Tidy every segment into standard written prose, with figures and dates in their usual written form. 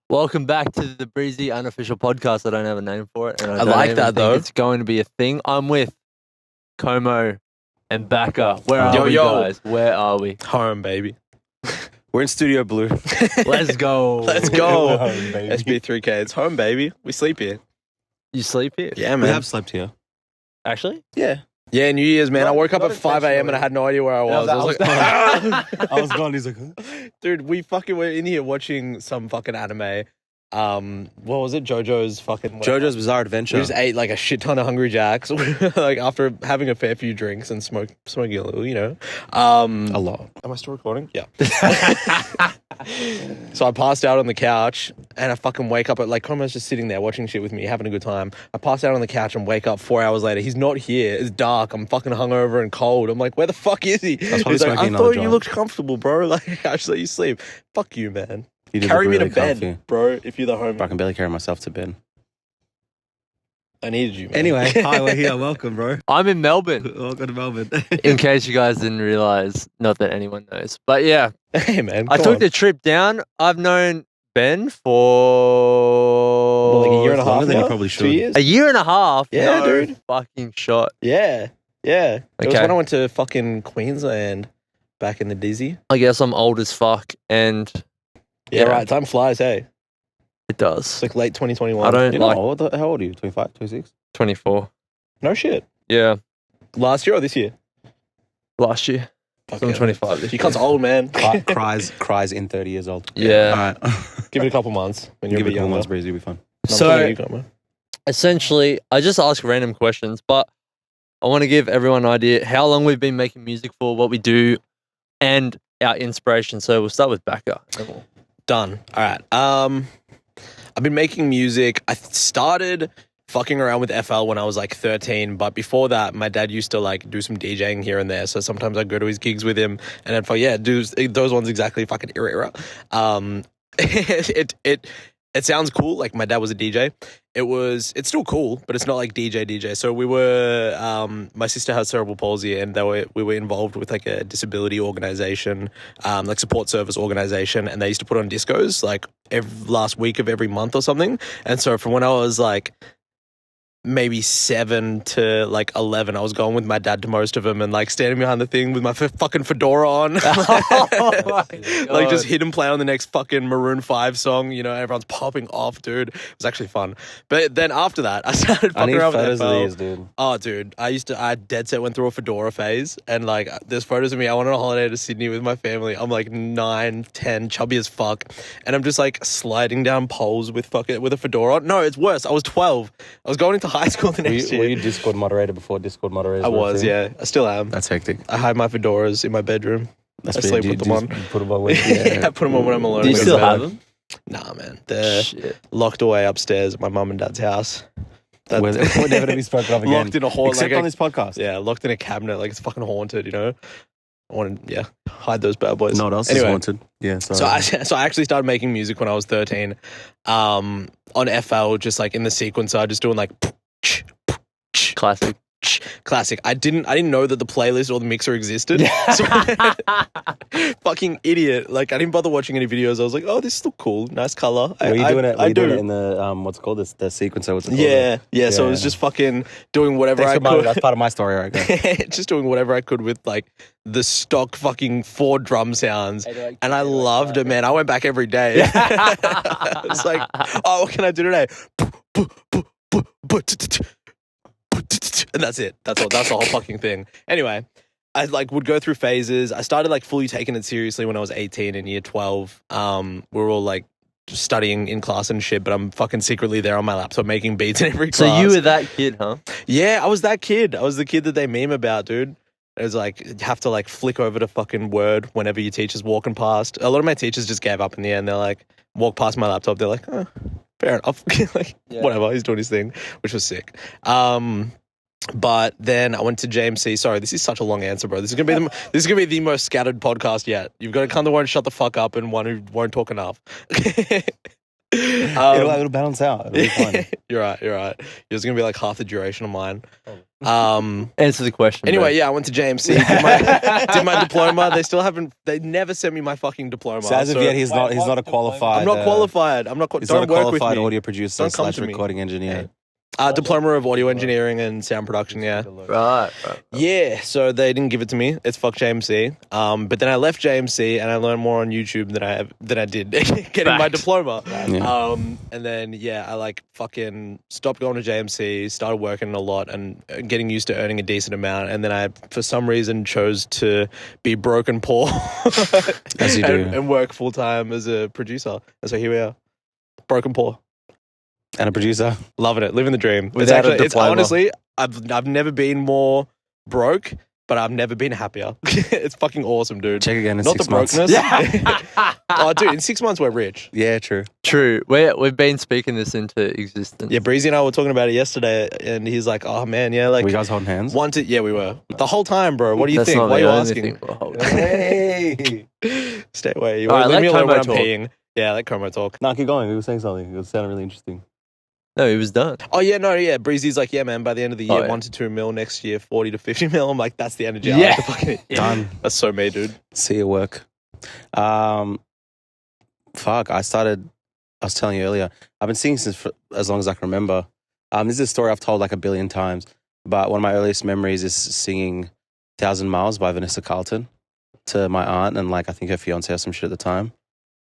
Welcome back to the Breezy Unofficial Podcast. I don't have a name for it. And I like that, though. It's going to be a thing. I'm with Como and Bakker. Where are we, guys? Where are we? Home, baby. We're in Studio Blue. Let's go. Let's go. Home, baby. SB3K. It's home, baby. We sleep here. You sleep here? Yeah, We man. have slept here. Actually? Yeah. Yeah, New Year's, man. I woke up at 5 a.m. and I had no idea where I was. I was like, I was gone. He's like, huh? dude, we fucking were in here watching some fucking anime. What was it? JoJo's fucking... JoJo's Bizarre Adventure. We just ate like a shit ton of Hungry Jacks, like after having a fair few drinks and smoking a little, you know. A lot. Am I still recording? Yeah. So I passed out on the couch and I fucking wake up at like Como's just sitting there watching shit with me, having a good time. I pass out on the couch and wake up 4 hours later. He's not here. It's dark. I'm fucking hungover and cold. I'm like, where the fuck is he? That's He's like, I another thought you joint. looked comfortable, bro. Like, I should let you sleep. Fuck you, man. You did Carry look me really to bed, comfy. bro, if you're the Bro, I homie. can barely carry myself to bed. I needed you, man. Anyway, hi, we're here. Welcome, bro. I'm in Melbourne. Welcome to Melbourne. In case you guys didn't realize, not that anyone knows. But yeah, Hey, man. I come took on. the trip down. I've known Ben for Well, like a year and a half longer than you now? probably 2 should. years? a year and a half. Yeah, No dude. Fucking shot. Yeah. Yeah. It was Okay. when I went to fucking Queensland back in the Dizzy. I guess I'm old as fuck, and Yeah, Yeah. right. Time flies, hey. it does. It's like late 2021. I don't You know, like how old are you? 25, 26? 24. No shit. Yeah, Last year or this year? last year. Fuck So I'm yeah. 25 this You year. cunts old, man. Cries in 30 years old. Yeah. All right. Give it a couple months when you're Give a it bit a couple younger. months, Breezy. You'll be fine. So essentially, I just ask random questions, but I want to give everyone an idea how long we've been making music for, what we do, and our inspiration. So we'll start with Bakker. Done. All right. I've been making music. I started fucking around with FL when I was like 13, but before that, my dad used to like do some DJing here and there. So sometimes I'd go to his gigs with him, and I'd do those ones exactly fucking era. It sounds cool. Like my dad was a DJ. It's still cool, but it's not like DJ. So we were, my sister has cerebral palsy, and we were involved with like a disability organization, like support service organization, and they used to put on discos like every last week of every month or something. And so from when I was like maybe 7 to like 11, I was going with my dad to most of them and like standing behind the thing with my fucking fedora on. Like just hit and play on the next fucking Maroon 5 song, you know, everyone's popping off, dude. It was actually fun. But then after that, I started I fucking need around with photos FL. of these, dude. Oh, dude, I dead set went through a fedora phase, and like there's photos of me. I went on a holiday to Sydney with my family. I'm like 9, 10, chubby as fuck, and I'm just like sliding down poles with a fedora on. No, it's worse. I was 12. I was going into high school the next Were year. you Discord moderator before Discord moderators? I were a was, thing? yeah. I still am. That's hectic. I hide my fedoras in my bedroom. That's I sleep with them on. Put them on with Yeah, I put them on when I'm alone. Do you in still bed. have them? Nah, man. They're Shit. locked away upstairs at my mum and dad's house. We're never to be spoken of again. Locked in a hall, Except like on this podcast. Yeah, locked in a cabinet, like it's fucking haunted, you know? I want to, hide those bad boys. No one else Anyway. is wanted. Yeah, So I actually started making music when I was 13. On FL, just like in the sequencer, just doing like Classic. classic. I didn't know that the playlist or the mixer existed. So, fucking idiot. Like I didn't bother watching any videos. I was like, oh, this is cool. Nice color. Were you doing it? Were I you do. doing it in the what's it called the sequencer? What's it called? Yeah. So it was just fucking doing whatever Thanks I for money. could. That's part of my story, right? Go. Just doing whatever I could with like the stock fucking 4 drum sounds. And I loved it, man. I went back every day. It's like, oh, what can I do today? And that's it. That's all. That's the whole fucking thing. Anyway, I like would go through phases. I started like fully taking it seriously when I was 18 in year 12. We were all like studying in class and shit, but I'm fucking secretly there on my laptop making beats in every class. So you were that kid, huh? Yeah, I was that kid. I was the kid that they meme about, dude. It was like, you have to like flick over to fucking Word whenever your teacher's walking past. A lot of my teachers just gave up in the end. They're like, walk past my laptop. They're like, oh, fair enough. Like, whatever. He's doing his thing, which was sick. But then I went to JMC. Sorry, this is such a long answer, bro. This is gonna be the most scattered podcast yet. You've got a cunt that won't shut the fuck up and one who won't talk enough. It'll balance out. It'll be fine. You're right. It's gonna be like half the duration of mine. Answer the question. Anyway, yeah, I went to JMC, did my diploma. They never sent me my fucking diploma. So as of yet, he's not a qualified. I'm not qualified. I'm not. He's Don't not a work qualified with me. audio producer Don't come / to me. recording engineer. Diploma of audio engineering and sound production. Yeah. Right. Yeah, so they didn't give it to me. It's fuck JMC. But then I left JMC and I learned more on YouTube than I did getting my diploma. Yeah. And then I like fucking stopped going to JMC, started working a lot and getting used to earning a decent amount. And then I, for some reason, chose to be broke and poor, As you do. and work full time as a producer. And so here we are, broke and poor. And a producer. Loving it, living the dream. Without a It's diploma. honestly, I've never been more broke, but I've never been happier. It's fucking awesome, dude. Check again in Not 6 the months. brokenness. Oh, dude, in 6 months we're rich. Yeah, true. True. We've been speaking this into existence. Yeah, Breezy and I were talking about it yesterday, and he's like, "Oh man, yeah, like Were you guys holding hands? yeah, we were the whole time, bro. What do you That's think? not Why are the you only asking? thing we'll hold. Hey! Stay away. You All right, won't leave let me alone when Como I'm talk. peeing. Yeah, let Como talk. No, keep going. He was saying something. It was sounding really interesting. No, he was done. Oh yeah, no, yeah. Breezy's like, yeah, man. By the end of the year, Oh, yeah. 1 to 2 mil. Next year, 40 to 50 mil. I'm like, that's the energy. I Yeah. like to fucking Done. That's so me, dude. See you work. Fuck, I was telling you earlier, I've been singing since for as long as I can remember. This is a story I've told like a billion times, but one of my earliest memories is singing 1,000 Miles by Vanessa Carlton to my aunt and like I think her fiance or some shit at the time.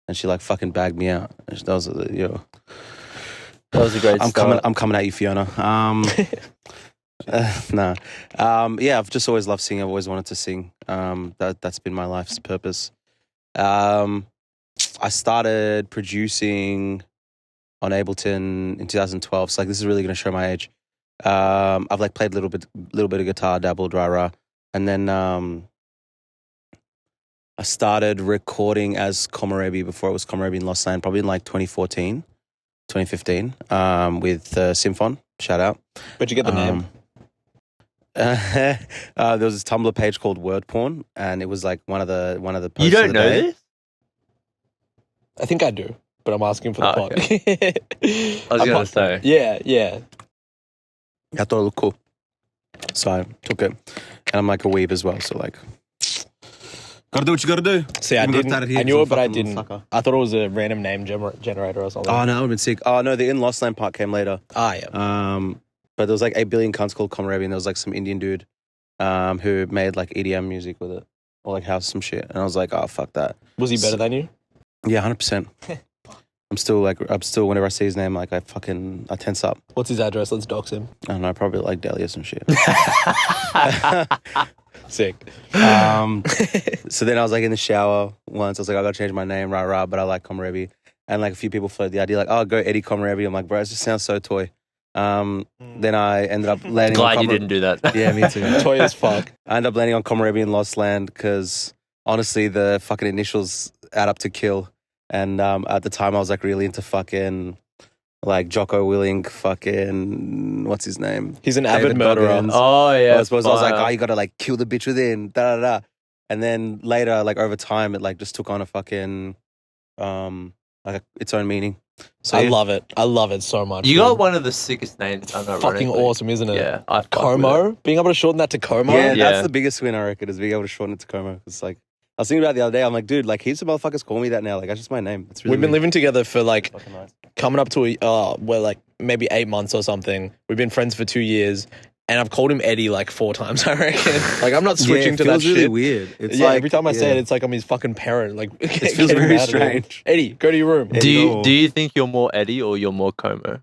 And she like fucking bagged me out. That was, That was a great start. I'm coming at you, Fiona. No. Yeah, I've just always loved singing. I've always wanted to sing. That's been my life's purpose. I started producing on Ableton in 2012. So like this is really going to show my age. I've like played a little bit of guitar, dabbled, rah. And then I started recording as KOMOREBi before it was KOMOREBi in Lost Land, probably in like 2014, 2015, with Symphon. Shout out. Where'd you get the name? There was this Tumblr page called Word Porn, and it was like one of the posts You don't of the know day. this? I think I do, but I'm asking for the Oh, pod. I was going to say. Yeah. I thought it looked cool, so I took it, and I'm like a weeb as well, so like, gotta do what you gotta do. See, I Even though didn't. started here I because knew I'm it, but I fucking didn't. sucker. I thought it was a random name generator or something. Oh no, it would have been sick. Oh no, the In Lost Land part came later. Yeah. But there was like 8 billion cunts called KOMOREBi, and there was like some Indian dude, who made like EDM music with it, or like house some shit, and I was like, oh fuck that. Was he better than you? Yeah, 100%. I'm still whenever I see his name, like I tense up. What's his address? Let's dox him. I don't know, probably like Delhi or some shit. Sick. So then I was like in the shower once. I was like, I gotta change my name, rah, but I like KOMOREBi. And like a few people floated the idea, like, oh, go Eddie KOMOREBi. I'm like, bro, it just sounds so toy. Then I ended up landing Glad on you didn't do that. Yeah, me too. Toy as fuck. I ended up landing on KOMOREBi in Lost Land because honestly, the fucking initials add up to kill. And at the time, I was like really into fucking like Jocko Willink, fucking what's his name? He's an David avid murderer. Goggins. Oh, yeah. I suppose I was like, fire. oh, you gotta like kill the bitch within, da. And then later, like over time, it like just took on a fucking like its own meaning. So I yeah. love it. I love it so much. You dude. got one of the sickest names. It's fucking awesome, isn't it? Yeah. I fuck with it. Como? Being able to shorten that to Como? Yeah, Yeah. that's the biggest win I reckon is being able to shorten it to Como. It's like I was thinking about it the other day. I'm like, dude, like heaps of motherfuckers call me that now. Like that's just my name. It's really We've been weird. living together for like Fucking nice. coming up to well, like maybe 8 months or something. We've been friends for 2 years, and I've called him Eddie like 4 times. I reckon. Like I'm not switching it to that feels really shit. weird. It's Yeah, like, every time I say yeah. it, it's like I'm his fucking parent. Like It feels very strange. Eddie, go to your room. Do you, No. do you think you're more Eddie or you're more Como?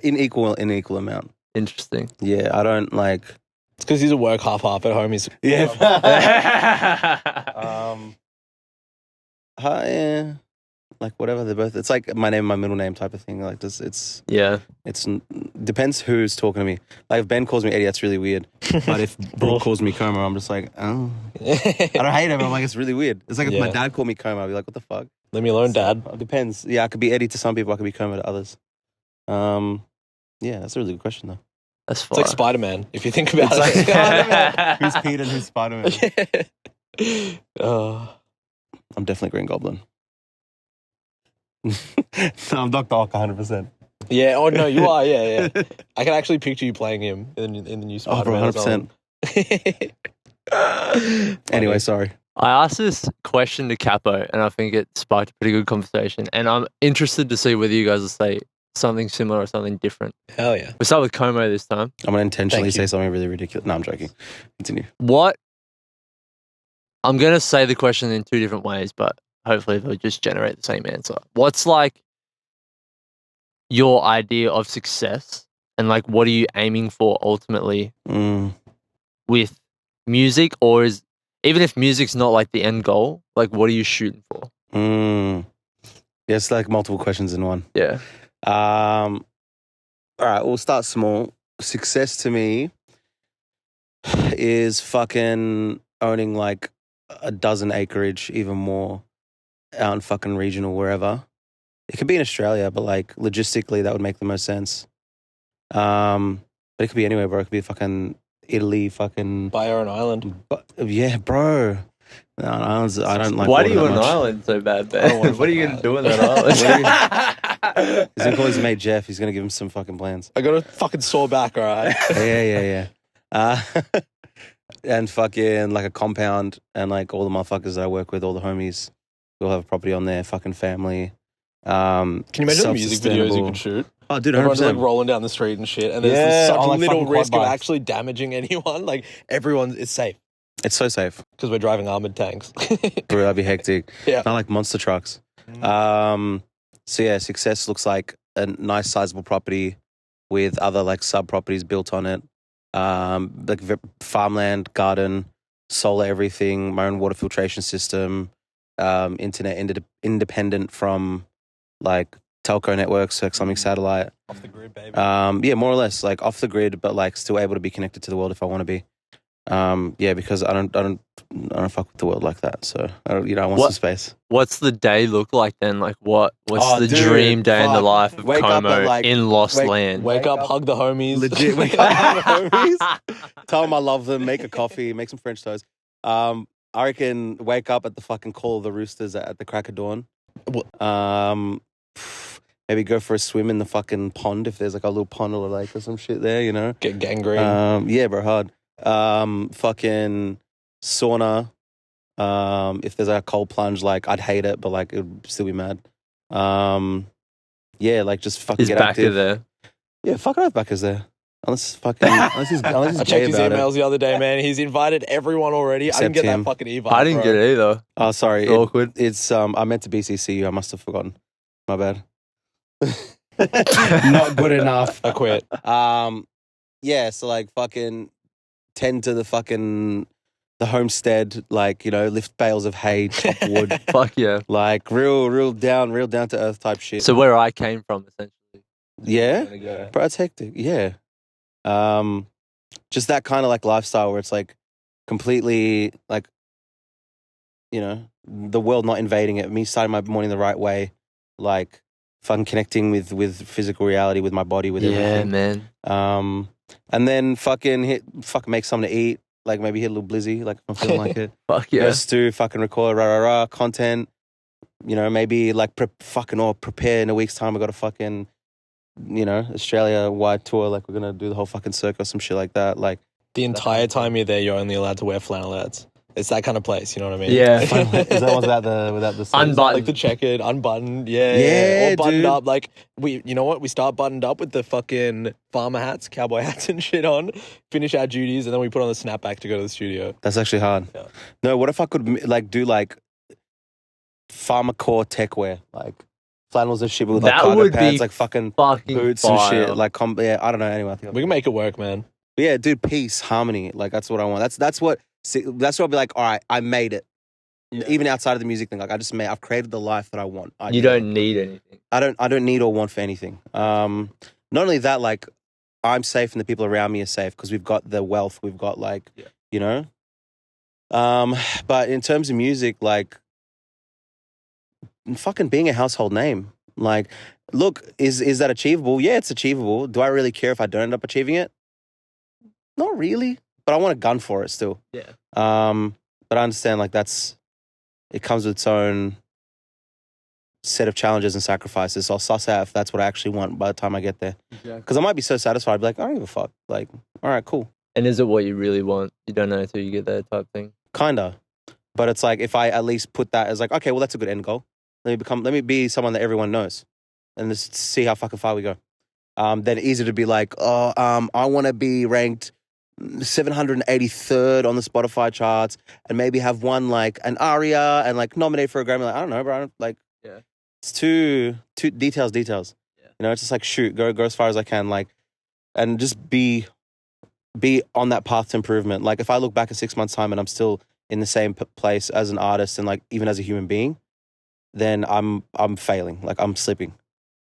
In equal amount. Interesting. Yeah, I don't like. It's because he's a work half at home. He's Yeah. Yeah. Like whatever they're both. It's like my name, my middle name type of thing. Like this, it's Yeah. depends who's talking to me. Like if Ben calls me Eddie, that's really weird. But if Brooke calls me Como, I'm just like, oh. I don't hate him. I'm like, it's really weird. It's like if my Yeah. dad called me Como, I'd be like, what the fuck? Leave me alone, Dad. It depends. Yeah, I could be Eddie to some people. I could be Como to others. Yeah, that's a really good question though. That's It's fine. like Spider-Man, if you think about It's like it. Spider-Man. Who's Peter and who's Spider-Man? Oh, I'm definitely Green Goblin. No, I'm Dr. Ock 100%. Yeah. Oh no, you are. Yeah, yeah. I can actually picture you playing him in the new Oh, Spider-Man. bro, 100%. Anyway, sorry. I asked this question to Capo, and I think it sparked a pretty good conversation. And I'm interested to see whether you guys will say something similar or something different. Hell yeah. We'll start with Como this time. I'm gonna intentionally Thank you. say something really ridiculous. No, I'm joking. Continue. What? I'm going to say the question in two different ways, but hopefully they'll just generate the same answer. What's like your idea of success, and like what are you aiming for ultimately with music, or is even if music's not like the end goal, like what are you shooting for? Yeah, it's like multiple questions in one. Yeah. All right, we'll start small. Success to me is fucking owning like a dozen acreage, even more, out in fucking regional wherever. It could be in Australia, but like logistically, that would make the most sense. But it could be anywhere, bro. It could be fucking Italy, fucking. Buy your own island. Yeah, bro. No, islands. I don't like. Why water do you that want an much. island so bad, I don't man? want What are you an going to do in that island? He's gonna call his mate Jeff. He's gonna give him some fucking plans. I got a fucking sore back, all right? Yeah. And fucking like a compound, and like all the motherfuckers that I work with, all the homies, we all have a property on there. Fucking family. Can you imagine the music videos you could shoot? Oh, dude, Everyone's like 100%. rolling down the street and shit, and there's Yeah, such on, like, little fucking quad risk of bikes. actually damaging anyone. Like everyone is safe It's so safe. because we're driving armored tanks. Bro, that'd be hectic. Yeah. Not like monster trucks. So yeah, success looks like a nice sizable property with other like sub properties built on it. Like farmland, garden, solar, everything, my own water filtration system, internet independent from like telco networks, like something satellite. Off the grid, baby. Yeah, more or less like off the grid, but like still able to be connected to the world if I want to be. Yeah, because I don't fuck with the world like that. So I want some space. What's the day look like then? Like what's Oh, the dude, dream day in the fuck. life of Wake up Como at, like- in Lost wake- Land? Wake up, hug the homies. Legit, wake up, hug the homies. Tell them I love them. Make a coffee. Make some French toast. I reckon wake up at the fucking call of the roosters at the crack of dawn. Maybe go for a swim in the fucking pond if there's like a little pond or lake or some shit there. You know. Get gangrene. Yeah, bro, hard. Fucking sauna. If there's like a cold plunge, like I'd hate it, but like it would still be mad. Yeah, like just fucking Is get Bakker active. there? Yeah, fucking have Bakker's there. Unless he's I gay checked his about emails it. the other day, man. He's invited everyone already. I didn't Except get him. that fucking invite. I didn't bro. get it either. Oh, sorry. It's awkward. It's I meant to BCC you. I must have forgotten. My bad. Not good enough. I quit. Yeah, so like fucking tend to the homestead, like, lift bales of hay, chop wood, Fuck yeah. like real down to earth type shit. So where I came from, essentially. yeah, Gotta go. bro, it's hectic. Yeah, just that kind of like lifestyle where it's like completely like, the world not invading it. Me starting my morning the right way, like fucking connecting with physical reality, with my body, with Yeah, everything. man. And then fucking make something to eat. Like maybe hit a little blizzy, like if I'm feeling like it. Fuck Yeah. yeah. Stew, fucking record, content. Maybe like prepare in a week's time. I got a fucking, Australia wide tour. Like we're gonna do the whole fucking circuit or some shit like that. Like The entire time you're there, you're only allowed to wear flannelettes. It's that kind of place, you know what I mean? Yeah. is that one without the sleeves? Unbuttoned. Like the checkered, unbuttoned, yeah, Yeah, all buttoned dude. up. Like you know what? We start buttoned up with the fucking farmer hats, cowboy hats, and shit on. Finish our duties, and then we put on the snapback to go to the studio. That's actually hard. Yeah. No, what if I could like do like farmer core tech wear, like flannels and shit with like That cargo would pants, be like fucking Fucking boots fire. and shit. Like I don't know. Anyway, I think We can make it work, man. But yeah, dude, peace, harmony. Like that's what I want. That's what I'll be like. All right, I made it. Yeah. Even outside of the music thing, like I've created the life that I want. You don't need anything. I don't need or want for anything. Not only that, like I'm safe and the people around me are safe because we've got the wealth. We've got like, But in terms of music, like fucking being a household name. Like, look, is that achievable? Yeah, it's achievable. Do I really care if I don't end up achieving it? Not really, but I want a gun for it still. Yeah. But I understand like it comes with its own set of challenges and sacrifices. So I'll suss out if that's what I actually want by the time I get there. Because I might be so satisfied, I'd be like, I don't give a fuck. Like, all right, cool. And is it what you really want? You don't know until you get there type thing. Kinda. But it's like, if I at least put that as like, okay, well, that's a good end goal. Let me be someone that everyone knows and just see how fucking far we go. Then easier to be like, I want to be ranked 783rd on the Spotify charts and maybe have won like an ARIA and like nominated for a Grammy. Like, I don't know, bro. Like, it's too details. Yeah. You know, it's just like, shoot, go as far as I can. Like, and just be on that path to improvement. Like, if I look back at 6 months' time and I'm still in the same place as an artist and like even as a human being, then I'm failing. Like, I'm slipping.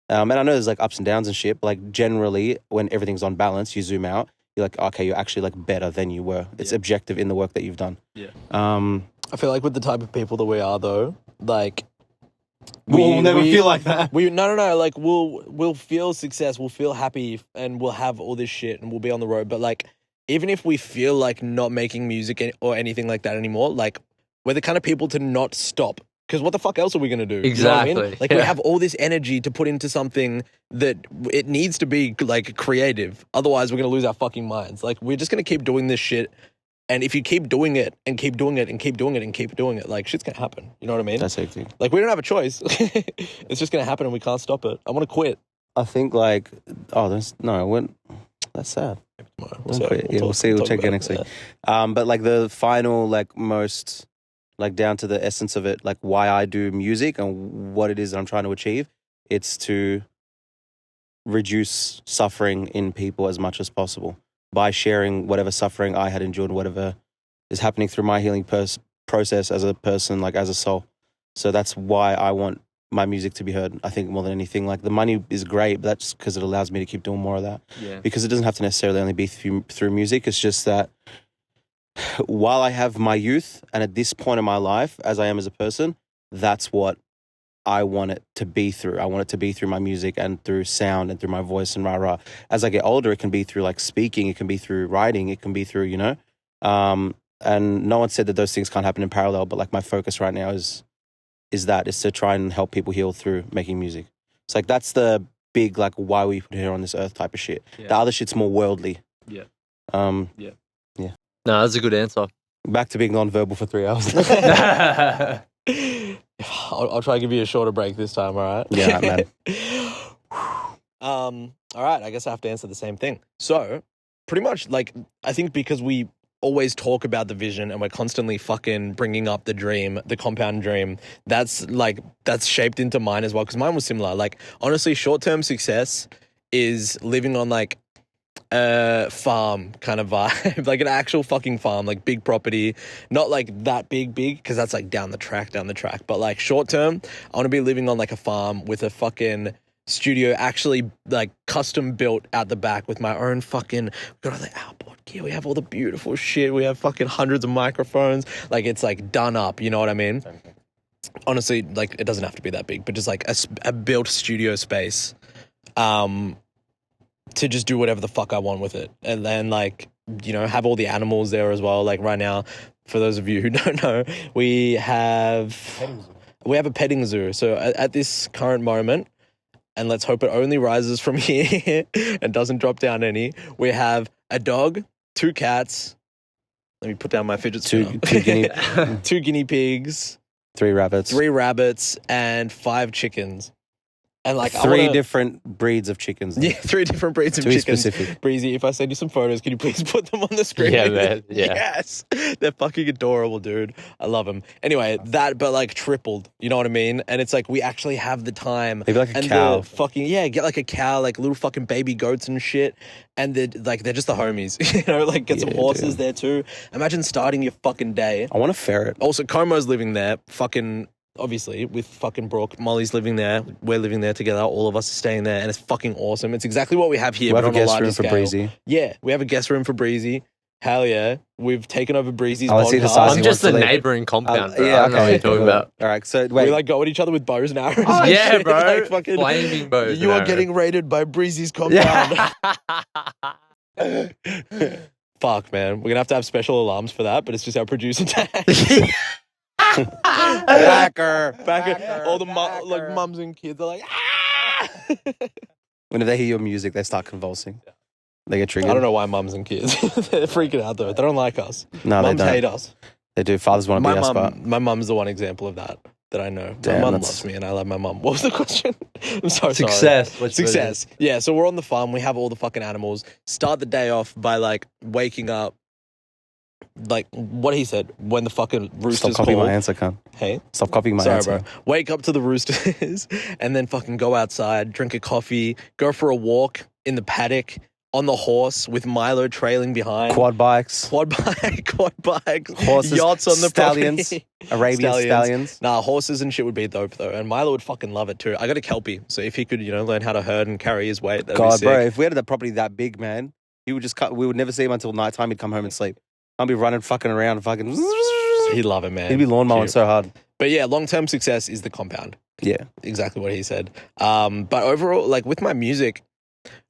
And I know there's like ups and downs and shit, but like generally when everything's on balance, you zoom out, you're like, okay, you're actually like better than you were. It's objective in the work that you've done. Yeah. I feel like with the type of people that we are though, like we'll never feel like that. No. Like we'll feel success, we'll feel happy, and we'll have all this shit, and we'll be on the road. But like, even if we feel like not making music or anything like that anymore, like we're the kind of people to not stop. Because what the fuck else are we going to do? Exactly. You know what I mean? Like, we have all this energy to put into something that it needs to be, like, creative. Otherwise, we're going to lose our fucking minds. Like, we're just going to keep doing this shit. And if you keep doing it and keep doing it and keep doing it and keep doing it, like, shit's going to happen. You know what I mean? That's hectic. Like, we don't have a choice. It's just going to happen and we can't stop it. I want to quit. I think, like, that's sad. We'll see. We'll check again next week. But, like, the final, like, most... like down to the essence of it, like why I do music and what it is that I'm trying to achieve, it's to reduce suffering in people as much as possible by sharing whatever suffering I had endured, whatever is happening through my healing process as a person, like as a soul. So that's why I want my music to be heard, I think, more than anything. Like, the money is great, but that's because it allows me to keep doing more of that. Yeah. Because it doesn't have to necessarily only be through music. It's just that while I have my youth and at this point in my life, as I am as a person, that's what I want it to be through. I want it to be through my music and through sound and through my voice and rah-rah. As I get older, it can be through like speaking, it can be through writing, it can be through, you know. And no one said that those things can't happen in parallel, but like my focus right now is to try and help people heal through making music. It's like, that's the big, like, why we put here on this earth type of shit. Yeah. The other shit's more worldly. Yeah. Yeah. No, that's a good answer. Back to being non-verbal for 3 hours. I'll try to give you a shorter break this time, all right? Yeah, man. All right, I guess I have to answer the same thing. So, pretty much, like, I think because we always talk about the vision and we're constantly fucking bringing up the dream, the compound dream, that's shaped into mine as well, because mine was similar. Like, honestly, short-term success is living on, like, a farm kind of vibe, like an actual fucking farm, like big property, not like that big, because that's like down the track, but like short term, I want to be living on like a farm with a fucking studio actually like custom built out the back with my own fucking, we've got all the outboard gear, we have all the beautiful shit, we have fucking hundreds of microphones, like it's like done up, you know what I mean? Honestly, like it doesn't have to be that big, but just like a built studio space, to just do whatever the fuck I want with it. And then, like, you know, have all the animals there as well. Like, right now, for those of you who don't know, we have a petting zoo. So at this current moment, and let's hope it only rises from here and doesn't drop down any, we have a dog, 2 cats. Let me put down my fidget spinner. 2 guinea pigs. 3 rabbits. And 5 chickens. And like 3 different breeds of chickens. Yeah, 3 different breeds of chickens. Specific. Breezy, if I send you some photos, can you please put them on the screen? Yeah, man. Yeah. Yes. They're fucking adorable, dude. I love them. Anyway, that, but like tripled. You know what I mean? And it's like we actually have the time. Maybe like a cow. Get like a cow, like little fucking baby goats and shit. And they're just the homies. You know, like get some horses there too. Imagine starting your fucking day. I want a ferret. Also, Komo's living there. Fucking... obviously, with fucking Brooke. Molly's living there. We're living there together. All of us are staying there. And it's fucking awesome. It's exactly what we have here, we but have on a a guest larger room scale. for Breezy. Yeah, we have a guest room for Breezy. Hell yeah. We've taken over Breezy's let's see the size. I'm just the neighbouring compound, bro. Yeah, I don't know what you're talking about. All right, so wait. We like go at each other with bows and arrows. Oh, yeah, shit. bro. Like, fucking, flaming bows. you are getting raided by Breezy's compound. Yeah. Fuck, man. We're going to have special alarms for that, but it's just our producer tag. Bakker. All the like mums and kids are like, When they hear your music, they start convulsing. They get triggered. I don't know why mums and kids they're freaking out though. They don't like us. No, Mums they don't. hate us. They do. Fathers want to be us, but My mum's the one example of that I know. Damn, my mum that's- loves me and I love my mum. What was the question? I'm so sorry. Success. Success. Yeah, so we're on the farm. We have all the fucking animals. Start the day off by like waking up. Like what he said when the fucking roosters stop copying call. my answer, cunt. Hey, Stop copying my sorry, answer. bro. Wake up to the roosters and then fucking go outside, drink a coffee, go for a walk in the paddock on the horse with Milo trailing behind. Quad bikes, Quad bikes, horses, yachts on the stallions, property. Arabian stallions. Nah, horses and shit would be dope though, and Milo would fucking love it too. I got a Kelpie, so if he could, learn how to herd and carry his weight, that'd be God, sick. bro, if we had that property that big, man, he would just cut. We would never see him until nighttime. He'd come home and sleep. I'd be running fucking around, fucking. He'd love it, man. He'd be lawn mowing Cute. so hard. But yeah, long-term success is the compound. Yeah. Exactly what he said. But overall, like with my music,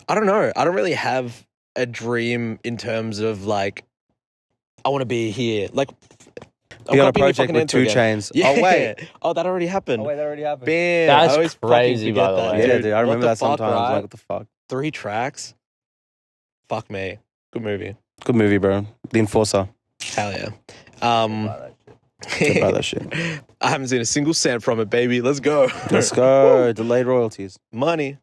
I don't know. I don't really have a dream in terms of like, I want to be here. Like, Be on a copying your project fucking with answer 2 again. Chains. Yeah. Oh, wait. Oh, that already happened. that already happened. Bam. That's I always fucking crazy, forget by the that, way. Yeah, dude. I What remember the that fuck, sometimes. right? Like, what the fuck? 3 tracks. Fuck me. Good movie. Good movie, bro. The Enforcer. Hell yeah. Good about that shit. I haven't seen a single cent from it, baby. Let's go. Let's go. Delayed royalties. Money.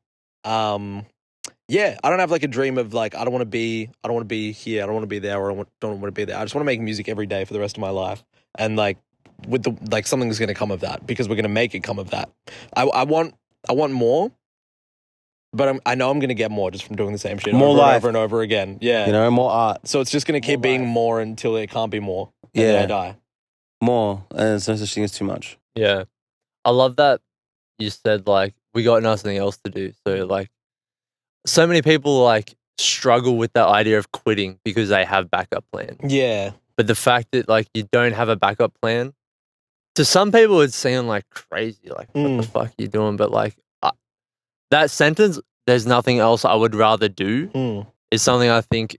Yeah, I don't have like a dream of like I don't want to be here, I don't want to be there, or don't want to be there. I just want to make music every day for the rest of my life, and like with the like something's going to come of that because we're going to make it come of that. I want more, but I know I'm going to get more just from doing the same shit More over life. and over and over again. Yeah, More art. so it's just going to keep being more until it can't be more. And Yeah. then I die. More. And there's no such thing as too much. Yeah. I love that you said, like, we got nothing else to do. So, like, so many people, like, struggle with that idea of quitting because they have backup plans. Yeah, But the fact that, like, you don't have a backup plan, to some people, it sound like crazy. Like, what the fuck are you doing? But, like, that sentence, there's nothing else I would rather do, is something I think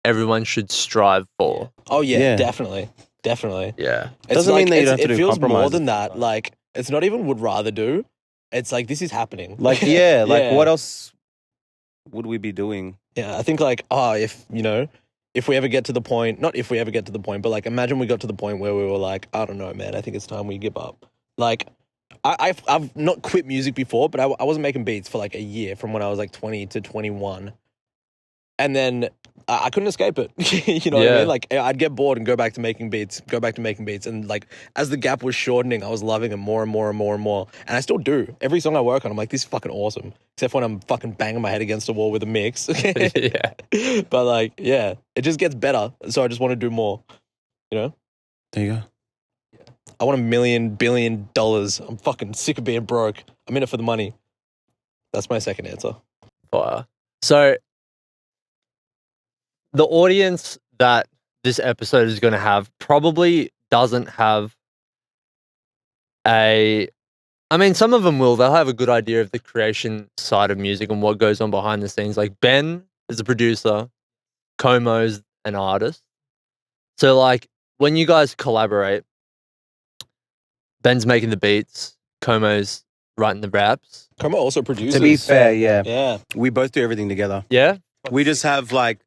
everyone should strive for. Oh yeah, Yeah. definitely. Yeah. It's Doesn't mean that you don't have to it do feels more compromises. than that. Like it's not even would rather do. It's like this is happening. Like, yeah. Like, Yeah. what else would we be doing? Yeah, I think like if we ever get to the point, not if we ever get to the point, but like imagine we got to the point where we were like, I don't know, man, I think it's time we give up. Like I've not quit music before, but I wasn't making beats for like a year from when I was like 20 to 21. And then I couldn't escape it. You know what I Yeah. mean? Like I'd get bored and go back to making beats. And like as the gap was shortening, I was loving it more and more and more and more. And I still do. Every song I work on, I'm like, this is fucking awesome. Except when I'm fucking banging my head against the wall with a mix. Yeah. But like, yeah, it just gets better. So I just want to do more. You know? There you go. I want $1 million, billion. I'm fucking sick of being broke. I'm in it for the money. That's my second answer. Fire. So, the audience that this episode is going to have probably doesn't have some of them will. They'll have a good idea of the creation side of music and what goes on behind the scenes. Like Ben is a producer, Komo's an artist. So, like, when you guys collaborate, Ben's making the beats, Komo's writing the raps. Como also produces. To be fair, yeah. Yeah. We both do everything together. Yeah? We just have like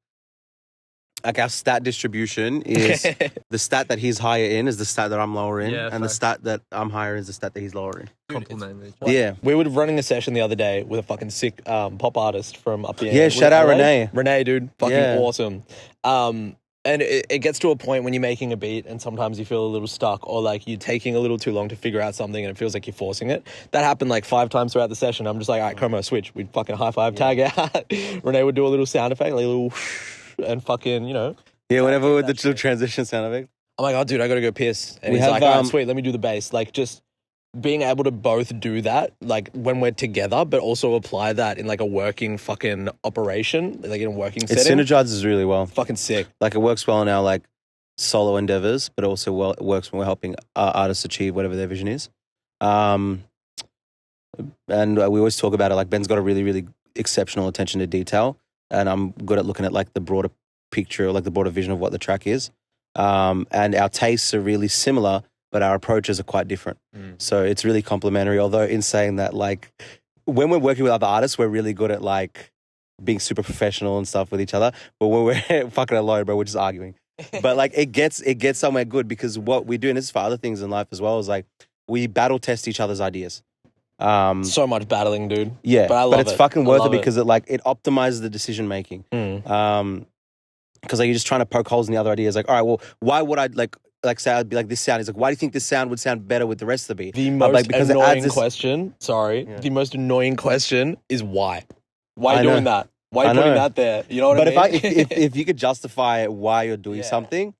our stat distribution is the stat that he's higher in is the stat that I'm lower in, Yeah, and the facts. stat that I'm higher in is the stat that he's lower in. Compliment. Yeah. We were running a session the other day with a fucking sick pop artist from up the Yeah, shout out LA. Renee. Renee, dude. Fucking Yeah. awesome. And it gets to a point when you're making a beat and sometimes you feel a little stuck or like you're taking a little too long to figure out something and it feels like you're forcing it. That happened like 5 times throughout the session. I'm just like, all right, Como, switch. We'd fucking high five, tag out. Renee would do a little sound effect, like a little and fucking, Yeah, whenever with the little transition sound effect. I'm like, oh, dude, I gotta go piss. And We he's have, like, all right, sweet, let me do the bass. Like, just being able to both do that, like, when we're together, but also apply that in, like, a working fucking operation, like, in a working It setting. synergizes really well. Fucking sick. Like, it works well in our like solo endeavors, but also it works when we're helping artists achieve whatever their vision is. And we always talk about it. Like, Ben's got a really, really exceptional attention to detail, and I'm good at looking at like the broader picture, like the broader vision of what the track is. And our tastes are really similar, but our approaches are quite different. Mm. So it's really complementary. Although in saying that, like, when we're working with other artists, we're really good at like being super professional and stuff with each other. But when we're fucking alone, bro, we're just arguing. But like it gets somewhere good because what we do, and this is for other things in life as well, is like we battle test each other's ideas. So much battling, dude. Yeah, But I love it's it. fucking I worth it love it. because it optimizes the decision making. Because like you're just trying to poke holes in the other ideas. Like, all right, well, why would I like say I'd be like this sound? He's like, why do you think this sound would sound better with the rest of the beat? The most like, because it adds annoying this- question. Sorry, Yeah. the most annoying question is why. Why I are you doing know. that? Why are you I putting know. that there? You know what But I mean? if you could justify why you're doing Yeah. something,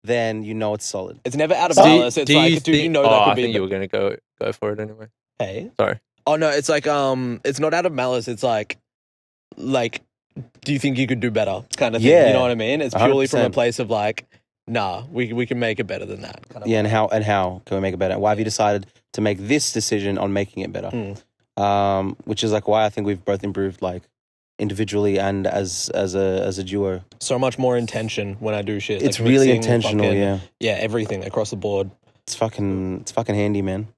then you know it's solid. it's never out of Do you- malice. It's do like, you dude, you think- know oh, that I could be. think you were gonna go for it anyway. Hey. Sorry. Oh no, it's like it's not out of malice. It's like, do you think you could do better? Kind of thing. Yeah. You know what I mean? It's purely from a 100%. place of like, nah, we can make it better than that. Kind of Yeah, and how can we make it better? Why have you decided to make this decision on making it better? Which is like why I think we've both improved like individually and as a duo. So much more intention when I do shit. It's Like really mixing, intentional. fucking- Yeah, everything across the board. it's fucking handy, man.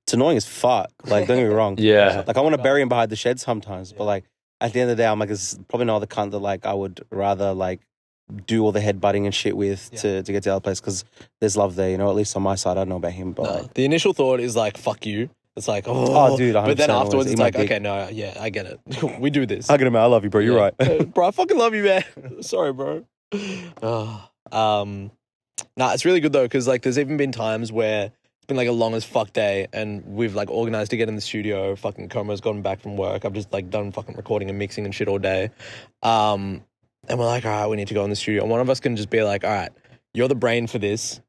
It's annoying as fuck. Like, don't get me wrong. Yeah. Like, I want to bury him behind the shed sometimes, but like at the end of the day, I'm like, there's probably no other cunt that like I would rather like do all the headbutting and shit with to get to the other place because there's love there. You know, at least on my side, I don't know about him, but No. like, The initial thought is like, fuck you. It's like, oh, dude, but then 100% afterwards always. it's Eat my like, dick. okay, no, yeah, I get it. We do this. hug him out. I love you, bro. You're Yeah. right. Bro, I fucking love you, man. Sorry, bro. Nah, it's really good though, because like there's even been times where it's been like a long as fuck day and we've like organized to get in the studio. Fucking Komo's gotten back from work. I've just like done fucking recording and mixing and shit all day. And we're like, all right, we need to go in the studio. And one of us can just be like, all right, you're the brain for this.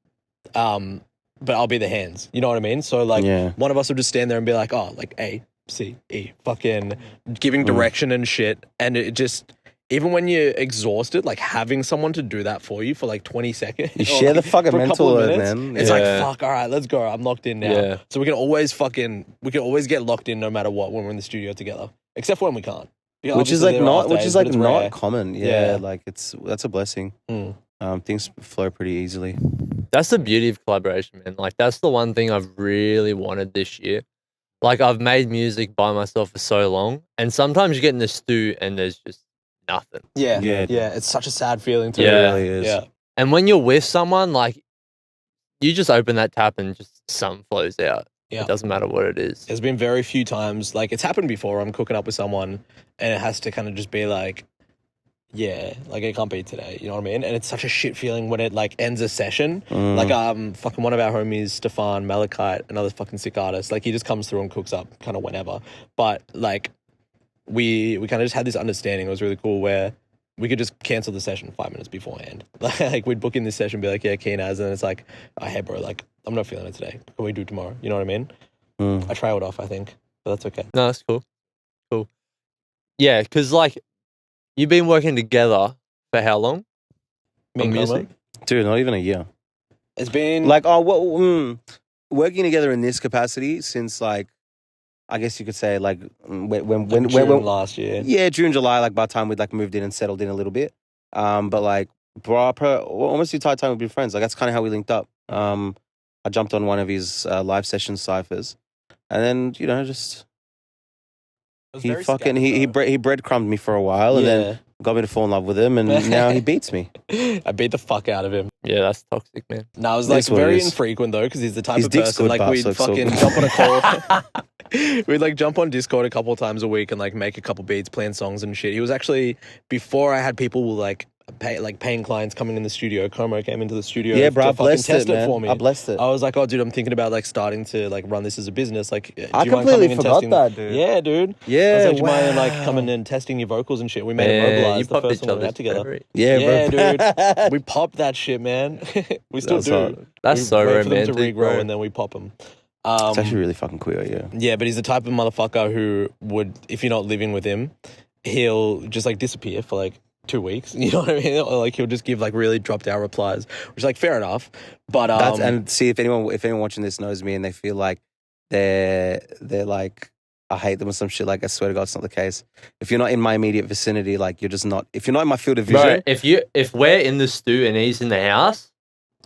But I'll be the hands. You know what I mean? So like Yeah. one of us will just stand there and be like, oh, like A, C, E, fucking giving direction and shit. And it just, even when you're exhausted, like having someone to do that for you for like 20 seconds. You or, share the like, fucking for a couple mental of load, minutes, man. It's Yeah. like, fuck, all right, let's go. I'm locked in now. Yeah. So we can always get locked in no matter what when we're in the studio together. Except for when we can't. Because Which is obviously like there are not, off which days, is but like it's not rare. common. Yeah. Yeah, like that's a blessing. Mm. Things flow pretty easily. That's the beauty of collaboration, man. Like that's the one thing I've really wanted this year. Like I've made music by myself for so long, and sometimes you get in the stew and there's just nothing. Yeah. Yeah. Yeah. It's such a sad feeling too. Yeah. It really is. Yeah. And when you're with someone, like you just open that tap and just something flows out. Yeah. It doesn't matter what it is. There's been very few times, like it's happened before, I'm cooking up with someone and it has to kind of just be like, yeah, like it can't be today, you know what I mean? And it's such a shit feeling when it like ends a session. Like fucking one of our homies, Stefan Malachite, another fucking sick artist, like he just comes through and cooks up kind of whenever. But like we kind of just had this understanding, it was really cool, where we could just cancel the session 5 minutes beforehand. Like we'd book in this session, be like, yeah, keen as, and it's like, oh, hey bro, like I'm not feeling it today. Can we do tomorrow? You know what I mean? I trailed off, I think, but that's okay. No, that's cool. Cool. Yeah, because like you've been working together for how long? Me On and music? Como? Dude, not even a year. It's been Like, working together in this capacity since like, I guess you could say like when June last year. yeah, June, July, like by the time we'd like moved in and settled in a little bit. But like, bro, almost the entire time we've been friends. Like that's kind of how we linked up. I jumped on one of his live session ciphers, and then you know just he breadcrumbed me for a while, and then got me to fall in love with him, and now he beats me. I beat the fuck out of him. Yeah, that's toxic, man. No, it was It like is what it very is. infrequent though, because he's the type His of dick's person good, like but we'd so it's all fucking good. jump on a call. We'd like jump on Discord a couple times a week and like make a couple beats, plan songs and shit. He was actually, before I had people like paying clients coming in the studio, Como came into the studio. Yeah, to bro, I fucking blessed test it, man. for me. I blessed it. I was like, oh, dude, I'm thinking about like starting to like run this as a business. Like, do I you mind completely coming and forgot testing? that, dude. Yeah, dude. I Yeah, was like, do you mind like wow. coming and testing your vocals and shit? We made Man, it you mobilize the popped first each one we had other's together. cherry. Yeah, Yeah, bro. We popped that shit, man. We still That's do. hard. That's We so wait for them romantic, to regrow bro. and then we pop them. It's actually really fucking queer, yeah. Yeah, but he's the type of motherfucker who would, if you're not living with him, he'll just like disappear for like 2 weeks. You know what I mean? Or like he'll just give like really dropped out replies, which is like fair enough. But And see if anyone watching this knows me and they feel like they're like I hate them or some shit, like I swear to God it's not the case. If you're not in my immediate vicinity, like you're just not, if you're not in my field of vision, Bro, if we're in the stew and he's in the house,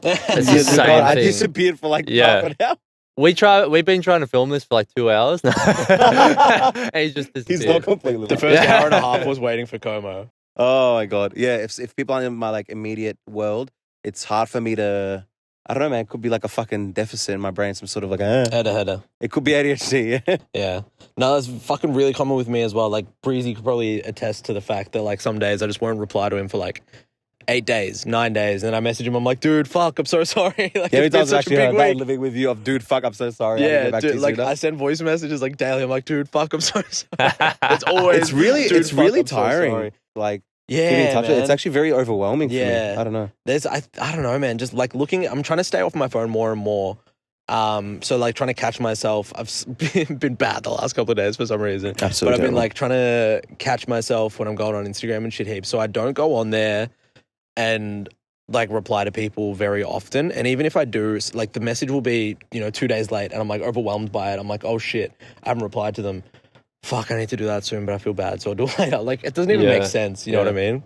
It's Yeah, the same God, I thing. disappeared for like Yeah. half an hour. We've been trying to film this for like 2 hours now. And he's just disappeared. He's not completely. The lost. first hour and a half was waiting for Como. Oh my God. Yeah. If people aren't in my like immediate world, it's hard for me to. I don't know, man. It could be like a fucking deficit in my brain. Some sort of like. Header. It could be ADHD. Yeah. Yeah. No, that's fucking really common with me as well. Like, Breezy could probably attest to the fact that, like, some days I just won't reply to him for, like, 8 days, 9 days. And then I message him, I'm like, dude, fuck, I'm so sorry. Like, Yeah, it's been it's such a actually big heard that week. living with you of dude, fuck, I'm so sorry. I didn't Yeah, get back to dude, you like, sooner. I send voice messages, like, daily. I'm like, dude, fuck, I'm so sorry. It's always, It's really, dude, it's fuck, really I'm so tiring. sorry. Like Yeah, getting in touch with it. man. It's actually very overwhelming for me. Yeah. I don't know. I don't know, man. Just like I'm trying to stay off my phone more and more. So like trying to catch myself. I've been bad the last couple of days for some reason. Absolutely. But I've been terrible. like trying to catch myself when I'm going on Instagram and shit heaps. So I don't go on there and like reply to people very often. And even if I do, like the message will be, 2 days late and I'm like overwhelmed by it. I'm like, oh shit, I haven't replied to them. Fuck, I need to do that soon, but I feel bad, so I'll do it later. Like, it doesn't even Yeah. make sense, you know Yeah. what I mean?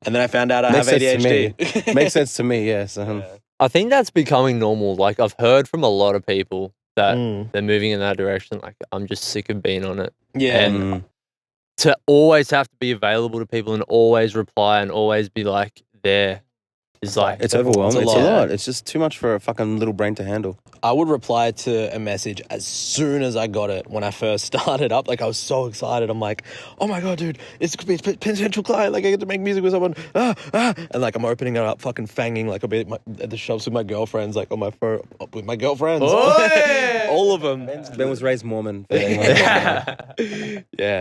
And then I found out I Makes have sense to me. ADHD. Makes sense to me. Yes. Yeah. I think that's becoming normal. Like, I've heard from a lot of people that Mm. they're moving in that direction. Like, I'm just sick of being on it. Yeah. And Mm. to always have to be available to people and always reply and always be like there is like It's overwhelming. It's a lot. lot. It's just too much for a fucking little brain to handle. I would reply to a message as soon as I got it when I first started up. Like, I was so excited. I'm like, oh my God, dude, it's a potential client. Like, I get to make music with someone. And like, I'm opening it up, fucking fanging. Like, I'll be at the shops with my girlfriends, like on my phone, with my girlfriends. Oi! All of them. Ben was raised Mormon. Yeah,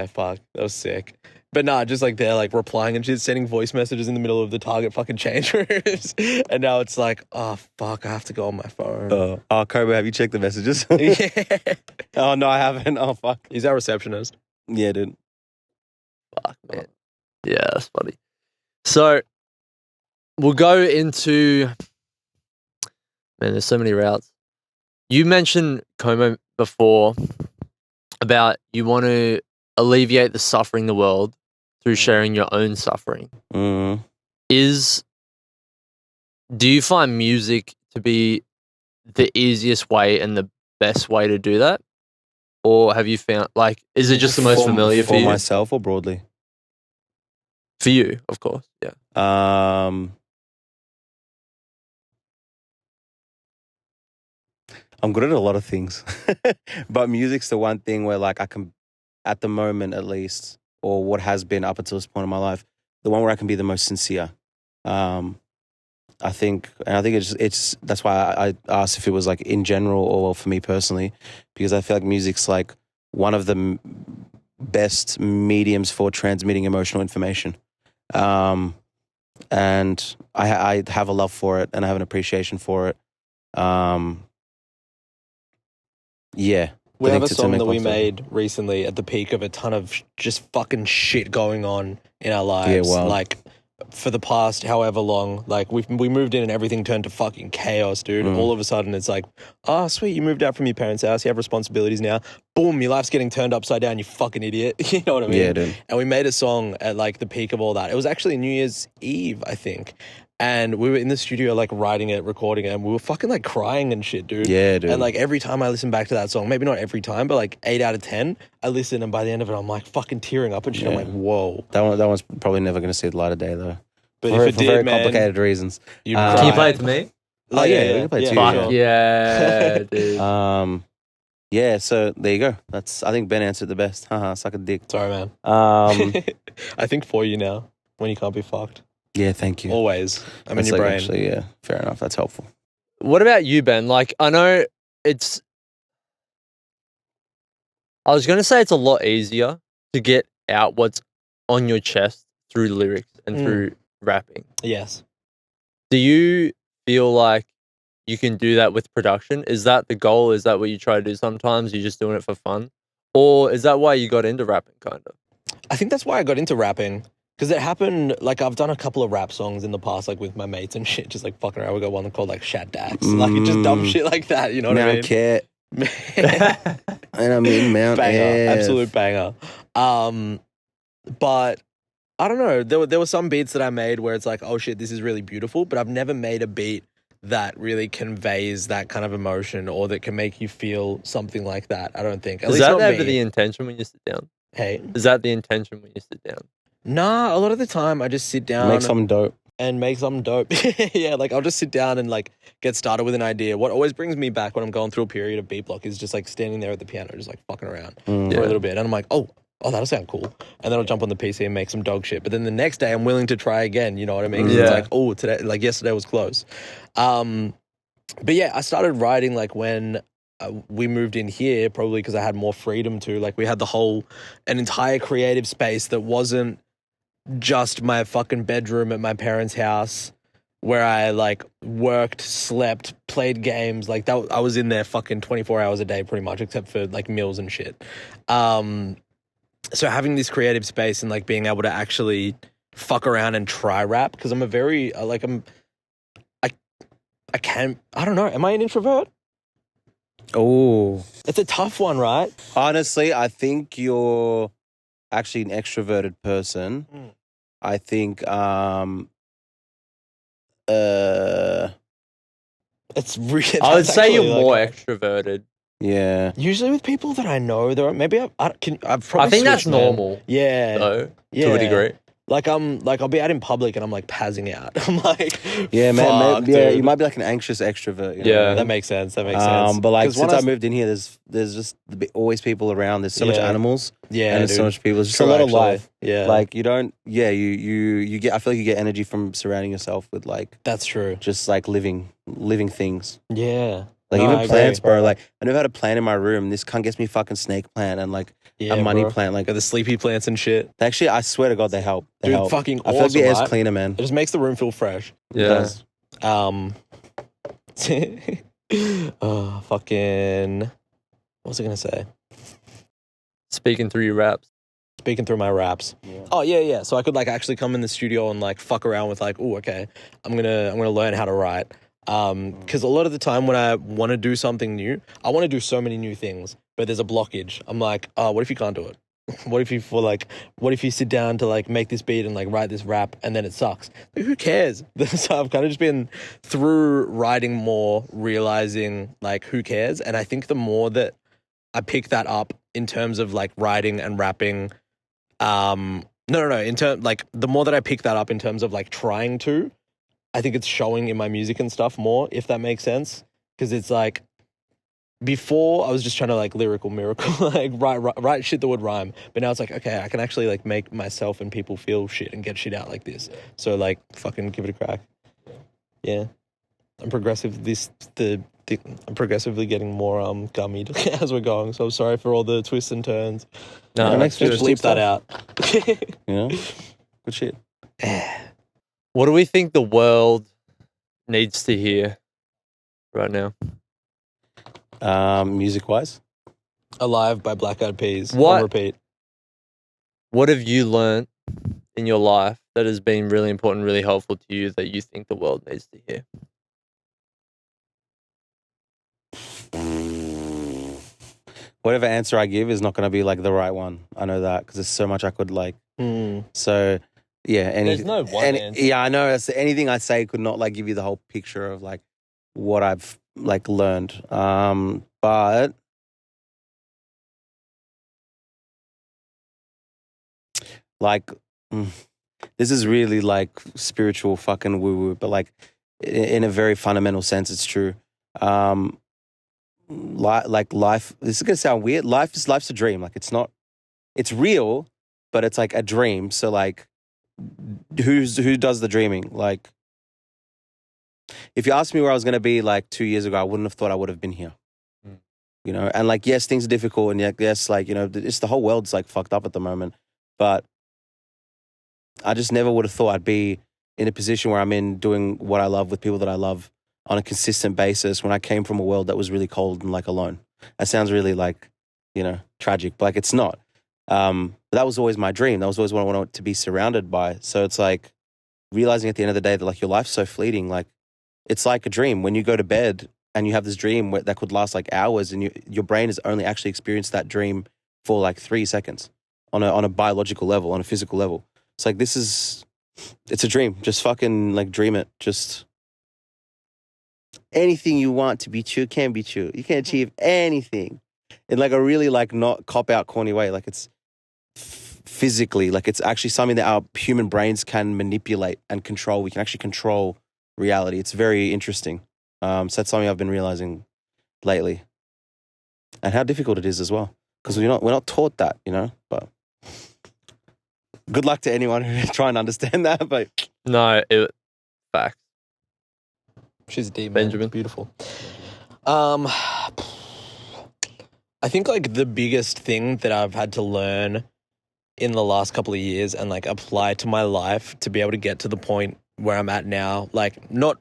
fuck. That was sick. But nah, just like they're like replying and shit, sending voice messages in the middle of the Target fucking change rooms. And now it's like, oh fuck, I have to go on my phone. Kobe, have you checked the messages? Yeah. Oh, no, I haven't. Oh, fuck. He's our receptionist. Yeah, dude. fuck, man. Yeah, that's funny. So we'll go into man, there's so many routes. You mentioned Como before about you want to alleviate the suffering in the world through sharing your own suffering. Mm. Do you find music to be the easiest way and the best way to do that? Or have you found, like, is it just the most familiar for For you? myself or broadly? For you, of course, yeah. I'm good at a lot of things, but music's the one thing where, like, I can, at the moment at least, or what has been up until this point in my life, the one where I can be the most sincere. I think it's that's why I asked if it was like in general or for me personally, because I feel like music's like one of the best mediums for transmitting emotional information. And I have a love for it and I have an appreciation for it. Yeah. We I have think a to song make that we myself- made recently at the peak of a ton of just fucking shit going on in our lives. Yeah, wow. Like, for the past however long, like we moved in and everything turned to fucking chaos, dude. All of a sudden it's like, oh sweet, you moved out from your parents' house, you have responsibilities now. Boom, your life's getting turned upside down, you fucking idiot. You know what I mean? Yeah, dude. And we made a song at like the peak of all that. It was actually New Year's Eve, I think. And we were in the studio like writing it, recording it, and we were fucking like crying and shit, dude. Yeah, dude. And like every time I listen back to that song, maybe not every time, but like 8 out of 10, I listen and by the end of it, I'm like fucking tearing up and shit. I'm Yeah. like, whoa. That one's probably never going to see the light of day though. But for if it for very did, man, complicated reasons. you'd Can Can you cry. play it to me? Oh, yeah, we can play it to you, Fuck sure. yeah, dude. Yeah, so there you go. I think Ben answered the best. Haha, suck a dick. Sorry, man. Um, I think for you now, when you can't be fucked. yeah, thank you. Always. I'm That's in your like brain. Actually, yeah, fair enough. That's helpful. What about you, Ben? Like, I know I was going to say it's a lot easier to get out what's on your chest through lyrics and through rapping. Yes. Do you feel like you can do that with production? Is that the goal? Is that what you try to do sometimes? You're just doing it for fun? Or is that why you got into rapping, kind of? I think that's why I got into rapping. Because it happened, like, I've done a couple of rap songs in the past, like, with my mates and shit, just, like, fucking around. We got one called, like, Shat Dax. Like, just dumb shit like that, you know what I mean? Mount Cat. And I mean Mount Banger. F. Absolute banger. But, I don't know. There were some beats that I made where it's like, oh, shit, this is really beautiful, but I've never made a beat that really conveys that kind of emotion or that can make you feel something like that. I don't think. At Is least that not ever me. the intention when you sit down? Hey, Is that the intention when you sit down? nah. A lot of the time, I just sit down Make something dope. and make something dope. Yeah, like I'll just sit down and like get started with an idea. What always brings me back when I'm going through a period of beat block is just like standing there at the piano, just like fucking around for Yeah. a little bit, and I'm like, oh, that'll sound cool. And then I'll jump on the PC and make some dog shit. But then the next day, I'm willing to try again. You know what I mean? 'Cause Yeah. It's like, oh, today, like yesterday was close. But yeah, I started writing like when we moved in here, probably because I had more freedom to. Like we had an entire creative space that wasn't just my fucking bedroom at my parents' house where I like worked, slept, played games. Like that, I was in there fucking 24 hours a day pretty much, except for like meals and shit. So having this creative space and like being able to actually fuck around and try rap, because I'm a very I can't, I don't know. Am I an introvert? Oh, It's a tough one, right? honestly, I think you're actually an extroverted person. Mm. I think It's really. I would that's say you're actually, more like, extroverted. yeah. usually with people that I know, though, maybe I've probably I think that's switched, man. normal, Yeah. though, Yeah. to a degree. Like I'll be out in public and I'm like passing out. I'm like, Yeah, fuck, yeah, dude. you might be like an anxious extrovert. You know? Yeah. That makes sense. That makes sense. But like 'Cause when since I moved in here, there's just always people around. There's so much Yeah. animals, yeah, and there's so dude. much people. It's just True, a lot of actually. life. Yeah, Like you don't. Yeah, you get. I feel like you get energy from surrounding yourself with like that's true. just like living things. Yeah, Like No, I even agree. plants, bro. Like I never had a plant in my room. This cunt gets me fucking snake plant and like yeah, a money bro. plant. Like Got the sleepy plants and shit. actually, I swear to God, they help. They Dude, help. fucking I feel like the awesome, air's right? cleaner, man. It just makes the room feel fresh. Yeah. Fucking. What was I gonna say? Speaking through your raps. Speaking through my raps. Yeah. Oh yeah. So I could like actually come in the studio and like fuck around with like, oh okay, I'm gonna learn how to write. Because a lot of the time when I want to do something new, I want to do so many new things, but there's a blockage. I'm like, oh, what if you can't do it? What if you sit down to like make this beat and like write this rap and then it sucks? Like, who cares? So I've kind of just been through writing more, realizing like who cares. And I think the more that I pick that up in terms of like writing and rapping, no. In terms like the more that I pick that up in terms of like trying to, I think it's showing in my music and stuff more, if that makes sense. Because it's like, before I was just trying to like lyrical miracle, like write shit that would rhyme. But now it's like, okay, I can actually like make myself and people feel shit and get shit out like this. So like, fucking give it a crack. Yeah, I'm progressively getting more gummied as we're going. So I'm sorry for all the twists and turns. No, Yeah, that's makes good. sense. Bleep that out. You know, good shit. What do we think the world needs to hear right now? Music wise, Alive by Black Eyed Peas. What? On repeat. What have you learned in your life that has been really important, really helpful to you that you think the world needs to hear? whatever answer I give is not going to be like the right one. I know that because there's so much I could like. So yeah, There's no one answer. Yeah, I know. Anything I say could not like give you the whole picture of like what I've like learned. But like this is really like spiritual fucking woo woo, but like in a very fundamental sense, it's true. Like life, this is gonna sound weird. Life's a dream. Like it's real, but it's like a dream. So like, who does the dreaming? Like, if you asked me where I was gonna be like 2 years ago, I wouldn't have thought I would have been here. You know, and like, yes, things are difficult, and yes, like, you know, it's the whole world's like fucked up at the moment. But I just never would have thought I'd be in a position where I'm in doing what I love with people that I love on a consistent basis when I came from a world that was really cold and like alone. That sounds really like, you know, tragic, but like it's not. But that was always my dream. That was always what I wanted to be surrounded by. So it's like realizing at the end of the day that like your life's so fleeting. Like it's like a dream. When you go to bed and you have this dream that could last like hours, and your brain has only actually experienced that dream for like 3 seconds on a biological level, on a physical level. It's like, it's a dream. Just fucking like dream it. Just anything you want to be true can be true. You can achieve anything in like a really like not cop out corny way. Like it's physically, like it's actually something that our human brains can manipulate and control. We can actually control reality. It's very interesting. So that's something I've been realizing lately, and how difficult it is as well, because we're not taught that, you know. But good luck to anyone who's trying to understand that. But No, facts. She's deep, man. Benjamin. It's beautiful. I think like the biggest thing that I've had to learn in the last couple of years and like apply to my life to be able to get to the point where I'm at now, like not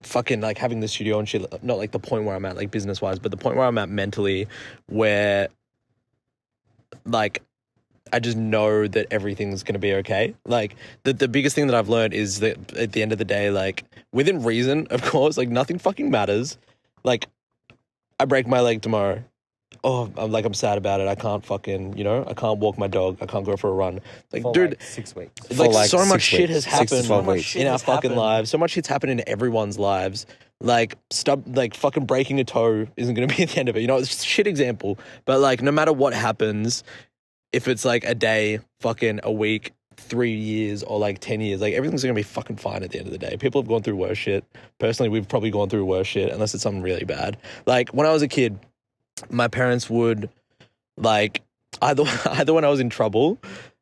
fucking like having the studio and shit, not like the point where I'm at like business wise, but the point where I'm at mentally, where like I just know that everything's going to be okay. Like the biggest thing that I've learned is that at the end of the day, like within reason, of course, like nothing fucking matters. Like I break my leg tomorrow. Oh, I'm sad about it. I can't fucking, I can't walk my dog. I can't go for a run. Like, for dude, like 6 weeks. like For like so much 6 shit has weeks. 6 to happened 12 weeks. in our fucking lives. So much shit's happened in everyone's lives. Like, like fucking breaking a toe isn't going to be at the end of it. It's just a shit example. But like, no matter what happens, if it's like a day, fucking a week, 3 years, or like 10 years, like everything's going to be fucking fine at the end of the day. People have gone through worse shit. Personally, we've probably gone through worse shit, unless it's something really bad. Like, when I was a kid, my parents would, like, either when I was in trouble,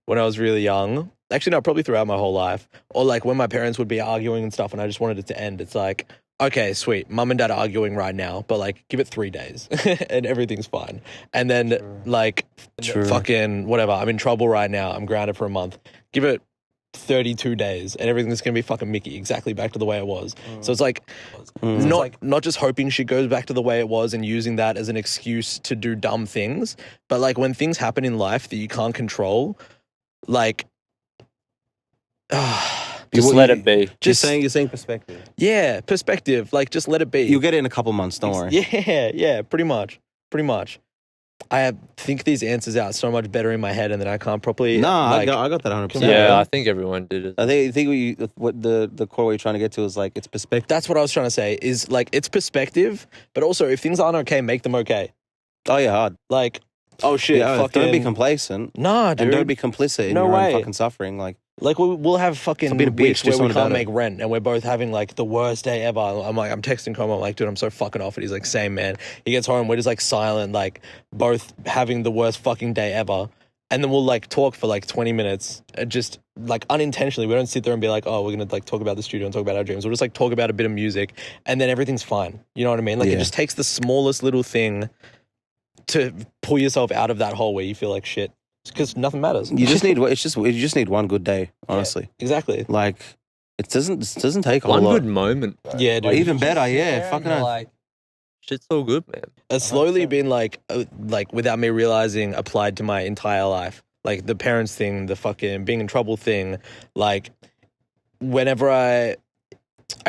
when I was really young, actually no, probably throughout my whole life, or like when my parents would be arguing and stuff and I just wanted it to end, it's like, okay, sweet, mum and dad are arguing right now, but like give it 3 days and everything's fine. And then like fucking whatever, I'm in trouble right now, I'm grounded for a month, give it 32 days and everything's gonna be fucking Mickey, exactly back to the way it was. So it's like not just hoping shit goes back to the way it was and using that as an excuse to do dumb things, but like when things happen in life that you can't control, like Just let it be. You're saying perspective. Yeah, perspective. Like just let it be. You'll get it in a couple months. Don't worry. Yeah, pretty much. I think these answers out so much better in my head, and then I can't properly. I got that 100%. Yeah, I think everyone did it. I think what the core you're trying to get to is like it's perspective. That's what I was trying to say. Is like it's perspective, but also if things aren't okay, make them okay. Oh yeah, hard. Like, oh shit, fucking, don't be complacent. Nah, dude. And don't be complicit in your own fucking suffering. Like we'll have fucking weeks where we can't make it. rent and we're both having like the worst day ever. I'm texting Komo, I'm like, dude, I'm so fucking off it. He's like, same, man. He gets home, we're just like silent, like both having the worst fucking day ever. And then we'll like talk for like 20 minutes, just like unintentionally. We don't sit there and be like, oh, we're going to like talk about the studio and talk about our dreams. We'll just like talk about a bit of music and then everything's fine. You know what I mean? Like it just takes the smallest little thing to pull yourself out of that hole where you feel like shit. Because nothing matters. You just need one good day, honestly. Yeah, exactly. Like it doesn't take a one whole lot. good moment. Bro. Yeah, dude. Even better, yeah. Fucking like, shit's all good, man. It's slowly been like without me realizing, applied to my entire life. Like the parents thing, the fucking being in trouble thing. Like whenever I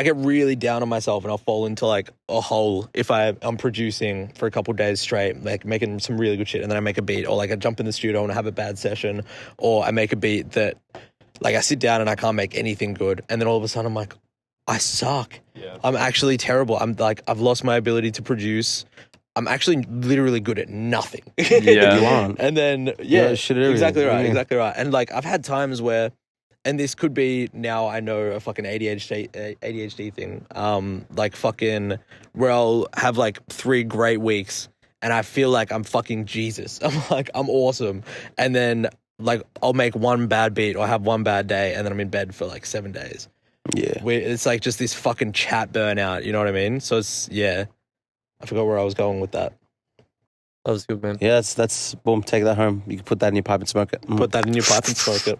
get really down on myself and I'll fall into like a hole if I'm producing for a couple of days straight, like making some really good shit, and then I make a beat, or like I jump in the studio and I have a bad session, or I make a beat that like I sit down and I can't make anything good, and then all of a sudden I'm like, I suck. Yeah. I'm actually terrible. I'm like, I've lost my ability to produce. I'm actually literally good at nothing. Yeah. You aren't. And then exactly right. And like I've had times where, and this could be now I know a fucking ADHD thing. Like fucking where I'll have like 3 great weeks and I feel like I'm fucking Jesus. I'm like, I'm awesome. And then like I'll make one bad beat or have one bad day and then I'm in bed for like 7 days. Yeah. It's like just this fucking chat burnout, you know what I mean? So it's, yeah. I forgot where I was going with that. That was good, man. Yeah, that's boom, take that home. You can put that in your pipe and smoke it. Put that in your pipe and smoke it.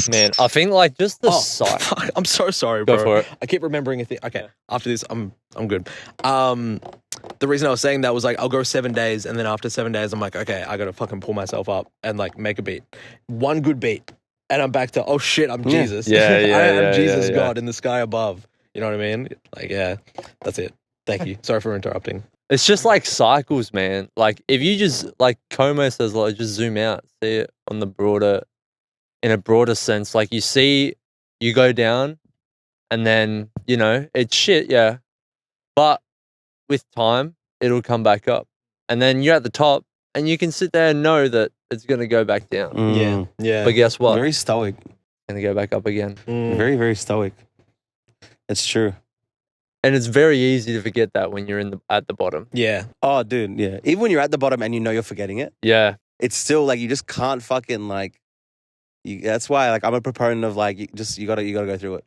Man, I think like just the sight. Fuck, I'm so sorry, bro. Go for it. I keep remembering a thing. Okay, after this, I'm good. The reason I was saying that was like I'll go 7 days, and then after 7 days, I'm like, okay, I gotta fucking pull myself up and like make a beat, one good beat, and I'm back to oh shit, I'm Jesus. Yeah, I am Jesus, yeah. God in the sky above. You know what I mean? Like, yeah, that's it. Thank you. Sorry for interrupting. It's just like cycles, man. Like if you just like Como says, like just zoom out, see it on the broader. In a broader sense, like you go down and then, it's shit, yeah. But with time, it'll come back up. And then you're at the top and you can sit there and know that it's going to go back down. Mm. Yeah. But guess what? Very stoic. It's going to go back up again. Very, very stoic. It's true. And it's very easy to forget that when you're at the bottom. Yeah. Oh, dude, yeah. Even when you're at the bottom and you know you're forgetting it, Yeah. it's still like you just can't fucking like. That's why like I'm a proponent of like you gotta go through it.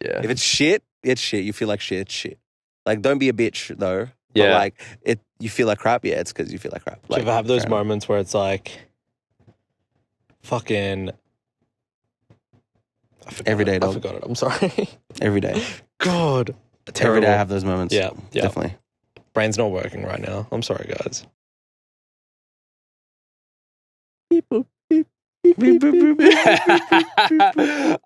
Yeah. If it's shit, it's shit. You feel like shit, it's shit. Like don't be a bitch though. Yeah. But like you feel like crap. Yeah, it's because you feel like crap. Do Like, you ever have those fair enough. moments where it's like, fucking. Every day, I dog. forgot it. I'm sorry. Every day. God. Every Terrible. day I have those moments. Yeah. Definitely. Brain's not working right now. I'm sorry, guys.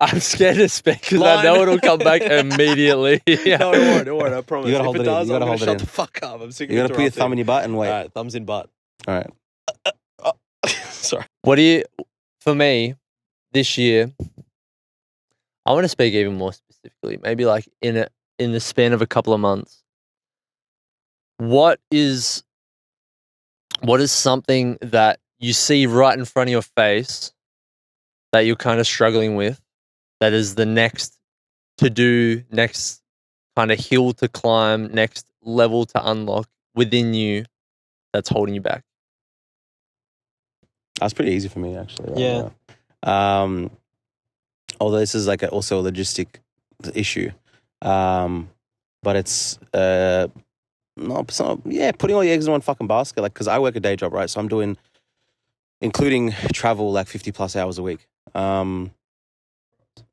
I'm scared to speak because I know it'll come back immediately. No, it won't. I promise. You gotta If hold it it in. does, You gotta I'm hold gonna it shut in. the fuck up. I'm sick of You gotta put your thumb in your butt and wait. All right, thumbs in butt. All right. Sorry. For me, this year, I want to speak even more specifically, maybe like in the span of a couple of months. What is something that you see right in front of your face that you're kind of struggling with, that is the next to do, next kind of hill to climb, next level to unlock within you that's holding you back? That's pretty easy for me actually. Right Yeah. now. Although this is like also a logistic issue, but it's putting all your eggs in one fucking basket. Like, because I work a day job, right? So I'm doing, including travel, like 50+ hours a week.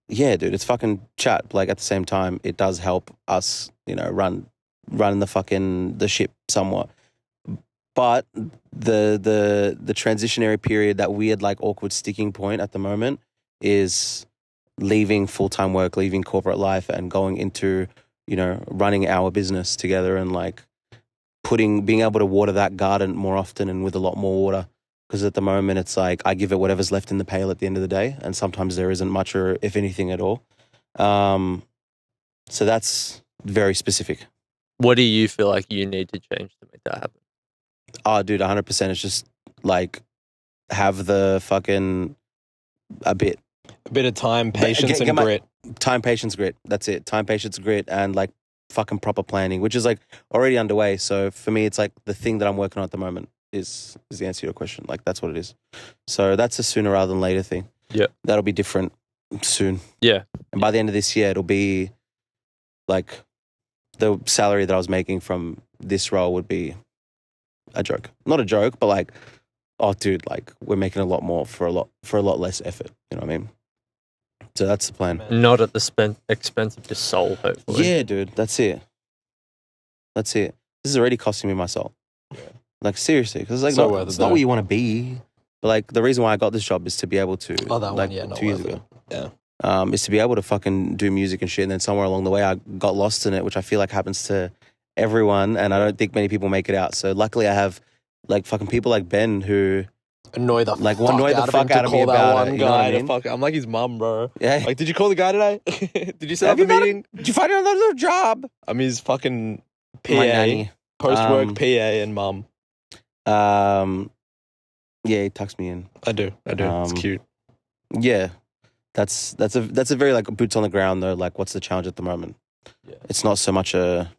Yeah, dude, it's fucking chat. Like at the same time, it does help us, run the ship somewhat. But the transitionary period, that weird like awkward sticking point at the moment, is leaving full-time work, leaving corporate life, and going into running our business together, and like being able to water that garden more often and with a lot more water. Because at the moment it's like I give it whatever's left in the pail at the end of the day, and sometimes there isn't much, or if anything at all. So that's very specific. What do you feel like you need to change to make that happen? Oh, dude, 100%. It's just like have the fucking a bit of time, patience, and grit. Time, patience, grit. That's it. Time, patience, grit, and like fucking proper planning, which is like already underway. So for me, it's like the thing that I'm working on at the moment is the answer to your question. Like that's what it is. So that's a sooner rather than later thing. Yeah. That'll be different soon. Yeah. And by the end of this year, it'll be like the salary that I was making from this role would be a joke. Not a joke, but like, oh, dude, like we're making a lot more for a lot less effort. You know what I mean? So that's the plan. Not at the expense of your soul, hopefully. Yeah, dude, that's it. That's it. This is already costing me my soul. Yeah. Like seriously, because like So worth it, it's not though. where you want to be. But like the reason why I got this job is to be able to. Oh, that one, like, yeah, not 2 years worth ago. it. Yeah. Is to be able to fucking do music and shit, and then somewhere along the way I got lost in it, which I feel like happens to everyone, and I don't think many people make it out. So luckily I have like fucking people like Ben who Annoy the Like, fuck annoy the out fuck of him out to of me call that about one it, you know what guy I to mean? fuck. I'm like his mum, bro. yeah. Like, did you call the guy today? Did you set up a meeting? Did you find another job? I'm his fucking PA, My nanny. post-work PA and mum. Yeah, he tucks me in. I do. It's cute. Yeah, that's a very like boots on the ground though. Like, what's the challenge at the moment? Yeah. It's not so much a,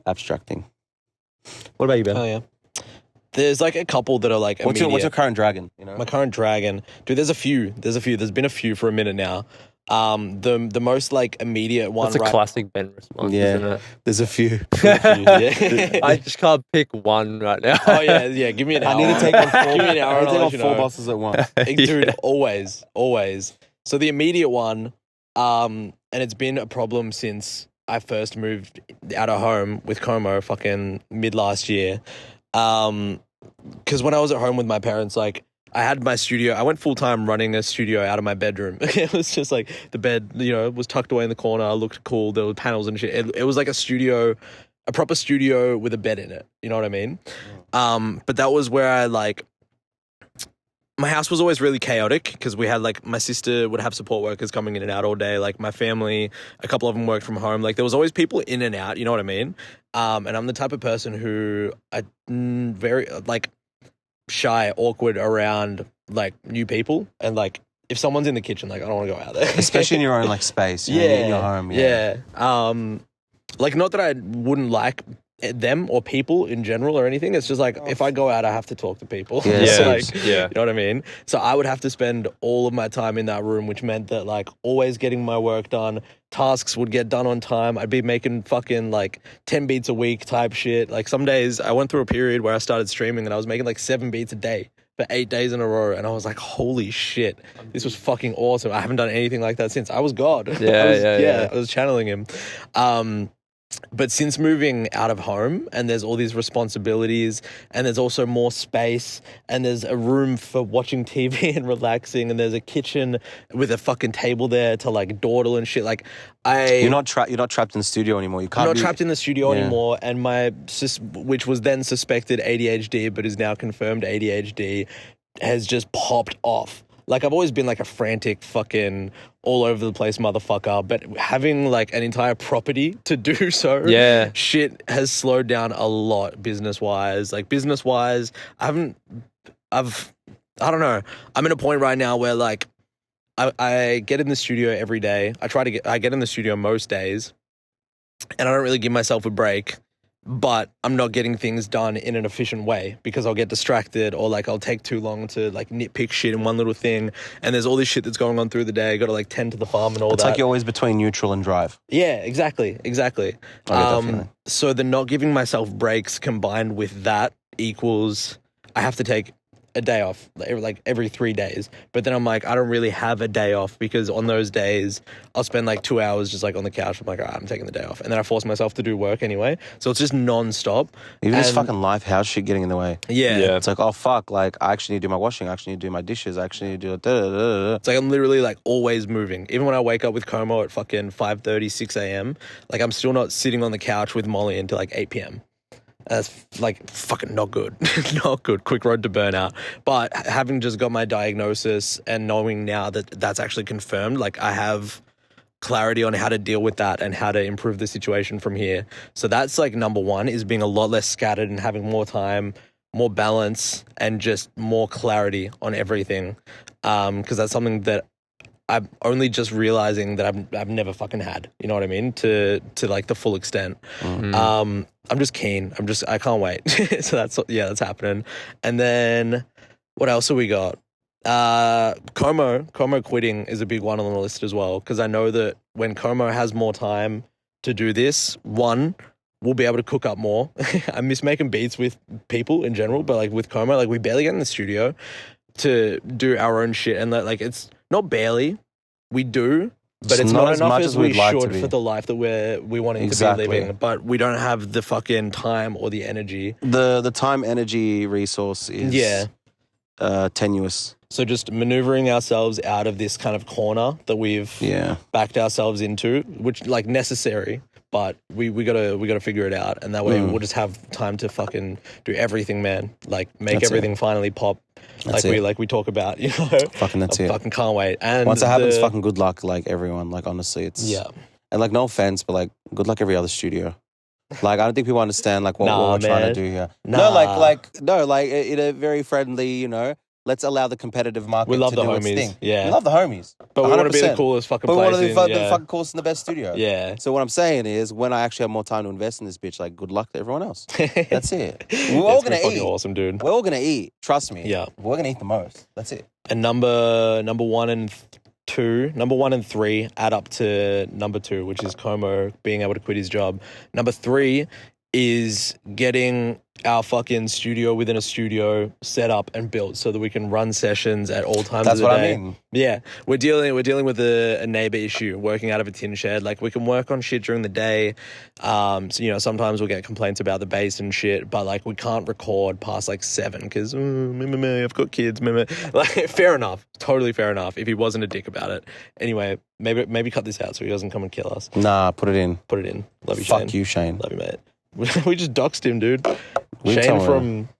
abstract thing. What about you, Ben? Oh yeah. There's like a couple that are like What's your immediate. current dragon? My current dragon, dude. There's a few. There's been a few for a minute now. The most like immediate one. That's a right? classic Ben response, Yeah. isn't it? There's a few. Yeah. I just can't pick one right now. Oh yeah. Give me an hour. I need to take on four. Give me an hour. I And need I'll to take let on you 4 know. bosses at once. Dude, Yeah. always. So the immediate one, and it's been a problem since I first moved out of home with Como fucking mid last year. Because when I was at home with my parents, like I had my studio. I went full time running a studio out of my bedroom. It was just like the bed, was tucked away in the corner. Looked cool. There were panels and shit. It was like a studio, a proper studio with a bed in it. You know what I mean? But that was where I like. my house was always really chaotic because we had like my sister would have support workers coming in and out all day. Like my family, a couple of them worked from home. Like there was always people in and out. You know what I mean? And I'm the type of person who I very like shy, awkward around like new people, and like if someone's in the kitchen, like I don't want to go out there, Especially in your own like space. You know, in your home. Yeah. Like not that I wouldn't like them or people in general or anything. It's just like if I go out, I have to talk to people. Yeah. So, Yeah. like, you know what I mean? So I would have to spend all of my time in that room, which meant that like always getting my work done, tasks would get done on time. I'd be making fucking like 10 beats a week type shit. Like some days I went through a period where I started streaming and I was making like 7 beats a day for 8 days in a row. And I was like, holy shit, this was fucking awesome. I haven't done anything like that since. I was God. Yeah. I was channeling him. But since moving out of home and there's all these responsibilities and there's also more space and there's a room for watching TV and relaxing and there's a kitchen with a fucking table there to like dawdle and shit. Like You're not trapped in the studio anymore. You can't. I'm not trapped in the studio anymore. And my which was then suspected ADHD, but is now confirmed ADHD, has just popped off. Like I've always been like a frantic fucking all over the place motherfucker, but having like an entire property to do so, shit has slowed down a lot business wise. Like business wise, I don't know. I'm in a point right now where like I get in the studio every day. I get in the studio most days, and I don't really give myself a break. But I'm not getting things done in an efficient way because I'll get distracted or like I'll take too long to like nitpick shit in one little thing. And there's all this shit that's going on through the day. I got to like tend to the farm and all that. It's like you're always between neutral and drive. Yeah, exactly. I get that feeling. So the not giving myself breaks combined with that equals I have to take a day off like every 3 days. But then I'm like, I don't really have a day off because on those days I'll spend like 2 hours just like on the couch. I'm like, all right, I'm taking the day off. And then I force myself to do work anyway. So it's just non-stop. Even this fucking life house shit getting in the way. Yeah. It's like, oh fuck, like I actually need to do my washing, I actually need to do my dishes, I actually need to do da-da-da-da-da. It's like I'm literally like always moving. Even when I wake up with Como at fucking 5:30, 6 a.m., like I'm still not sitting on the couch with Molly until like 8 p.m. That's like fucking not good. Not good. Quick road to burnout. But having just got my diagnosis and knowing now that that's actually confirmed, like I have clarity on how to deal with that and how to improve the situation from here. So that's like number one, is being a lot less scattered and having more time, more balance, and just more clarity on everything. Because that's something that I'm only just realizing that I've never fucking had, you know what I mean? To like the full extent. Mm-hmm. I'm just keen. I can't wait. So that's happening. And then what else have we got? Como quitting is a big one on the list as well. Cause I know that when Como has more time to do this, one, we'll be able to cook up more. I miss making beats with people in general, but like with Como, like we barely get in the studio to do our own shit. And like it's not barely, we do, but it's not as enough much as as we we'd like to should be. for the life that we wanting Exactly. to be living. But we don't have the fucking time or the energy. The time energy resource is tenuous. So just maneuvering ourselves out of this kind of corner that we've backed ourselves into, which like necessary, but we gotta figure it out, and that way we'll just have time to fucking do everything, man. Like make That's everything finally pop, That's like we talk about, you know. Fucking that's I it. fucking can't wait. And Once it happens, fucking good luck, like everyone. Like honestly, it's And like no offense, but like good luck every other studio. Like I don't think people understand like what we're trying to do here. Nah. No, like in a very friendly, you know. Let's allow the competitive market We love to the do homies. its thing. Yeah. We love the homies. But we want to be the 100%. coolest fucking But we place. want to be in, the fucking coolest in the best studio. Yeah. So what I'm saying is, when I actually have more time to invest in this bitch, like good luck to everyone else. That's it. We're all gonna eat. Awesome, dude. We're all gonna eat. Trust me. Yeah. We're gonna eat the most. That's it. And number 1 and 2, number 1 and 3 add up to number 2, which is Como being able to quit his job. Number 3 is getting our fucking studio within a studio set up and built so that we can run sessions at all times That's of the what day. I mean. Yeah, we're dealing with a neighbor issue, working out of a tin shed. Like we can work on shit during the day. So, you know, sometimes we'll get complaints about the bass and shit, but like we can't record past like 7 because I've got kids. Like fair enough, totally fair enough. If he wasn't a dick about it, anyway, maybe cut this out so he doesn't come and kill us. Nah, put it in. Put it in. Love you, Shane. Fuck you, Shane. Love you, mate. We just doxed him, dude. We Shane tell from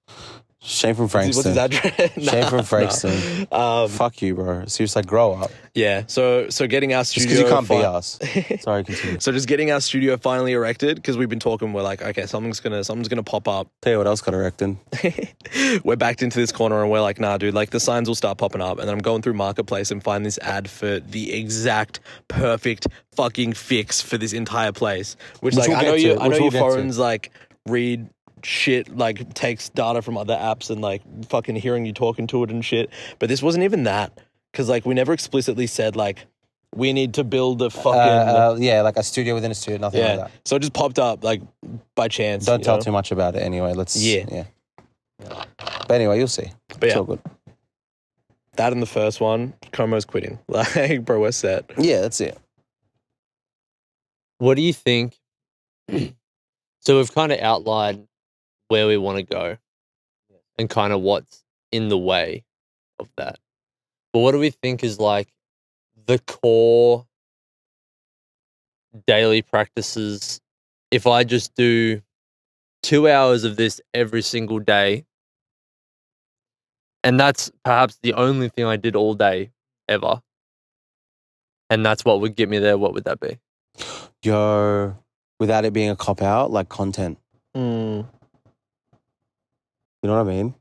Shane from What's his Frankston. address? Shane from Nah. Frankston. Fuck you, bro. Seriously, like, grow up. Yeah. So getting our Just studio. because you can't be us. Sorry, continue. So just getting our studio finally erected, because we've been talking. We're like, okay, something's gonna pop up. Tell you what else got erected. We're backed into this corner, and we're like, nah, dude. Like the signs will start popping up, and then I'm going through Marketplace and find this ad for the exact perfect fucking fix for this entire place. Which Which like we'll I know get you, to, I know which your we'll get to. phones like read shit, like takes data from other apps and like fucking hearing you talking to it and shit. But this wasn't even that, because like we never explicitly said like we need to build a fucking Yeah, like a studio within a studio, nothing like that. So it just popped up like by chance. Don't you tell know? too much about it anyway. Let's Yeah. But anyway, you'll see. But It's yeah, all good. that and the first one, Komo's quitting. Like, bro, we're set. Yeah, that's it. What do you think? So we've kind of outlined where we want to go and kind of what's in the way of that. But what do we think is like the core daily practices? If I just do 2 hours of this every single day, and that's perhaps the only thing I did all day ever, and that's what would get me there, what would that be? Yo, without it being a cop out, like content. Mm. You know what I mean?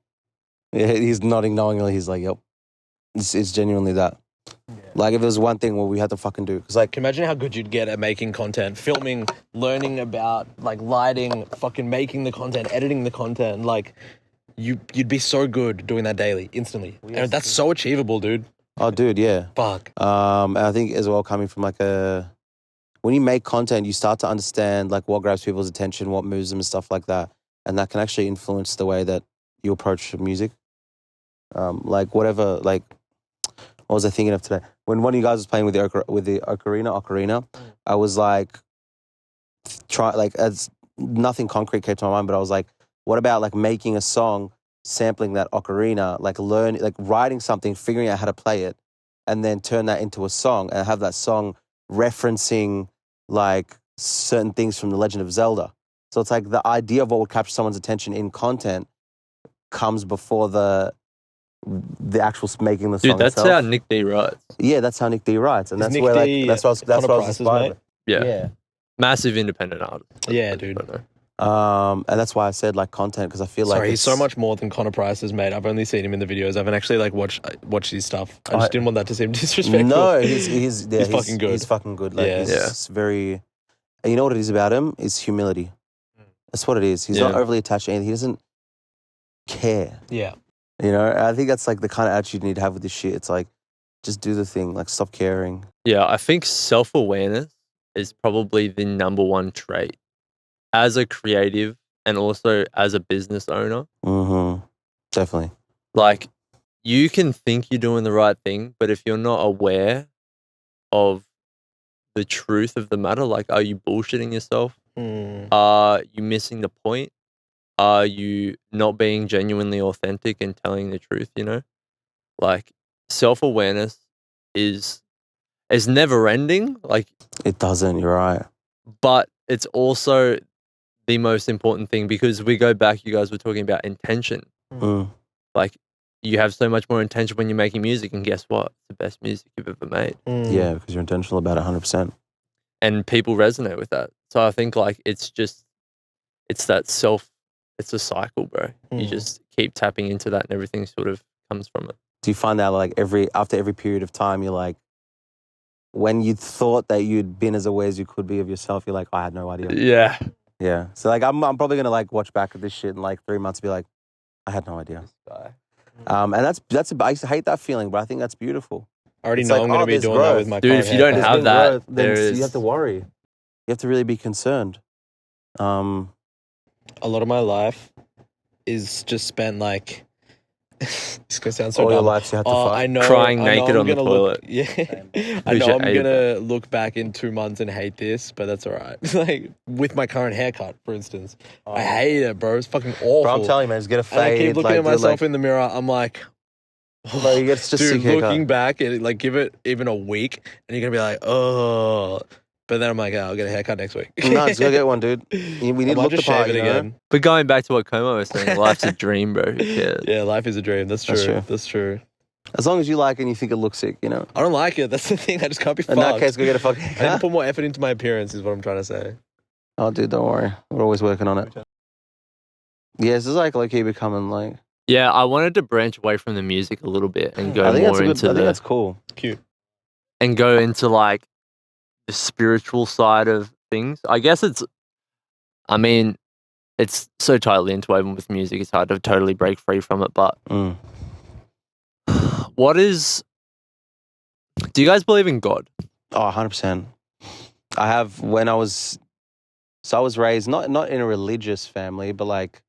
Yeah, he's nodding knowingly. He's like, yep. It's genuinely that. Like, if there was one thing what we had to fucking do. Because, like, Can you imagine how good you'd get at making content, filming, learning about like lighting, fucking making the content, editing the content. Like, you'd be so good doing that daily, instantly. And that's so achievable, dude. oh, dude, yeah. Fuck. And I think as well, coming from like when you make content, you start to understand like what grabs people's attention, what moves them and stuff like that. And that can actually influence the way that you approach music. Like whatever, like, what was I thinking of today? When one of you guys was playing with the ocarina, I was like, as nothing concrete came to my mind, but I was like, what about like making a song, sampling that ocarina, like writing something, figuring out how to play it, and then turn that into a song and have that song referencing like certain things from The Legend of Zelda. So it's like the idea of what would capture someone's attention in content comes before the actual making the song Dude, that's itself. how Nick D writes. Yeah, that's how Nick D writes, and Is that's Nick where like D that's what I was Connor Price's inspired. mate? Yeah. Massive independent artist. Yeah, dude. I don't know. And that's why I said like content, because I feel Sorry, like he's so much more than Connor Price's mate. I've only seen him in the videos. I haven't actually like watched his stuff. I just didn't want that to seem disrespectful. No, he's fucking good. He's fucking good. Like, Yeah. he's very. And you know what it is about him? Is humility. That's what it is. He's not Yeah. overly attached to anything. He doesn't care. Yeah. You know, I think that's like the kind of attitude you need to have with this shit. It's like, just do the thing. Like, stop caring. Yeah, I think self-awareness is probably the number one trait as a creative and also as a business owner. Mm-hmm. Definitely. Like, you can think you're doing the right thing, but if you're not aware of the truth of the matter, like, are you bullshitting yourself? Mm. Are you missing the point? Are you not being genuinely authentic and telling the truth, you know? Like, self-awareness is never ending, like, It doesn't. You're right. but it's also the most important thing, because we go back, you guys were talking about intention. Mm. Like, you have so much more intention when you're making music, and guess what? It's the best music you've ever made. Mm. Yeah, because you're intentional about it 100%. And people resonate with that. So I think like it's a cycle, bro. You Mm. just keep tapping into that and everything sort of comes from it. Do you find that like after every period of time, you're like, when you thought that you'd been as aware as you could be of yourself, you're like, I had no idea. Yeah. Yeah. So like, I'm probably gonna like watch back at this shit in like 3 months, and be like, I had no idea. And that's I used to hate that feeling, but I think that's beautiful. I already It's know like, I'm going to be there's doing that growth. with my Dude, current if you don't haircut. have There's that, growth, then there you is- have to worry. You have to really be concerned. A lot of my life is just spent like it's gonna sound so All your dumb. life you have to Oh, fight. I know. Crying I know naked I'm on the gonna toilet. Yeah, I Who's know your I'm hater? gonna look back in 2 months and hate this, but that's all right. Like with my current haircut, for instance, I hate it, bro. It's fucking awful. Bro, I'm telling you, man, just get a fade. and I keep looking like, at do, myself like, in the mirror. I'm like, bro, you get just dude, sick haircut. looking back and like give it even a week, and you're gonna be like, oh. But then I'm like, I'll get a haircut next week. No, just go get one, dude. We need to look the part, you know? But going back to what Como was saying, life's a dream, bro. Who cares? Yeah, life is a dream. That's true. That's true. As long as you like it and you think it looks sick, you know? I don't like it. That's the thing. I just can't be fucked. In that case, go get a fucking I need to haircut. put more effort into my appearance is what I'm trying to say. Oh, dude, don't worry. We're always working on it. Yeah, this is like low-key becoming like... Yeah, I wanted to branch away from the music a little bit and go I think more into I think that's cool. Cute. and go into like the spiritual side of things. I guess it's so tightly interwoven with music. It's hard to totally break free from it. But Mm. do you guys believe in God? Oh, 100%. I have I was raised not in a religious family, but like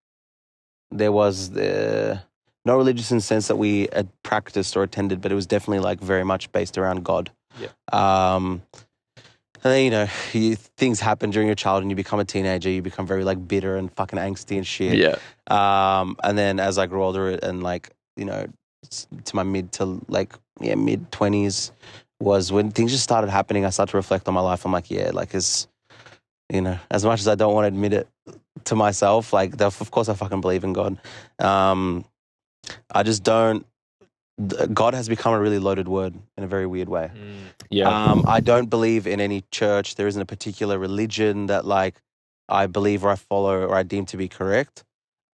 there was no religious in the sense that we had practiced or attended, but it was definitely like very much based around God. Yeah. And then, you know, things happen during your childhood and you become a teenager, you become very like bitter and fucking angsty and shit. Yeah. And then as I grew older and like, you know, to my mid 20s was when things just started happening. I started to reflect on my life. I'm like, yeah, like as much as I don't want to admit it to myself, like of course I fucking believe in God. I just don't. God has become a really loaded word in a very weird way. Yeah. I don't believe in any church. There isn't a particular religion that like I believe or I follow or I deem to be correct.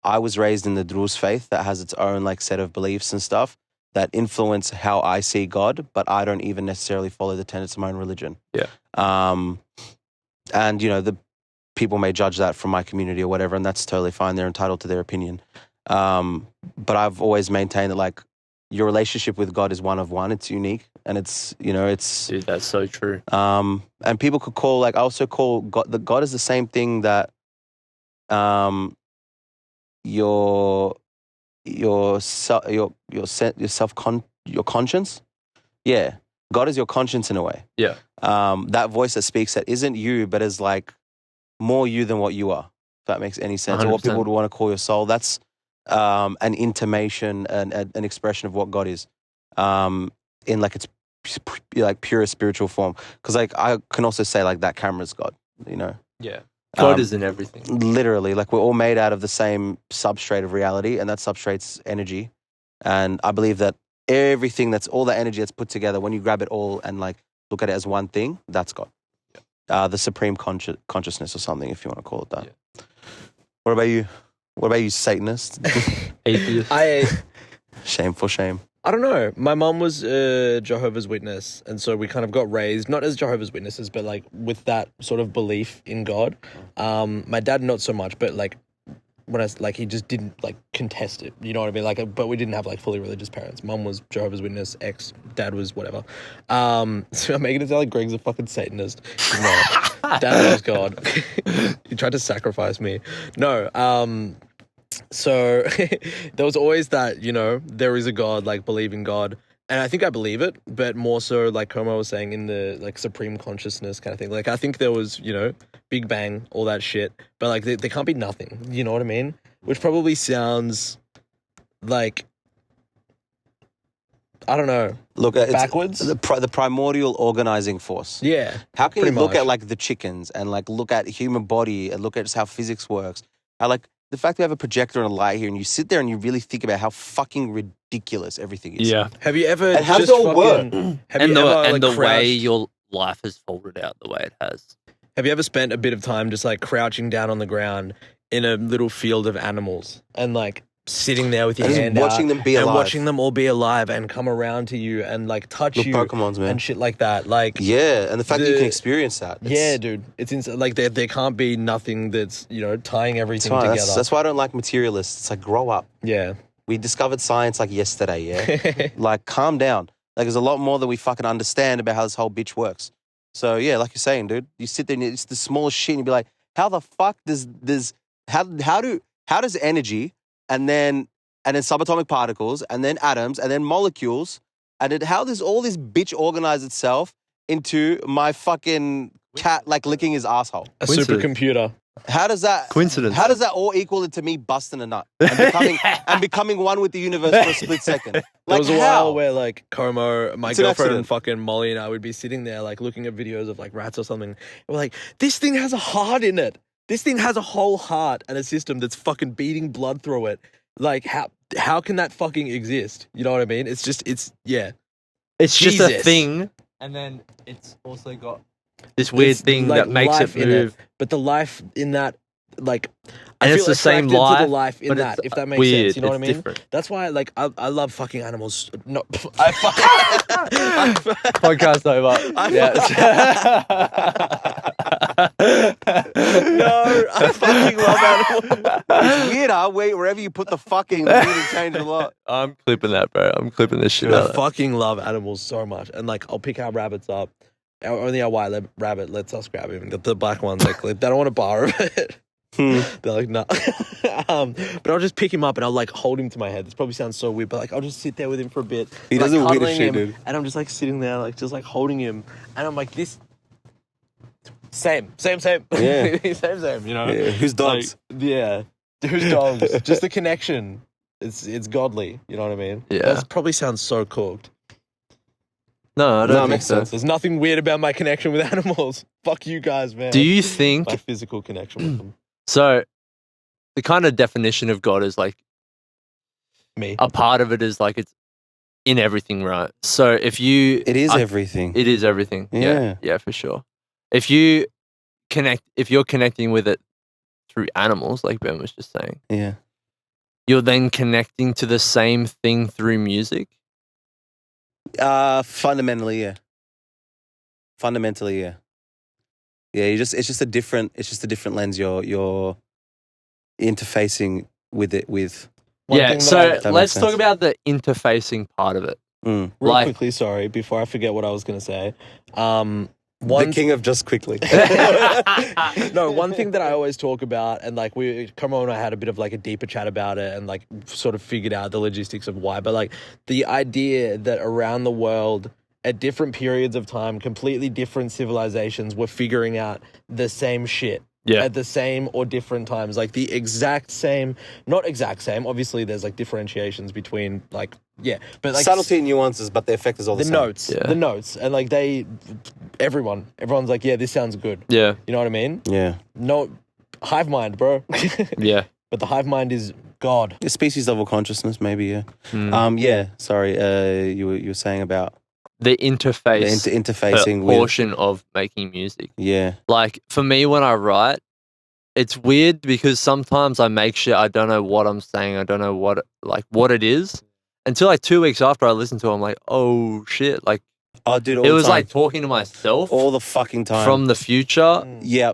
I was raised in the Druze faith that has its own like set of beliefs and stuff that influence how I see God, but I don't even necessarily follow the tenets of my own religion. Yeah. And you know, the people may judge that from my community or whatever, and that's totally fine. They're entitled to their opinion. But I've always maintained that like your relationship with God is one of one. It's unique, and it's, you know, it's... Dude, that's so true. And people could call, like, I also call God is the same thing that your conscience. Yeah, God is your conscience in a way. Yeah. That voice that speaks that isn't you, but is like more you than what you are. If that makes any sense. 100%. Or what people would want to call your soul. That's an intimation and an expression of what God is, in like its like pure spiritual form. Because like I can also say like that camera's God, you know. Yeah. God is in everything. Literally, like we're all made out of the same substrate of reality, and that substrate's energy. And I believe that everything that's all that energy that's put together, when you grab it all and like look at it as one thing, that's God. Yeah. The supreme consciousnness or something, if you want to call it that. Yeah. What about you? What about you, Satanist? Atheist. Shameful shame. I don't know. My mom was a Jehovah's Witness, and so we kind of got raised, not as Jehovah's Witnesses, but like with that sort of belief in God. My dad, not so much, but like he just didn't like contest it. You know what I mean? Like, but we didn't have like fully religious parents. Mom was Jehovah's Witness, dad was whatever. So I'm making it sound like Greg's a fucking Satanist. He's not. Dad loves God. He tried to sacrifice me. No. So there was always that, you know, there is a God, like believe in God. And I think I believe it, but more so like Como was saying in the like supreme consciousness kind of thing. Like I think there was, you know, Big Bang, all that shit, but like there can't be nothing. You know what I mean? Which probably sounds like, I don't know. Look at backwards. The primordial organizing force. Yeah. How can you look much. at like the chickens and like look at human body and look at just how physics works? I like the fact that we have a projector and a light here, and you sit there and you really think about how fucking ridiculous everything is. Yeah. Have you ever And how just does it all work? And the way your life has folded out the way it has. Have you ever spent a bit of time just like crouching down on the ground in a little field of animals and like sitting there with your And just hand watching out them be and alive. watching them all be alive and come around to you and like touch Little you Pokemons, man. and shit like that? Like, Yeah, and the fact that you can experience that. yeah, dude, it's like there can't be nothing that's, you know, tying everything fine. together. That's why I don't like materialists. It's like, grow up. Yeah. We discovered science like yesterday, yeah? Like, calm down. Like, there's a lot more that we fucking understand about how this whole bitch works. So, yeah, like you're saying, dude, you sit there and it's the smallest shit and you be like, how the fuck does how does energy and then subatomic particles and then atoms and then molecules and how does all this bitch organize itself into my fucking cat like licking his asshole? A supercomputer. How does that Coincidence. How does that all equal into me busting a nut and becoming one with the universe for a split second? There Like was a how? while where like Como, my It's an girlfriend, and accident. fucking Molly and I would be sitting there like looking at videos of like rats or something. And we're like, this thing has a heart in it. This thing has a whole heart and a system that's fucking beating blood through it. Like how can that fucking exist? You know what I mean? It's just It's just a Jesus. thing, and then it's also got this weird It's, thing like, that makes life it in move. but the life in that, like, And I it's feel the same attracted to life, the life in but that, it's if that makes weird. sense. You know what I It's mean? different. That's why, like, I love fucking animals. No, Podcast over. No, I fucking love animals. It's weird, huh? Wherever you put the fucking, the meaning changes a lot. I'm clipping that, bro. I'm clipping this shit I out. fucking love animals so much, and like I'll pick our rabbits up. Only our white rabbit lets us grab him. The black ones, like they don't want to borrow it. They're like, no. But I'll just pick him up and I'll like hold him to my head. This probably sounds so weird, but like I'll just sit there with him for a bit. He like, does the weirdest cuddling shit, him, dude. and I'm just like sitting there, like just like holding him, and I'm like this. Same. Yeah. same. You know. Yeah. Who's dogs? Like, yeah. Who's dogs? Just the connection. It's godly. You know what I mean? Yeah. That probably sounds so cooked. No, I don't No, it think makes so. sense. There's nothing weird about my connection with animals. Fuck you guys, man. Do you think My physical connection with them. so? The kind of definition of God is like Me. a part of it is like it's in everything, right? So if you, It is everything. it is everything. Yeah. Yeah, for sure. If you're connecting with it through animals, like Ben was just saying, Yeah. you're then connecting to the same thing through music. Fundamentally, yeah. Yeah. Yeah, it's just a different lens you're interfacing with it with. One Yeah, thing that so I- That makes let's talk sense. about the interfacing part of it. Mm. real like- quickly, sorry, before I forget what I was going to say. The One king of just quickly. No, one thing that I always talk about, and like Como and I had a bit of like a deeper chat about it and like sort of figured out the logistics of why, but like the idea that around the world at different periods of time, completely different civilizations were figuring out the same shit. Yeah. At the same or different times, like the exact same, not exact same. Obviously, there's like differentiations between like, yeah, but like Subtlety and nuances, but the effect is all the the same. notes, and like everyone's like, yeah, this sounds good. Yeah, You know what I mean? Yeah. No, hive mind, bro. yeah. But the hive mind is God. A species level consciousness, maybe, yeah. Mm. Yeah, sorry, you were saying about The interface the interfacing with, portion of making music. yeah. Like for me, when I write, it's weird because sometimes I make shit. I don't know what I'm saying. I don't know what it is until like 2 weeks after I listen to it. I'm like, oh shit! Like Oh, dude, all it the was time. like talking to myself all the fucking time. from the future Yeah.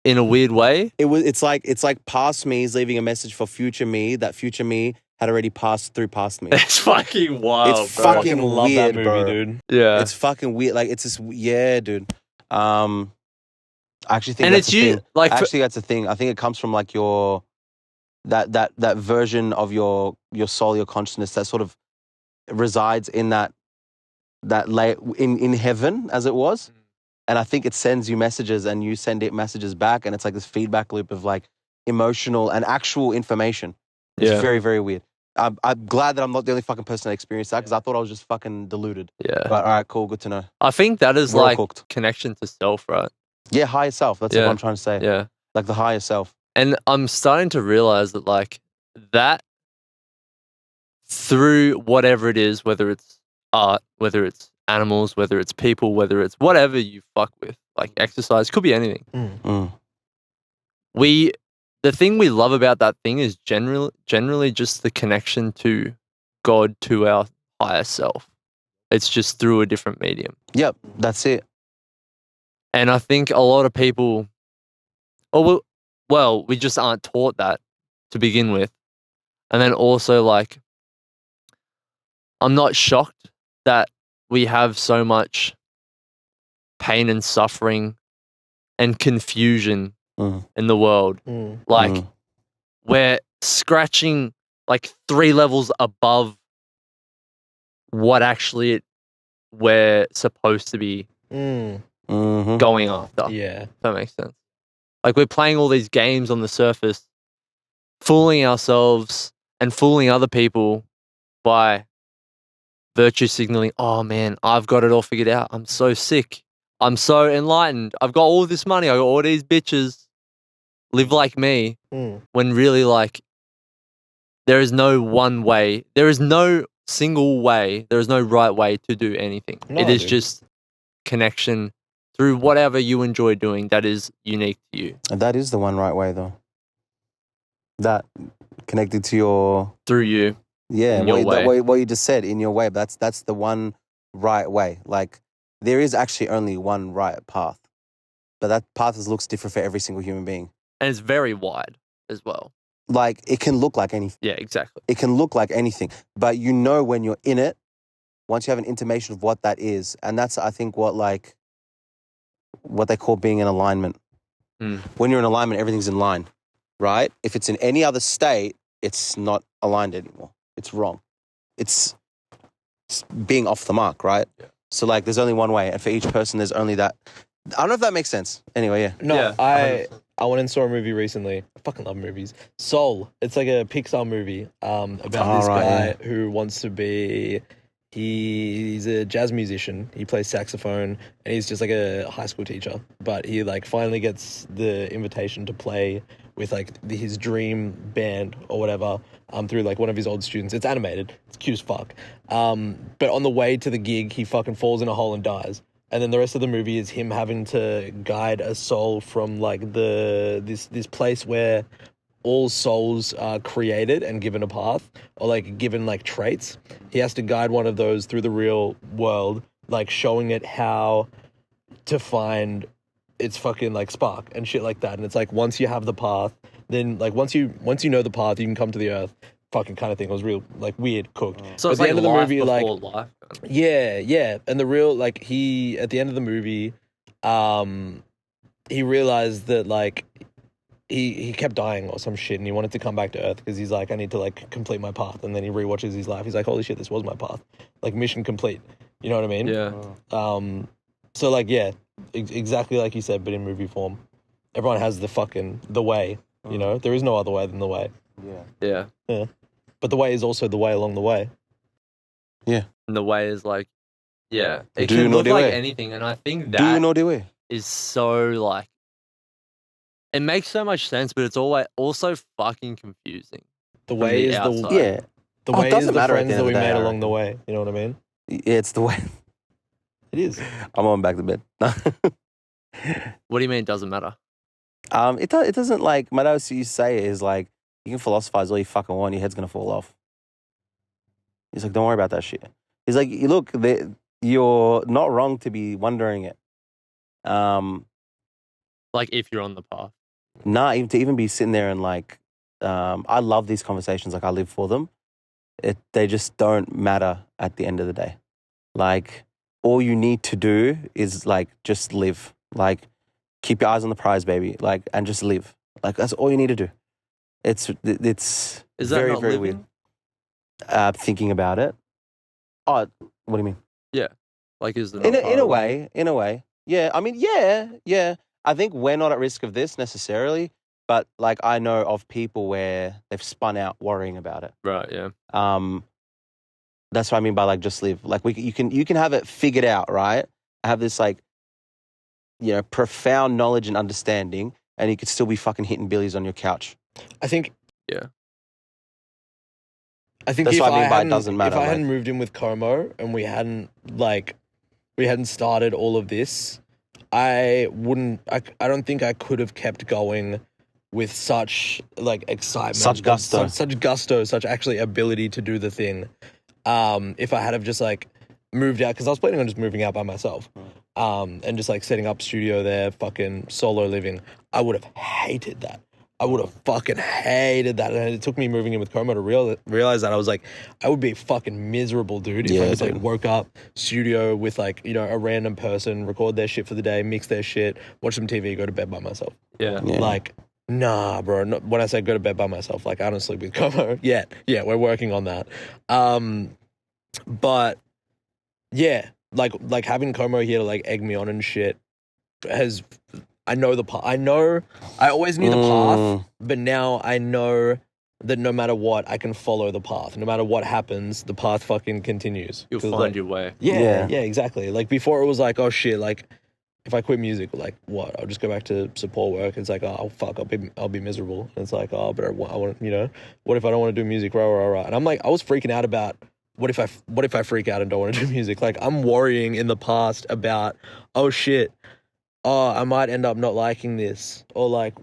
in a weird way. It's like past me is leaving a message for future me. That future me had already passed past me. It's fucking wild. It's bro. fucking love weird, that movie, bro. dude. Yeah. It's fucking weird. Like it's just yeah, dude. I actually think And that's it's a you- thing. like, for- Actually, that's a thing. I think it comes from like your that version of your soul, your consciousness that sort of resides in that in heaven as it was. And I think it sends you messages and you send it messages back, and it's like this feedback loop of like emotional and actual information. It's Yeah. very, very weird. I'm glad that I'm not the only fucking person that experienced that because I thought I was just fucking deluded. Yeah. But all right, cool, good to know. I think that is We're all like cooked. connection to self, right? Yeah, higher self. That's what Yeah. I'm trying to say. Yeah. Like the higher self. And I'm starting to realize that like that through whatever it is, whether it's art, whether it's animals, whether it's people, whether it's whatever you fuck with, like exercise, could be anything. Mm. The thing we love about that thing is generally just the connection to God, to our higher self. It's just through a different medium. Yep, that's it. And I think a lot of people, we just aren't taught that to begin with. And then also, like, I'm not shocked that we have so much pain and suffering and confusion Mm. in the world. Like, Mm. we're scratching like 3 levels above what actually we're supposed to be Mm. Mhm. going after. Yeah. If that makes sense. Like we're playing all these games on the surface, fooling ourselves and fooling other people by virtue signaling, oh man, I've got it all figured out. I'm so sick. I'm so enlightened. I've got all this money. I got all these bitches. Live like me. When really, like, there is no one way. There is no single way. There is no right way to do anything. No, it is dude. just connection through whatever you enjoy doing that is unique to you. And that is the one right way, though. That connected to your Through you. yeah, In your way. what you just said in your way. That's the one right way. Like there is actually only one right path, but that path looks different for every single human being. And it's very wide as well. Like it can look like anything. Yeah, exactly. It can look like anything, but you know when you're in it, once you have an intimation of what that is, and that's I think what they call being in alignment. When you're in alignment, everything's in line, right? If it's in any other state, it's not aligned anymore. It's wrong. It's being off the mark, right? Yeah. So like, there's only one way, and for each person, there's only that. I don't know if that makes sense. Anyway, yeah. No, Yeah, I went and saw a movie recently. I fucking love movies. Soul. It's like a Pixar movie about this guy who wants to be. He's a jazz musician. He plays saxophone, and he's just like a high school teacher. But he like finally gets the invitation to play with like his dream band or whatever. Through like one of his old students. It's animated. It's cute as fuck. But on the way to the gig, he fucking falls in a hole and dies. And then the rest of the movie is him having to guide a soul from like this place where all souls are created and given a path or like given like traits. He has to guide one of those through the real world, like showing it how to find its fucking like spark and shit like that. And it's like once you have the path, then like once you know the path, you can come to the earth. Fucking kind of thing. It was real like weird cooked. So But it's at like the end of the life movie, like before life. yeah. And the real, like, he, at the end of the movie, he realized that, like, he kept dying or some shit and he wanted to come back to Earth because he's like, I need to, like, complete my path. And then he rewatches his life. He's like, holy shit, this was my path. Like, mission complete. You know what I mean? Yeah. So, like, yeah, exactly like you said, but in movie form. Everyone has the way, you know? There is no other way than the way. Yeah. Yeah. But the way is also the way along the way. And the way is like, yeah, it Do can nor look do like it. anything. And I think Do you that know the way? is so like, it makes so much sense, but it's always also fucking confusing. The From way the is outside. Yeah. the Oh, it way is doesn't the matter at friends the end that of we the day, made I along the reckon. way. You know what I mean? Yeah, it's the way. It is. I'm on back to bed. What do you mean it doesn't matter? It doesn't like my dad used to say is like you can philosophize all you fucking want, your head's gonna fall off. He's like, don't worry about that shit. He's like, look, you're not wrong to be wondering it. Like if you're on the path. Nah, even to even be sitting there and like, I love these conversations. Like I live for them. They just don't matter at the end of the day. Like all you need to do is like just live. Like keep your eyes on the prize, baby. Like and just live. Like that's all you need to do. It's Is that very not very living? weird. Thinking about it. Oh, what do you mean? Like is the In a way. Yeah. I mean, yeah. I think we're not at risk of this necessarily, but like I know of people where they've spun out worrying about it. Right, yeah. That's what I mean by like just live. Like you can have it figured out, right? Have this like, profound knowledge and understanding, and you could still be fucking hitting billies on your couch. I think. Yeah. I think That's if what I mean by it hadn't, doesn't matter, if I like- hadn't moved in with Como and we hadn't started all of this, I don't think I could have kept going with such like excitement, Such gusto. such gusto, such actually ability to do the thing. If I had have just like moved out, because I was planning on just moving out by myself, and just like setting up studio there, fucking solo living, I would have hated that. I would have fucking hated that. And it took me moving in with Como to realize that. I was like, I would be a fucking miserable dude if I just like woke up, studio with like, a random person, record their shit for the day, mix their shit, watch some TV, go to bed by myself. Yeah. Yeah. Like, nah, bro. No, when I say go to bed by myself, like I don't sleep with Como yet. Yeah, we're working on that. But yeah, like having Como here to like egg me on and shit I know the path. I always knew the path, but now I know that no matter what, I can follow the path. No matter what happens, the path fucking continues. You'll find like, your way. Yeah, exactly. Like before it was like, oh shit, like if I quit music, like what? I'll just go back to support work. It's like, oh fuck, I'll be miserable. And it's like, oh, but I want, what if I don't want to do music? Rah. And I'm like, I was freaking out about what if I freak out and don't want to do music? Like I'm worrying in the past about, oh shit, I might end up not liking this, or like,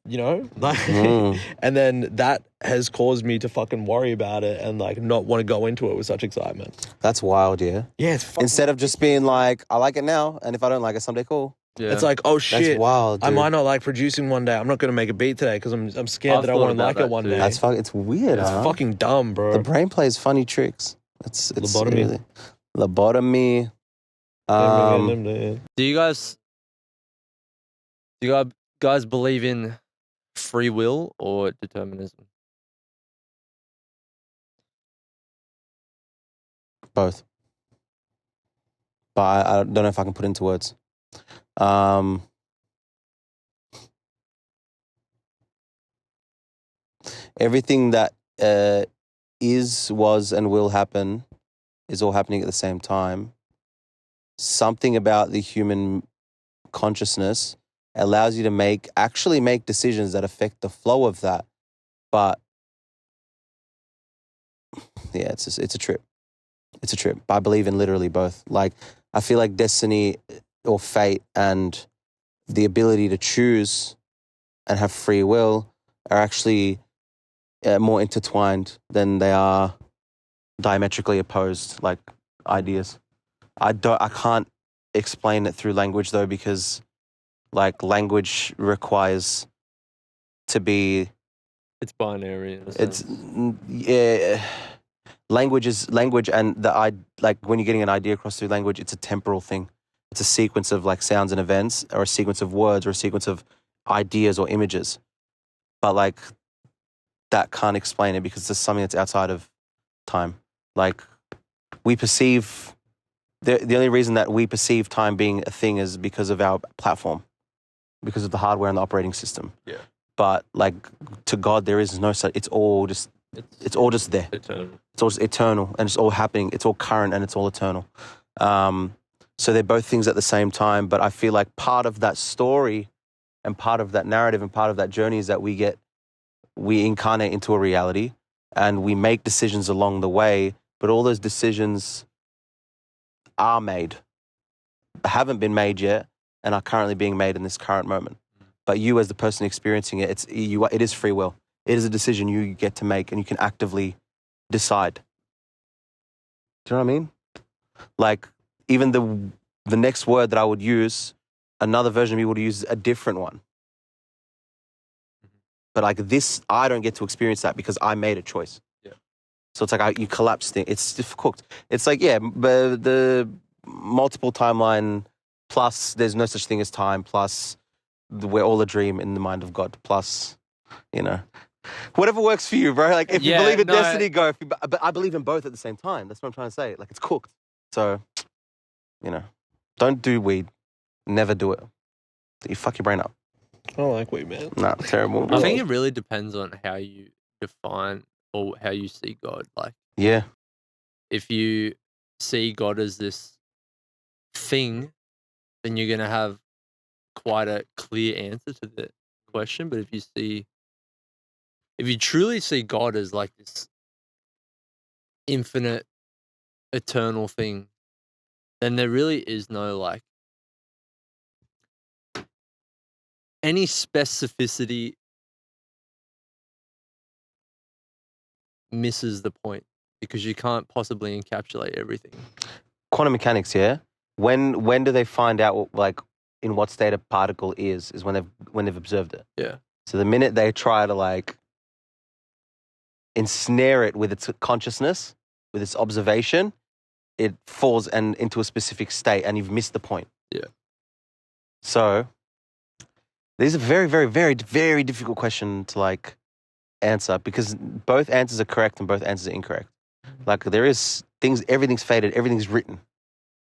and then that has caused me to fucking worry about it and like not want to go into it with such excitement. That's wild, yeah. Yeah, it's Instead of just being like, I like it now, and if I don't like it someday, cool. Yeah. It's like, oh shit, that's wild, dude. I might not like producing one day. I'm not going to make a beat today because I'm scared that I won't like it one day. That's it's weird. It's fucking dumb, bro. The brain plays funny tricks. It's Lobotomy. Really, lobotomy. Do you guys believe in free will or determinism? Both. But I don't know if I can put into words. Everything that is, was, and will happen is all happening at the same time. Something about the human consciousness allows you to actually make decisions that affect the flow of that. But yeah, it's a trip. It's a trip. I believe in literally both. Like, I feel like destiny or fate and the ability to choose and have free will are actually more intertwined than they are diametrically opposed, like ideas. I can't explain it through language though, because like language requires to be. It's binary. In a It's sense. language is language, and like when you're getting an idea across through language, it's a temporal thing. It's a sequence of like sounds and events, or a sequence of words, or a sequence of ideas or images. But like that can't explain it because it's something that's outside of time. Like we perceive. The only reason that we perceive time being a thing is because of our platform, because of the hardware and the operating system. Yeah. But like to God, there is no such. It's all just there. Eternal. It's all just eternal, and it's all happening. It's all current, and it's all eternal. So they're both things at the same time. But I feel like part of that story, and part of that narrative, and part of that journey is that we incarnate into a reality, and we make decisions along the way. But all those decisions are made, haven't been made yet, and are currently being made in this current moment. But you, as the person experiencing it, it is free will. It is a decision you get to make, and you can actively decide. Do you know what I mean? Like even the next word that I would use, another version of me would use a different one. But like this, I don't get to experience that because I made a choice. So it's like you collapse things. It's difficult. It's like, but the multiple timeline plus there's no such thing as time plus we're all a dream in the mind of God plus, whatever works for you, bro. Like if you believe in destiny, go. But I believe in both at the same time. That's what I'm trying to say. Like it's cooked. So, don't do weed. Never do it. You fuck your brain up. I don't like weed, man. Nah, terrible. I think it really depends on how you define or how you see God. Like, yeah, if you see God as this thing, then you're gonna have quite a clear answer to the question. But if you truly see God as like this infinite, eternal thing, then there really is no like any specificity misses the point because you can't possibly encapsulate everything. Quantum mechanics, yeah. When do they find out like in what state a particle is when they've observed it? Yeah. So the minute they try to like ensnare it with its consciousness, with its observation, it falls into a specific state, and you've missed the point. Yeah. So these are very, very, very, very difficult question to like answer because both answers are correct and both answers are incorrect. Like there is things, everything's fated, everything's written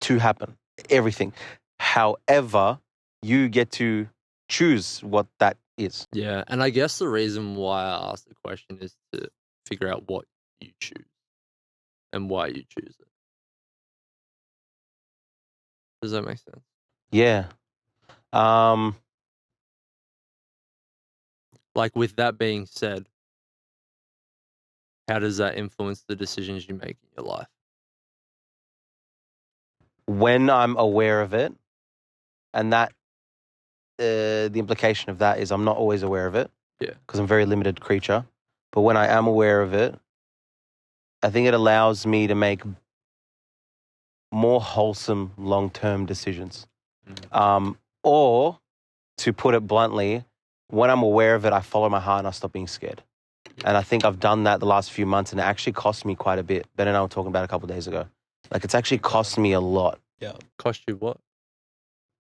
to happen, everything. However, you get to choose what that is. Yeah, and I guess the reason why I asked the question is to figure out what you choose and why you choose it. Does that make sense? Yeah. Like, with that being said, how does that influence the decisions you make in your life? When I'm aware of it, and that the implication of that is I'm not always aware of it. Yeah. Because I'm a very limited creature. But when I am aware of it, I think it allows me to make more wholesome long-term decisions. Or, to put it bluntly, when I'm aware of it, I follow my heart and I stop being scared. And I think I've done that the last few months, and it actually cost me quite a bit. Ben and I were talking about it a couple of days ago. Like, it's actually cost me a lot. Yeah. Cost you what?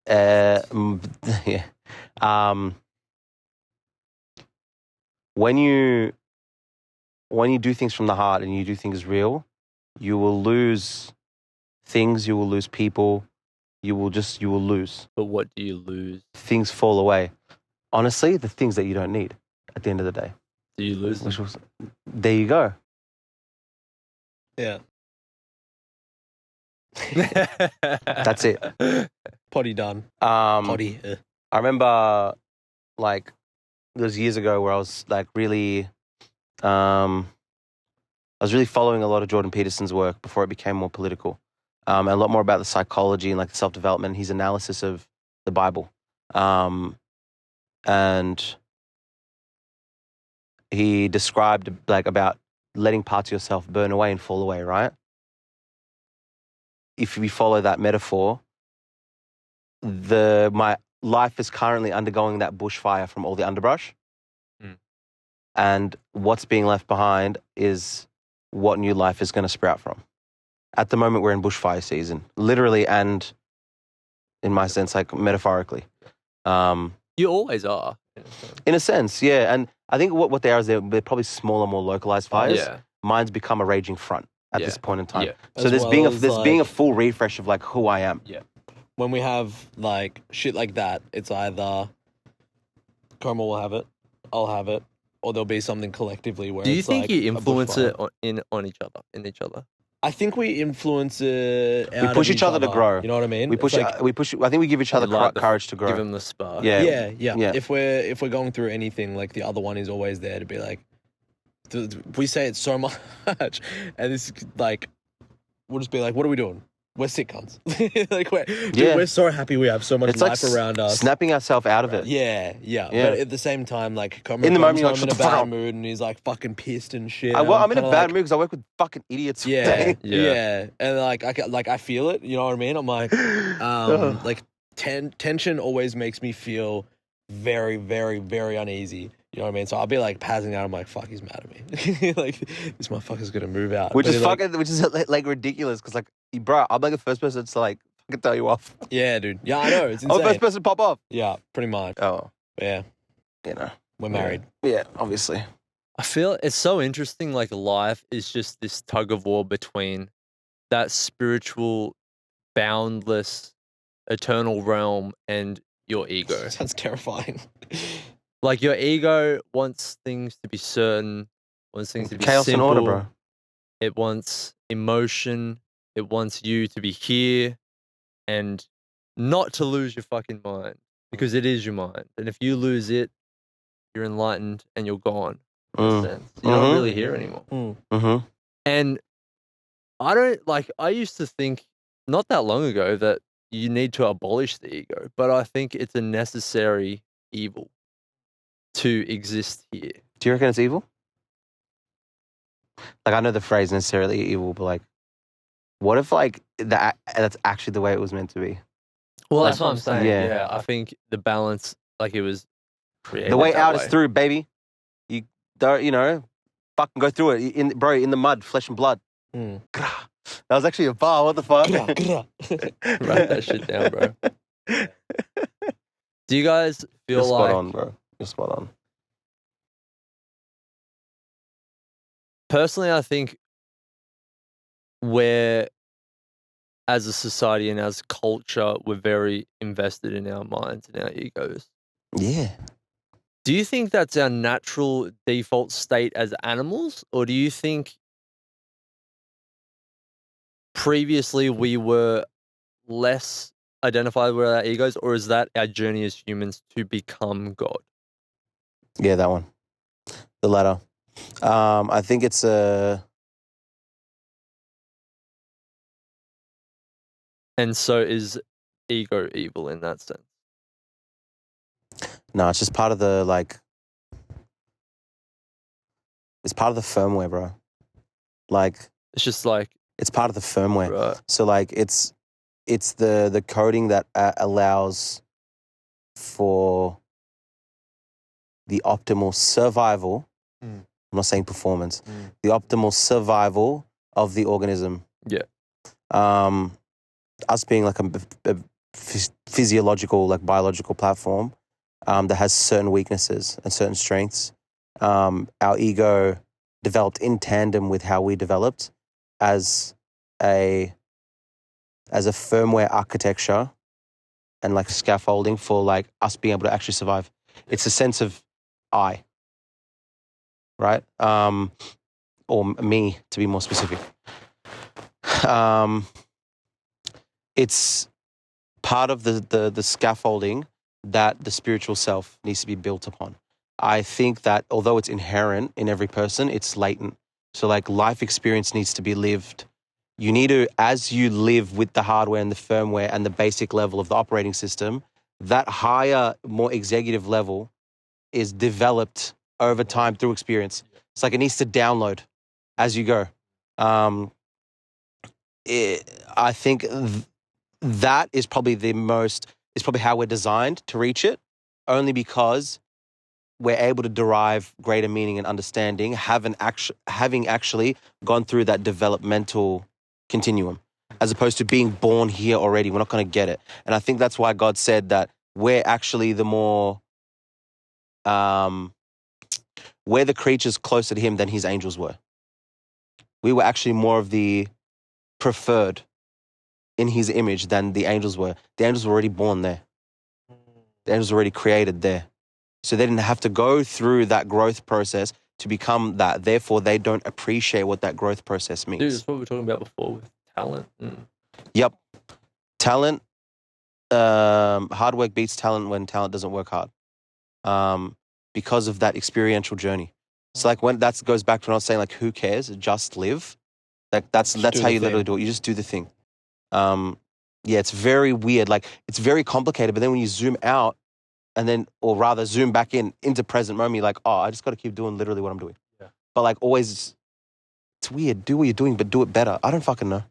Yeah. When you do things from the heart and you do things real, you will lose things, you will lose people, you will lose. But what do you lose? Things fall away. Honestly, the things that you don't need at the end of the day. Do you lose them? There you go. Yeah. That's it. Potty done. Potty. I remember, like, it was years ago where I was like really, I was really following a lot of Jordan Peterson's work before it became more political, and a lot more about the psychology and like the self-development, his analysis of the Bible, and he described like about letting parts of yourself burn away and fall away, right? If we follow that metaphor, my life is currently undergoing that bushfire from all the underbrush. And what's being left behind is what new life is going to sprout from. At the moment, we're in bushfire season, literally and, in my sense, like metaphorically. You always are. In a sense, yeah. And I think what they are is they're probably smaller, more localized fires. Yeah. Mine's become a raging front at this point in time. Yeah. So As there's well being as, a full refresh of like who I am. Yeah. When we have like shit like that, it's either Coma will have it, I'll have it, or there'll be something collectively where Do you it's think like you a influence bushfire. it on each other? I think we influence it. Out push of each other to grow. You know what I mean? We push. It's like, I think we give each other Light courage to grow. Give them the spark. Yeah. yeah. If we're going through anything, like the other one is always there to be like. We say it so much, and it's like we'll just be like, "What are we doing? We're sitcoms." Like we're so happy we have so much It's life like around us. snapping ourselves out of it. Yeah. But at the same time, like, Coma In the moment, comes you're like, home in "Shut a the fuck bad up." mood, and he's like fucking pissed and shit. I'm in a kinda bad like, mood because I work with fucking idiots. all Yeah, day. yeah, and I feel it. You know what I mean? I'm like, tension always makes me feel very, very, very uneasy. You know what I mean? So I'll be like passing out. I'm like, fuck, he's mad at me. Like, this motherfucker's gonna move out. Which But is he, like, fucking, which is like ridiculous because like, bro, I'm like the first person to like fucking tell you off. yeah, dude. Yeah, I know. It's I'm the insane. first person to pop off. Yeah, pretty much. Oh, Yeah, you know, we're married. yeah, obviously. I feel it's so interesting. Like, life is just this tug of war between that spiritual, boundless, eternal realm and your ego. Sounds terrifying. Like, your ego wants things to be certain, wants things to be Chaos simple. and order, bro. It wants emotion. It wants you to be here and not to lose your fucking mind, because it is your mind. And if you lose it, you're enlightened and you're gone. In a sense. You're not really here anymore. Mm-hmm. And I used to think not that long ago that you need to abolish the ego, but I think it's a necessary evil to exist here. Do you reckon it's evil? Like, I know the phrase necessarily evil, but like, what if like that's actually the way it was meant to be? Well, that's what I'm saying. Yeah. Yeah, I think the balance, like, it was created. The way that out is through, baby. You don't, fucking go through it in the mud, flesh and blood. Mm. That was actually a bar. What the fuck? Write that shit down, bro. Do you guys feel You're spot like on, bro. You're spot on. personally, I think we're, as a society and as culture, we're very invested in our minds and our egos. Yeah. Do you think that's our natural default state as animals, or do you think previously we were less identified with our egos, or is that our journey as humans to become God? Yeah, that one. The latter. I think it's And so is ego evil in that sense? no, it's just part of the it's part of the firmware, bro. Like It's just like, it's part of the firmware. right, So like it's the coding that allows for the optimal survival. Mm. I'm not saying performance. Mm. The optimal survival of the organism. Yeah. Us being like a physiological, like biological platform that has certain weaknesses and certain strengths. Our ego developed in tandem with how we developed as a firmware architecture and like scaffolding for like us being able to actually survive. It's a sense of I, right? Or me, to be more specific. It's part of the scaffolding that the spiritual self needs to be built upon. I think that although it's inherent in every person, it's latent. So like life experience needs to be lived. You need to, as you live with the hardware and the firmware and the basic level of the operating system, that higher, more executive level is developed over time through experience. It's like it needs to download as you go. I think that is probably is probably how we're designed to reach it, only because we're able to derive greater meaning and understanding, having actually gone through that developmental continuum, as opposed to being born here already. We're not going to get it. And I think that's why God said that we're actually the more, we're the creatures closer to him than his angels were. We were actually more of the preferred in his image than the angels were. The angels were already born there. The angels were already created there. So they didn't have to go through that growth process to become that. Therefore, they don't appreciate what that growth process means. dude, that's what we were talking about before with talent. Yep. Talent, hard work beats talent when talent doesn't work hard. Because of that experiential journey. So like when that goes back to when I was saying like, who cares? Just live. Like that's how you literally do it. You just do the thing. Yeah, it's very weird. Like it's very complicated, but then when you zoom out and then, or rather zoom back into present moment, you're like, oh, I just got to keep doing literally what I'm doing. Yeah. But like always, it's weird. Do what you're doing, but do it better. I don't fucking know.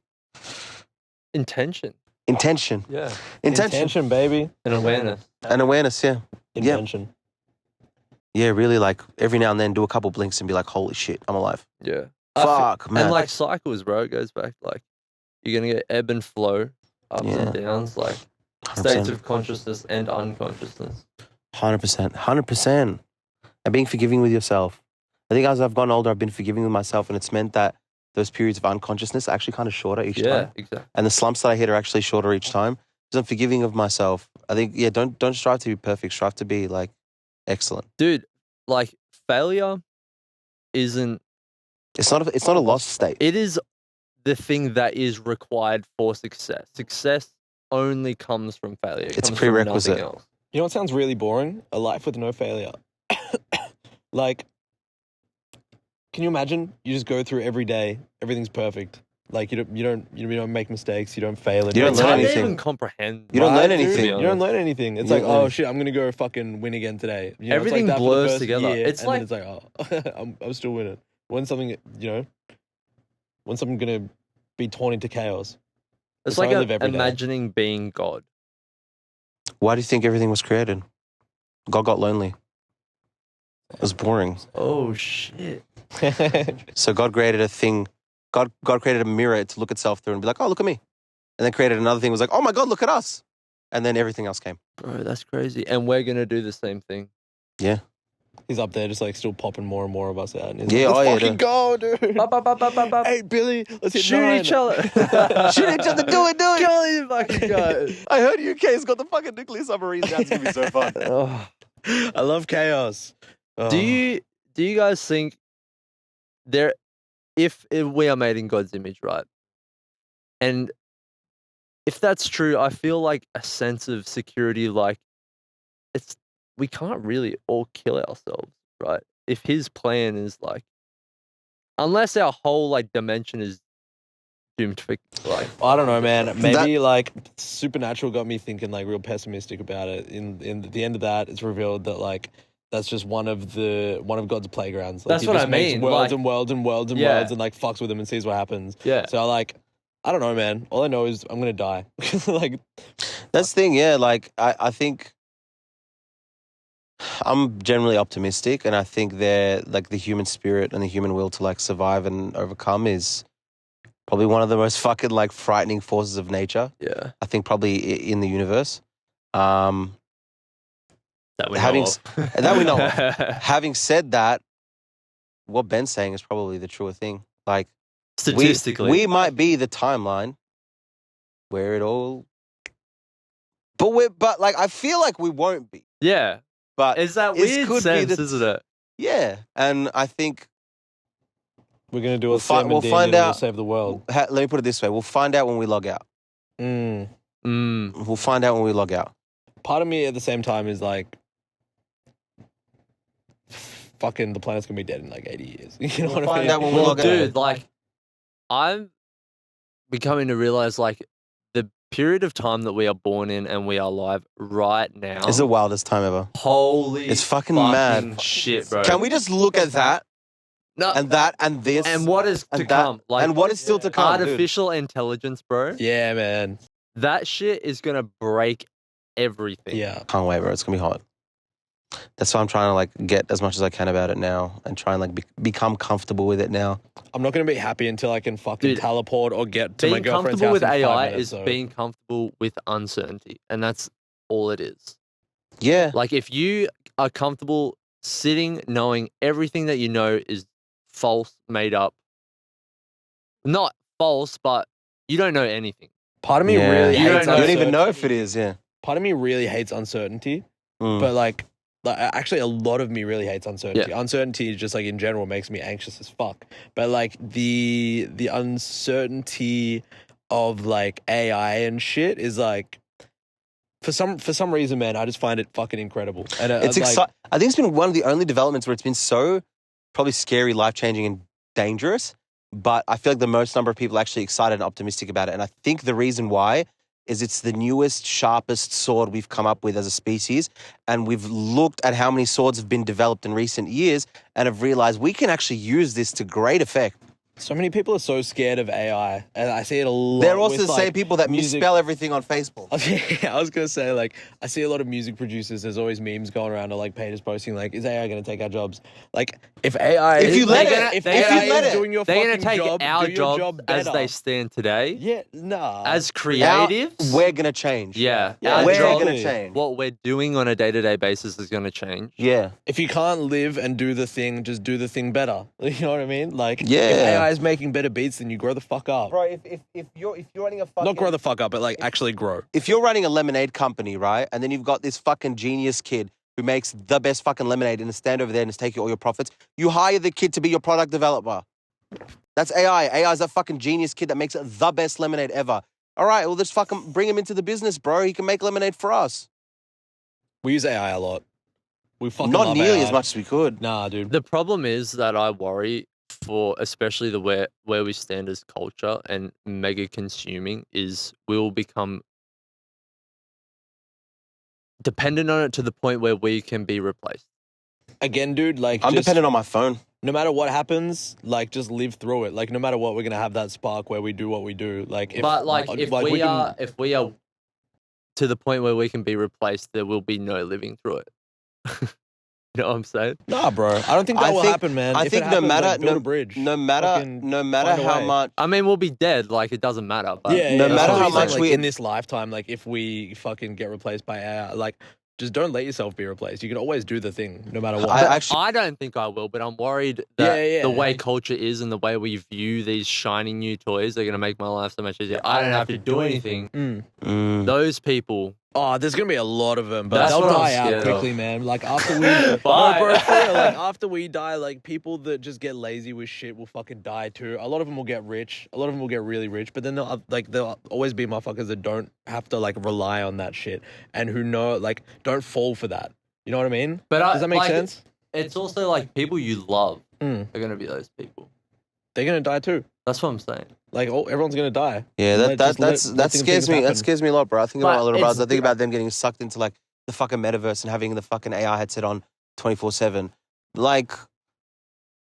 Intention. Yeah. Intention, baby. And awareness. And awareness, yeah. Intention. Yeah, really like every now and then do a couple blinks and be like, holy shit, I'm alive. Yeah. Fuck, man. And like cycles, bro. It goes back like you're going to get ebb and flow, ups and downs, like 100%. states of consciousness and unconsciousness. 100%. And being forgiving with yourself. I think as I've gotten older, I've been forgiving with myself, and it's meant that those periods of unconsciousness are actually kind of shorter each time. Yeah, exactly. And the slumps that I hit are actually shorter each time because I'm forgiving of myself. I think, yeah, don't strive to be perfect. Strive to be like excellent. Dude, like failure isn't... It's not a lost state. It is the thing that is required for success. Success only comes from failure. It's a comes from prerequisite. nothing else. You know what sounds really boring? A life with no failure. Like, can you imagine? You just go through every day. Everything's perfect. Like you don't make mistakes. You don't fail. You don't It's learn hard to anything. even comprehend. You don't learn dude, anything. to be You don't honest. learn anything. It's You like, don't learn oh anything. shit, I'm gonna go fucking win again today. You know, Everything it's like that for the blurs first together. year, It's and like- then it's like, oh, I'm still winning. When something, when something gonna be torn into chaos. It's That's how like I live every day. imagining being God. Why do you think everything was created? God got lonely. It was boring. Oh, shit. So God created a thing. God created a mirror to look itself through and be like, oh, look at me. And then created another thing, was like, oh my God, look at us. And then everything else came. Bro, that's crazy. And we're going to do the same thing. Yeah. He's up there, just like still popping more and more of us out. And he's Yeah, like, oh, yeah, let's fucking go, dude. Bop, bop, bop, bop, bop, bop. Hey, Billy, let's hit Shoot 9. each other. Shoot each other, do it. Kill these fucking guys. I heard UK's got the fucking nuclear submarines. That's going to be so fun. Oh, I love chaos. Oh. Do you guys think if we are made in God's image, right? And if that's true, I feel like a sense of security, like we can't really all kill ourselves, right? If his plan is like, unless our whole like dimension is doomed for like, I don't know, man. Maybe like Supernatural got me thinking like real pessimistic about it. In the end of that, it's revealed that like that's just one of God's playgrounds. Like, That's he what just I makes mean, worlds like- and worlds and worlds and Yeah. worlds and like fucks with them and sees what happens. yeah. So like, I don't know, man. All I know is I'm gonna die. Like, That's the thing, yeah. Like, I think I'm generally optimistic, and I think like the human spirit and the human will to like survive and overcome is probably one of the most fucking like frightening forces of nature. Yeah. I think probably in the universe. That we know Having of. s- that we know of. Having said that, what Ben's saying is probably the truer thing. Like, Statistically. we might be the timeline where it all, but like I feel like we won't be. Yeah. But It's that This weird could be sense, the- isn't it? yeah, and I think we're gonna do We'll what Sam we'll and Dean find did and we'll out. save the world. Let me put it this way: we'll find out when we log out. Mm. We'll find out when we log out. Part of me at the same time is like, fucking the planet's gonna be dead in like 80 years. You know We'll what I find mean? out when we Well, log out. dude, like, I'm becoming to realize, like, the period of time that we are born in and we are alive right now. It's the wildest time ever. Holy It's fucking mad. shit, bro. Can we just look at that No, and that and this and what is to and that, come? Like, and what is still to come? dude? artificial intelligence, bro. Yeah, man. That shit is gonna break everything. Yeah. Can't wait, bro. It's gonna be hot. That's why I'm trying to like get as much as I can about it now and try and like become comfortable with it now. I'm not gonna be happy until I can fucking Dude, teleport or get to my Being girlfriend's comfortable house with in 5 AI minutes, is so. being comfortable with uncertainty, and that's all it is. Yeah. Like, if you are comfortable sitting knowing everything that you know is false, made up, not false, but you don't know anything. Part of me Yeah. really You hates don't You don't even know uncertainty. if it is. Yeah. Part of me really hates uncertainty, Mm. but like actually a lot of me really hates uncertainty. Uncertainty just like in general makes me anxious as fuck. But like the uncertainty of like AI and shit is like for some reason, man, I just find it fucking incredible. And It's like, exciting. I think it's been one of the only developments where it's been so probably scary, life changing, and dangerous. But I feel like the most number of people are actually excited and optimistic about it. And I think the reason why is it's the newest, sharpest sword we've come up with as a species. And we've looked at how many swords have been developed in recent years and have realized we can actually use this to great effect. so many people are so scared of AI, and I see it a lot. They're also with, the like, same people that music. misspell everything on Facebook. Yeah, I was gonna say, like, I see a lot of music producers. There's always memes going around, or like pages posting, like, "Is AI gonna take our jobs?" Like, if AI, If you let it, if if AI you let is it, doing your They're fucking gonna take job, our do your job jobs as better. they stand today. Yeah, nah. As Now, creatives, we're going to change. yeah, Yeah, our we're job, going to change. what we're doing on a day-to-day basis is going to change. Yeah. if you can't live and do the thing, just do the thing better. You know what I mean? Like, Yeah. if AI is making better beats, then you grow the fuck up. Bro, if you're running a fucking... Not grow the fuck up, but like actually grow. If you're running a lemonade company, right, and then you've got this fucking genius kid who makes the best fucking lemonade and stand over there and is taking all your profits, you hire the kid to be your product developer. That's AI. AI is that fucking genius kid that makes the best lemonade ever. All right, well, just fucking bring him into the business, bro. He can make lemonade for us. We use AI a lot. We fucking Not love nearly AI. as much as we could. Nah, dude. The problem is that I worry for especially the where we stand as culture and mega consuming is we'll become dependent on it to the point where we can be replaced. Again, dude, like, I'm just, dependent on my phone. no matter what happens, like, just live through it. Like, no matter what, we're gonna have that spark where we do what we do. Like, if, But like if like, we can- are to the point where we can be replaced, there will be no living through it. You know what I'm saying? Nah, bro. I don't think that I will think- happen, man. I If think it no happens, matter- like, build a bridge. No matter Fucking find a how way. much... I mean, we'll be dead. Like, it doesn't matter. But Yeah, No yeah, matter that's how what I'm saying, much like, we- in this lifetime, like, if we fucking get replaced by AI, like, just don't let yourself be replaced. You can always do the thing, no matter what. I don't think I will, but I'm worried that Yeah. the way culture is and the way we view these shiny new toys are going to make my life so much easier. I don't have to do anything. Mm. Mm. Those people Oh, there's gonna be a lot of them, but That's they'll what I'm die out scared quickly, man. Like after we, bro, for real, like after we die, like people that just get lazy with shit will fucking die too. A lot of them will get rich. A lot of them will get really rich, but then there'll always be motherfuckers that don't have to like rely on that shit and who know like don't fall for that. You know what I mean? But Does that make sense? It's also like people you love Mm. are gonna be those people. They're gonna die too. That's what I'm saying. Like everyone's gonna die. Yeah, Let that scares me. That scares me a lot, bro. I think about But my little brothers. I it's- think about them getting sucked into like the fucking metaverse and having the fucking AI headset on 24/7. Like,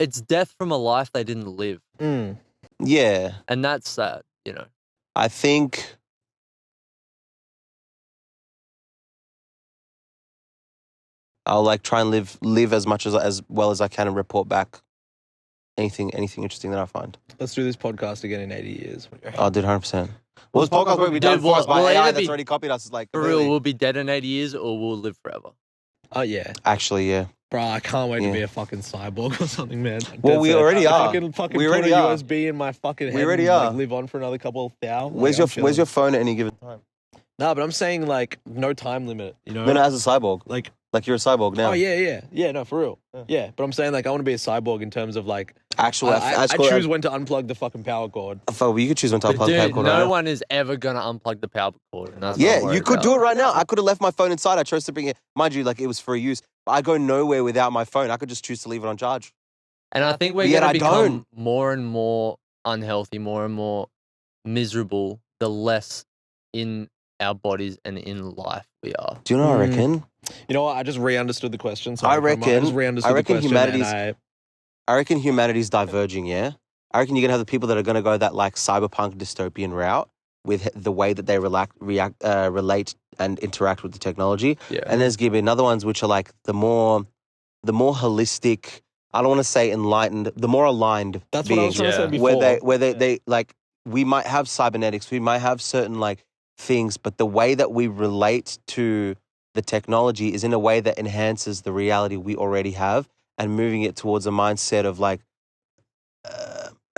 It's death from a life they didn't live, Mm. yeah, and that's sad. You know. I think I'll like try and live as much as well as I can and report back anything interesting that I find. Let's do this podcast again in 80 years. I'll do 100%. Well, this podcast will be done for us by we'll AI either that's be- already copied us. It's like For real, we'll be dead in 80 years, or we'll live forever. Oh yeah, Actually, yeah. bro, I can't wait Yeah. to be a fucking cyborg or something, man. Well, we That's it. already If are. I can fucking We put already a are. USB in my fucking head We already and, are. like, live on for another couple of hours. Where's your phone at any given time? Nah, but I'm saying like no time limit. You know, No, as a cyborg. like Like you're a cyborg now. oh yeah, no, for real, yeah. But I'm saying like I want to be a cyborg in terms of like Actual. I choose when to unplug the fucking power cord. Well, you could choose when to But unplug the dude, cord. no right? one is ever gonna unplug the power cord. And that's what I'm Yeah, you worried could about. do it right now. I could have left my phone inside. I chose to bring it. Mind you, like it was for use. But I go nowhere without my phone. I could just choose to leave it on charge. And I think we're Yet gonna I become don't. more and more unhealthy, more and more miserable the less in our bodies and in life we are. Do you know what I reckon? You know what? I just re-understood the question. I reckon- just re-understood I reckon the question. humanity's- And I reckon humanity's diverging, yeah? I reckon you're going to have the people that are going to go that like cyberpunk dystopian route with the way that they relate and interact with the technology. Yeah. And there's going to be another ones which are like the more holistic, I don't want to say enlightened, the more aligned that's what I was beings. trying to say Yeah. before. Where they like, we might have cybernetics, we might have certain like things, but the way that we relate to the technology is in a way that enhances the reality we already have and moving it towards a mindset of like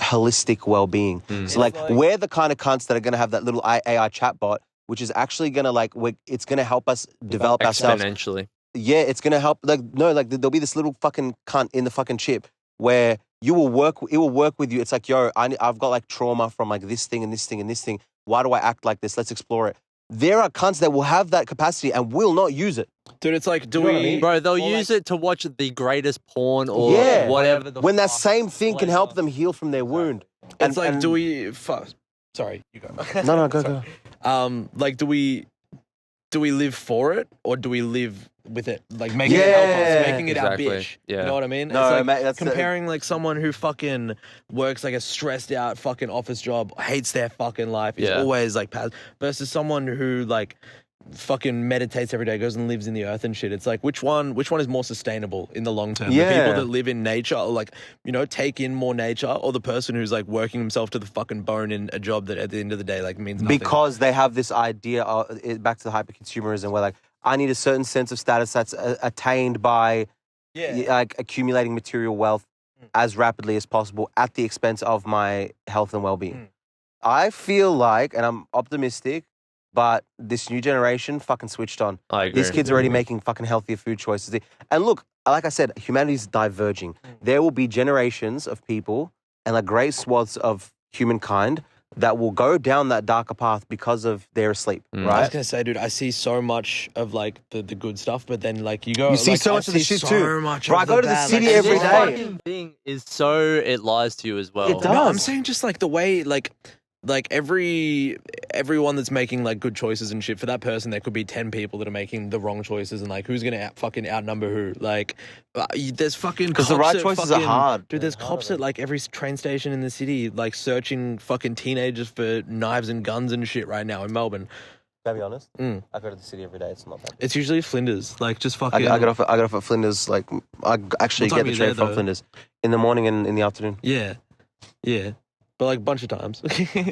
holistic well-being. Mm. So like we're the kind of cunts that are going to have that little AI chatbot, which is actually going to like, it's going to help us develop ourselves. Exponentially. Yeah, it's going to help. Like, no, like there'll be this little fucking cunt in the fucking chip where it will work with you. It's like, yo, I've got like trauma from like this thing and this thing and this thing. Why do I act like this? Let's explore it. There are cunts that will have that capacity and will not use it. Dude, it's like, do You know what I we? mean? Bro, they'll Or, use like- it to watch the greatest porn or Yeah. whatever. The When that fuck. same thing can help them heal from their wound. It's like, do we? Sorry, you go. No, go. Like, do we live for it or do we live with it? Like, making it help Yeah. us, making it Exactly. our bitch. Yeah. You know what I mean? No, it's like mate, that's comparing like someone who fucking works like a stressed out fucking office job, hates their fucking life, is Yeah. always like versus someone who like fucking meditates every day, goes and lives in the earth and shit. It's like which one is more sustainable in the long term? Yeah. The people that live in nature or like, you know, take in more nature, or the person who's like working himself to the fucking bone in a job that at the end of the day like means nothing. Because they have this idea back to the hyper-consumerism where like, I need a certain sense of status that's attained by like accumulating material wealth as rapidly as possible at the expense of my health and well-being. I feel like, and I'm optimistic, but this new generation fucking switched on. I agree. These kids are already making fucking healthier food choices. And look, like I said, humanity's diverging. There will be generations of people and like great swaths of humankind that will go down that darker path because of they're asleep, I was right? gonna say, dude, I see so much of like the good stuff, but then like you go, You see like, so I much of the see shit so too. much Bro, of I go to the bad, city like, every This day. fucking thing is so it lies to you as well. It No, I'm does. saying just like the way like everyone that's making like good choices and shit, for that person there could be 10 people that are making the wrong choices, and like who's gonna fucking outnumber who? Like there's fucking Because the cops right at choices are fucking- hard. Dude, there's cops at like every train station in the city like searching fucking teenagers for knives and guns and shit right now in Melbourne. To be honest, Mm. I go to the city every day. It's not bad. It's usually Flinders, like just fucking I get off at Flinders. Like I actually What time get the are you train there, from though? Flinders in the morning and in the afternoon. Yeah. But like a bunch of times.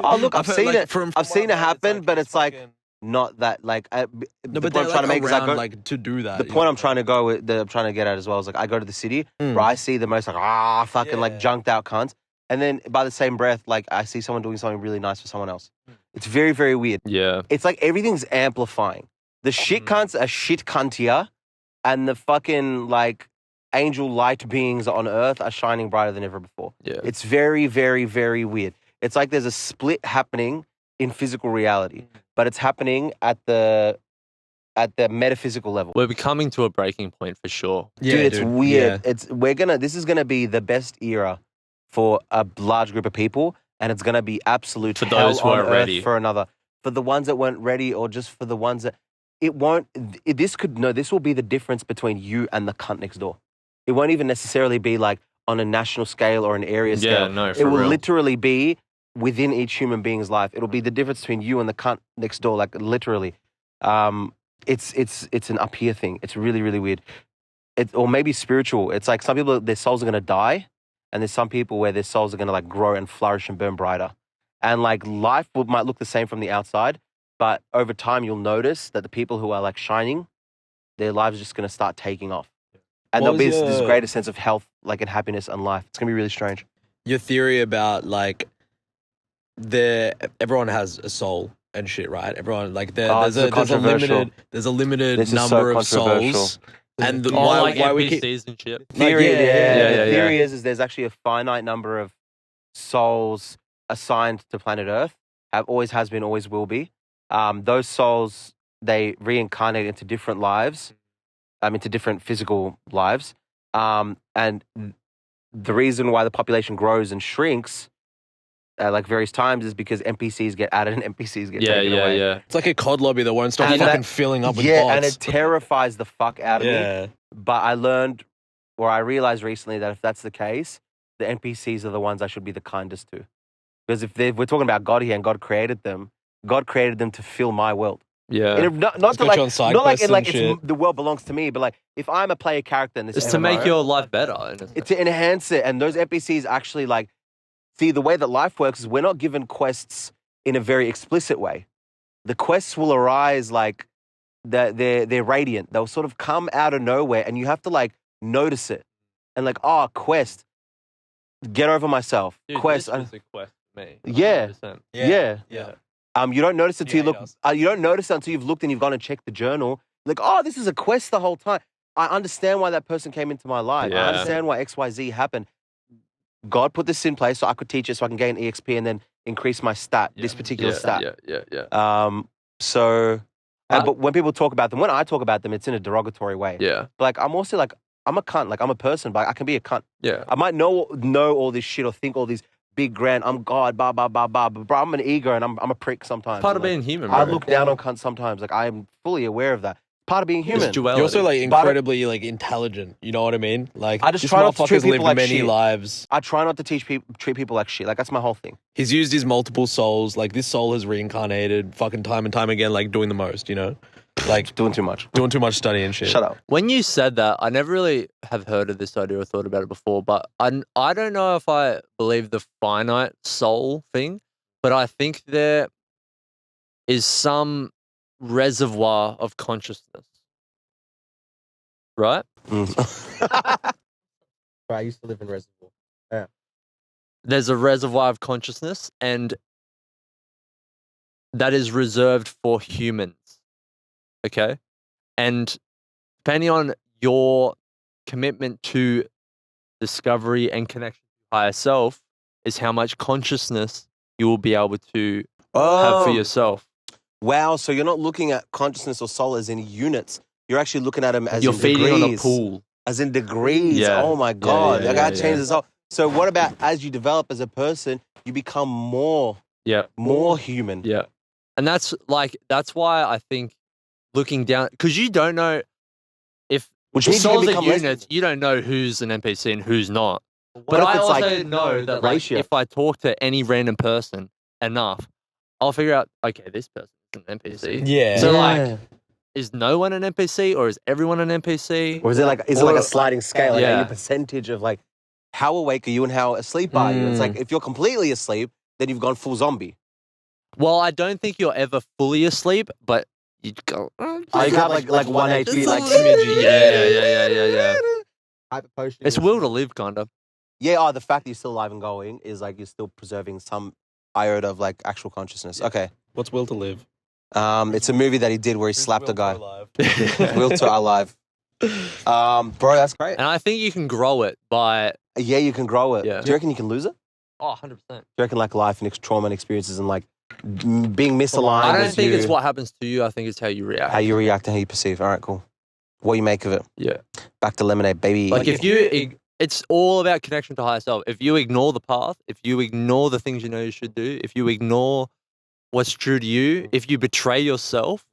Oh, look, I've heard, seen like, it. From I've seen what it I've heard, happen, but it's like fucking- not that like. no, the but point they're I'm like trying to make is I around go. like to do that. The point I'm trying to go with, I'm trying to get at as well is like I go to the city, where I see the most like fucking like Yeah. junked out cunts, and then by the same breath, like I see someone doing something really nice for someone else. It's very very weird. Yeah. It's like everything's amplifying. The shit cunts are shit cuntier, and the fucking like angel light beings on earth are shining brighter than ever before. Yeah. It's very, very, very weird. It's like there's a split happening in physical reality, but it's happening at the metaphysical level. We're coming to a breaking point for sure. Dude, it's weird. This is gonna be the best era for a large group of people, and it's gonna be absolute For hell those who on aren't earth ready. for another. For the ones that weren't ready, or just for the ones that it won't. This will be the difference between you and the cunt next door. It won't even necessarily be like on a national scale or an area scale. Yeah, no, it for will real. literally be within each human being's life. It'll be the difference between you and the cunt next door, like literally. It's an up here thing. It's really, really weird. Or maybe spiritual. It's like some people, their souls are gonna die, and there's some people where their souls are gonna like grow and flourish and burn brighter. And like life might look the same from the outside, but over time you'll notice that the people who are like shining, their lives are just gonna start taking off. And there'll be this greater sense of health, like and happiness and life. It's gonna be really strange. Your theory about like everyone has a soul and shit, right? Everyone like there's a limited This is so number of controversial. souls. And the, Why why we keep NPCs and shit. Theory, yeah, the theory is there's actually a finite number of souls assigned to planet Earth. Always has been, always will be. Those souls, they reincarnate into different lives, into different physical lives. And the reason why the population grows and shrinks like various times is because NPCs get added and NPCs get taken away. Yeah. It's like a COD lobby that won't stop And fucking filling up with Yeah, bots. and it terrifies the fuck out of me. But I realized recently that if that's the case, the NPCs are the ones I should be the kindest to. Because if we're talking about God here and God created them to fill my world. Yeah. And not to put like, you on side not like in quests like and the world belongs to me, but like if I'm a player character in this It's to make MMO, your life better. it's to enhance it. And those NPCs actually like, see, the way that life works is we're not given quests in a very explicit way. The quests will arise like they're radiant. They'll sort of come out of nowhere and you have to like notice it. And like, quest, get over myself. Dude, Quest. this was a quest for me. Yeah. 100%. Yeah. You don't notice it You until you hate look. us. You don't notice it until you've looked and you've gone and checked the journal. Like, this is a quest the whole time. I understand why that person came into my life. I Yeah. understand why XYZ happened. God put this in place so I could teach it, so I can gain EXP and then increase my stat, this particular stat. Yeah. But when people talk about them, when I talk about them, it's in a derogatory way. Yeah. But like, I'm also like, I'm a cunt. Like, I'm a person, but I can be a cunt. Yeah. I might know all this shit or think all these big grand, I'm God, blah, blah, blah, blah. But bro, I'm an ego and I'm a prick sometimes. Part of Like, being human, bro. I look down on cunts sometimes. Like, I am fully aware of that. Part of being human. It's duality. You're also like But- incredibly like intelligent. You know what I mean? Like I just this try not to treat motherfucker's people lived like many shit. lives. I try not to treat people like shit. Like, that's my whole thing. He's used his multiple souls. Like this soul has reincarnated fucking time and time again, like doing the most, you know? Like Doing too much. doing too much study and shit. Shut up. When you said that, I never really have heard of this idea or thought about it before, but I don't know if I believe the finite soul thing, but I think there is some reservoir of consciousness. Right? I used to live in Reservoir. There's a reservoir of consciousness, and that is reserved for humans. Okay? And depending on your commitment to discovery and connection to higher self is how much consciousness you will be able to have for yourself. Wow, so you're not looking at consciousness or soul as in units. You're actually looking at them as You're in feeding degrees. on a pool. As in degrees. Yeah. Oh my God. yeah, I gotta yeah, change yeah. this up. So what about as you develop as a person, you become more human? Yeah. And that's why I think looking down, because you don't know if Which means you souls can are become less. units, you don't know who's an NPC and who's not. What But if I it's also like know that like, ratio? if I talk to any random person enough, I'll figure out, okay, this person is an NPC. Yeah. So like, is no one an NPC or is everyone an NPC? Or is it like a sliding scale? Like Yeah. a percentage of like how awake are you and how asleep are you? It's like if you're completely asleep, then you've gone full zombie. Well, I don't think you're ever fully asleep, but you go. I have like 1 HP, Just like a smidgy. Yeah. hyper potion. It's will to live, kind of. Yeah, the fact that you're still alive and going is like you're still preserving some iota of like actual consciousness. Okay. What's will to live? It's a movie that he did where he slapped a guy. Will to our live. Bro, that's great. And I think you can grow it by Yeah, you can grow it. Yeah. Do you reckon you can lose it? Do 100%. you reckon like life and trauma and experiences and like being misaligned? I don't as think you, it's what happens to you. I think it's how you react. how you react and how you perceive. All right, cool. What you make of it? Yeah. Back to lemonade, baby. Like if you, it's all about connection to higher self. If you ignore the path, if you ignore the things you know you should do, if you ignore what's true to you, if you betray yourself,